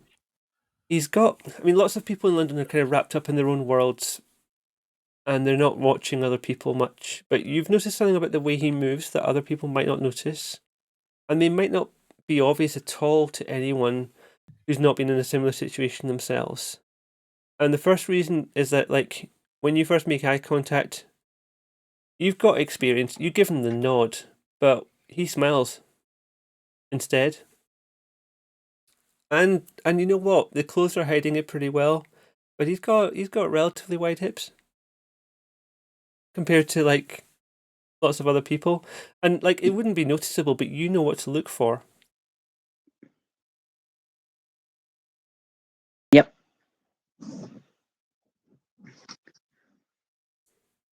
Speaker 1: Lots of people in London are kind of wrapped up in their own worlds and they're not watching other people much. But you've noticed something about the way he moves that other people might not notice. And they might not be obvious at all to anyone who's not been in a similar situation themselves. And the first reason is that, like, when you first make eye contact, you've got experience, you give him the nod, but he smiles instead. And you know what? The clothes are hiding it pretty well, but he's got relatively wide hips compared to like lots of other people, and like it wouldn't be noticeable, but you know what to look for.
Speaker 5: Yep.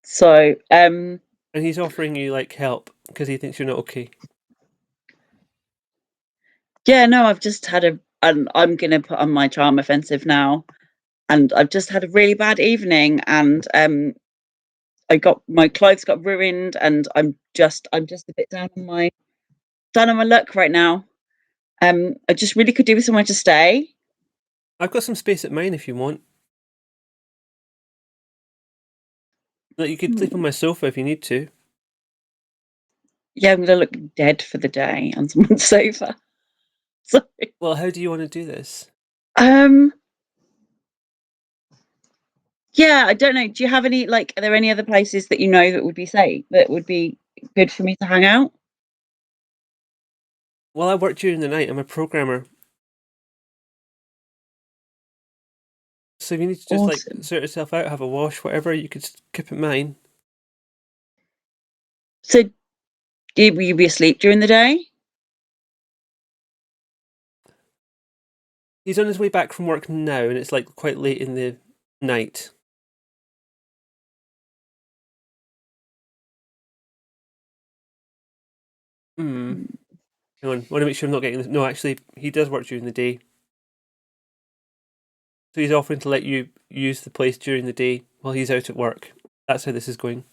Speaker 5: So,
Speaker 1: And he's offering you like help because he thinks you're not okay.
Speaker 5: yeah, no, I've just had I'm going to put on my charm offensive now, and I've just had a really bad evening, and my clothes got ruined, and I'm just a bit down on my luck right now. I just really could do with somewhere to stay.
Speaker 1: I've got some space at mine if you want. Like you could sleep on my sofa if you need to.
Speaker 5: Yeah, I'm gonna look dead for the day on someone's sofa. Sorry.
Speaker 1: Well, how do you want to do this?
Speaker 5: Yeah, I don't know. Do you have any, like, are there any other places that you know that would be safe, that would be good for me to hang out?
Speaker 1: Well, I work during the night. I'm a programmer. So if you need to just like
Speaker 5: Awesome.
Speaker 1: sort yourself out, have a wash, whatever, you could skip at mine.
Speaker 5: So, will you be asleep during the day?
Speaker 1: He's on his way back from work now, and it's like quite late in the night. Hang on, I want to make sure I'm not getting this. No, actually, he does work during the day. So he's offering to let you use the place during the day while he's out at work. That's how this is going.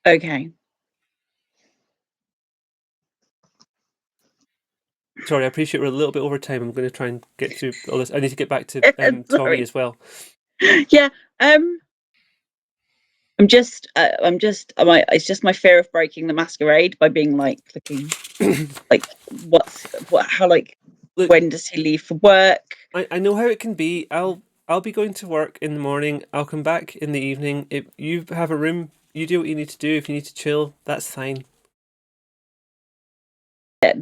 Speaker 5: Okay.
Speaker 1: Sorry, I appreciate we're a little bit over time. I'm going to try and get through all this. I need to get back to Tommy
Speaker 5: Sorry.
Speaker 1: as well.
Speaker 5: Yeah. It's just my fear of breaking the masquerade by being like looking like
Speaker 1: Look,
Speaker 5: when does he leave for work?
Speaker 1: I know how it can be. I'll be going to work in the morning. I'll come back in the evening. If you have a room, you do what you need to do. If you need to chill, that's fine.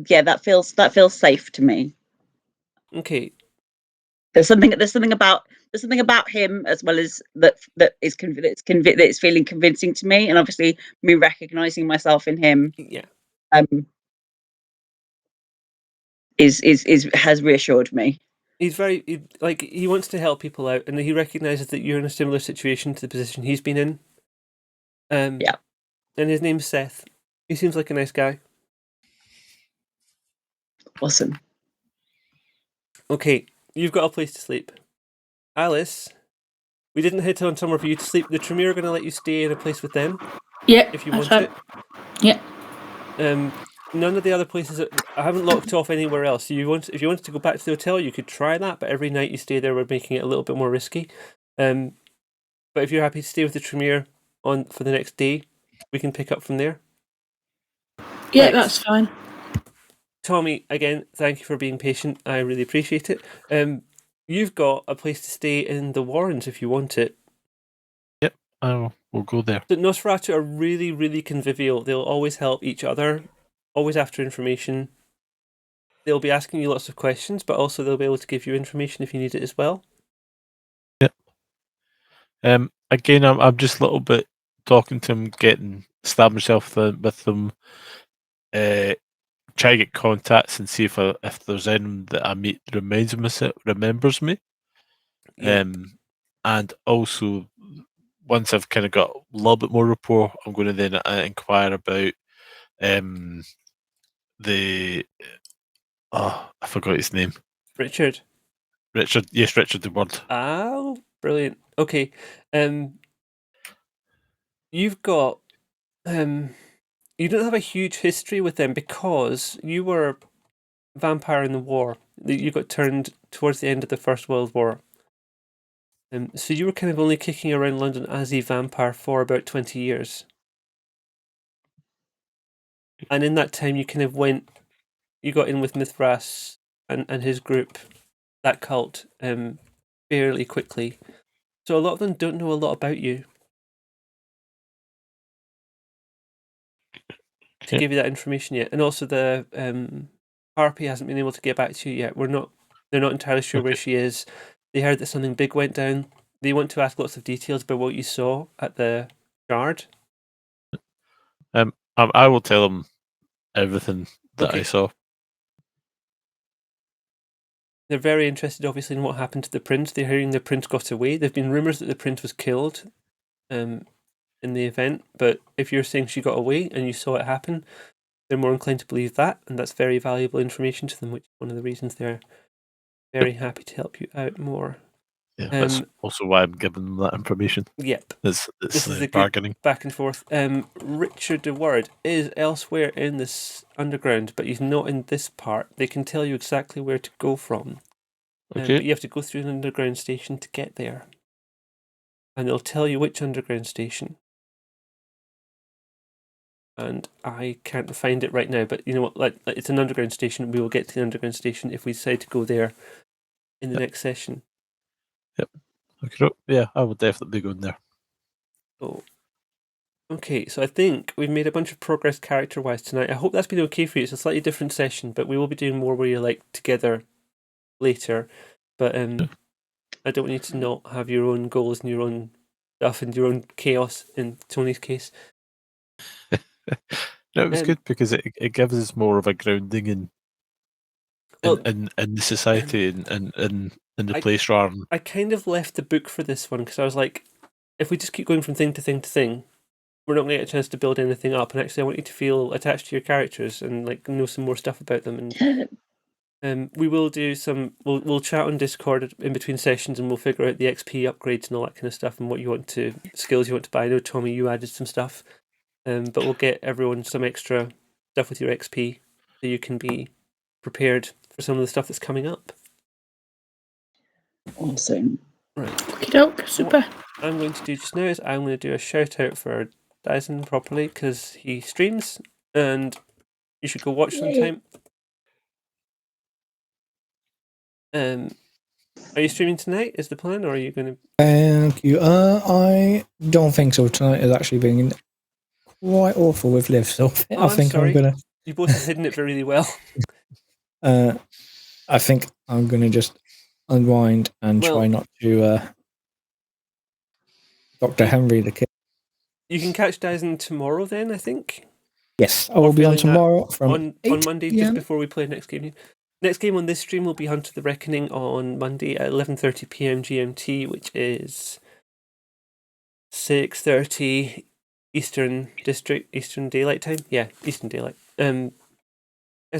Speaker 5: Yeah, that feels safe to me.
Speaker 1: Okay.
Speaker 5: There's something about him as well as that it's feeling convincing to me, and obviously me recognizing myself in him
Speaker 1: Yeah.
Speaker 5: Has reassured me.
Speaker 1: He's he wants to help people out, and he recognizes that you're in a similar situation to the position he's been in.
Speaker 5: Yeah.
Speaker 1: And his name's Seth. He seems like a nice guy.
Speaker 5: Awesome.
Speaker 1: Okay, you've got a place to sleep. Alice, we didn't hit on somewhere for you to sleep. The Tremere are going to let you stay in a place with them.
Speaker 4: Yeah,
Speaker 1: if you
Speaker 4: that's
Speaker 1: want
Speaker 4: right.
Speaker 1: it.
Speaker 4: Yeah.
Speaker 1: None of the other places. I haven't locked off anywhere else. So if you wanted to go back to the hotel, you could try that. But every night you stay there, we're making it a little bit more risky. But if you're happy to stay with the Tremere for the next day, we can pick up from there.
Speaker 4: Yeah,
Speaker 1: Right.
Speaker 4: that's fine.
Speaker 1: Tommy, again, thank you for being patient. I really appreciate it. You've got a place to stay in the Warrens if you want it.
Speaker 2: Yep, we'll go there.
Speaker 1: The Nosferatu are really, really convivial. They'll always help each other, always after information. They'll be asking you lots of questions, but also they'll be able to give you information if you need it as well.
Speaker 2: Yep. Again, I'm just a little bit talking to him, stab myself with them. Try to get contacts and see if there's anyone that I meet remembers me.
Speaker 1: Yeah.
Speaker 2: And also, once I've kind of got a little bit more rapport, I'm going to then inquire about I forgot his name.
Speaker 1: Richard.
Speaker 2: Yes, Richard the Word.
Speaker 1: Oh, brilliant. Okay. You've got you don't have a huge history with them because you were a vampire in the war. You got turned towards the end of the First World War. So you were kind of only kicking around London as a vampire for about 20 years. And in that time you kind of you got in with Mithras and his group, that cult, fairly quickly. So a lot of them don't know a lot about you. To give you that information yet. And also the Harpy hasn't been able to get back to you yet. They're not entirely sure where she is. They heard that something big went down. They want to ask lots of details about what you saw at the Shard.
Speaker 2: I will tell them everything that
Speaker 1: Okay.
Speaker 2: I saw.
Speaker 1: They're very interested, obviously, in what happened to the prince. They're hearing the prince got away. There've been rumours that the prince was killed. in the event. But if you're saying she got away and you saw it happen, they're more inclined to believe that, and that's very valuable information to them, which is one of the reasons they're very happy to help you out more.
Speaker 2: Yeah, that's also why I'm giving them that information.
Speaker 1: Yep.
Speaker 2: This
Speaker 1: is a
Speaker 2: bargaining.
Speaker 1: Good back and forth. Richard de Ward is elsewhere in this underground, but he's not in this part. They can tell you exactly where to go from.
Speaker 2: Okay.
Speaker 1: But you have to go through an underground station to get there. And they'll tell you which underground station. And I can't find it right now, but you know what? Like it's an underground station. We will get to the underground station if we decide to go there in the next session.
Speaker 2: Yep. Okay. Yeah, I will definitely be going there.
Speaker 1: Oh. Okay, so I think we've made a bunch of progress character-wise tonight. I hope that's been okay for you. It's a slightly different session, but we will be doing more where you're like together later. But I don't want you to not have your own goals and your own stuff and your own chaos in Tony's case.
Speaker 2: No, it was good because it gives us more of a grounding in the society and in the place rather than...
Speaker 1: I kind of left the book for this one because I was like, if we just keep going from thing to thing to thing, we're not going to get a chance to build anything up. And actually, I want you to feel attached to your characters and like know some more stuff about them. And we will do some. We'll chat on Discord in between sessions, and we'll figure out the XP upgrades and all that kind of stuff, and what you want to skills you want to buy. I know Tommy, you added some stuff, but we'll get everyone some extra stuff with your XP so you can be prepared for some of the stuff that's coming up.
Speaker 5: Awesome.
Speaker 1: Right.
Speaker 4: Okey-doke, super.
Speaker 1: What I'm going to do just now is I'm going to do a shout out for Dyson properly because he streams and you should go watch sometime. Are you streaming tonight? Is the plan, or are you going to?
Speaker 3: Thank you. I don't think so. Tonight has actually been quite awful with Liv, so I think I'm gonna.
Speaker 1: You both have hidden it really well.
Speaker 3: I think I'm gonna just unwind and try not to. Dr. Henry the kid.
Speaker 1: You can catch Dyson tomorrow, then I think.
Speaker 3: Yes, I will be on tomorrow
Speaker 1: on Monday, just before we play next game. Next game on this stream will be Hunt of the Reckoning on Monday at 11:30 PM GMT, which is 6:30 Eastern Daylight Time. Yeah, Eastern Daylight. Has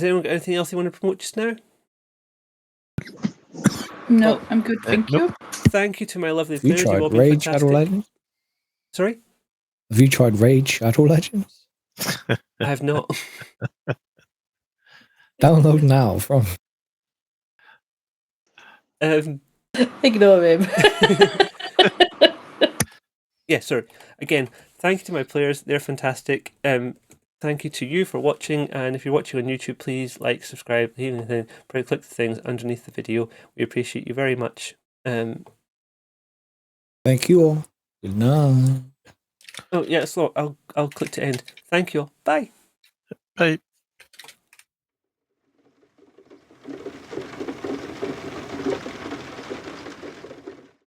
Speaker 1: anyone got anything else you want to promote just now?
Speaker 4: No, I'm good, thank you.
Speaker 1: Thank you to my lovely players.
Speaker 3: Have you tried Raid Shadow Legends?
Speaker 1: Sorry?
Speaker 3: Have you tried Raid Shadow Legends?
Speaker 1: I have not.
Speaker 3: Download now from...
Speaker 5: Ignore him.
Speaker 1: Yeah, sorry. Again, thank you to my players. They're fantastic. Thank you to you for watching. And if you're watching on YouTube, please like, subscribe, leave anything, click the things underneath the video. We appreciate you very much.
Speaker 3: Thank you all. Good night.
Speaker 1: Oh, yeah, so I'll click to end. Thank you all. Bye.
Speaker 2: Bye.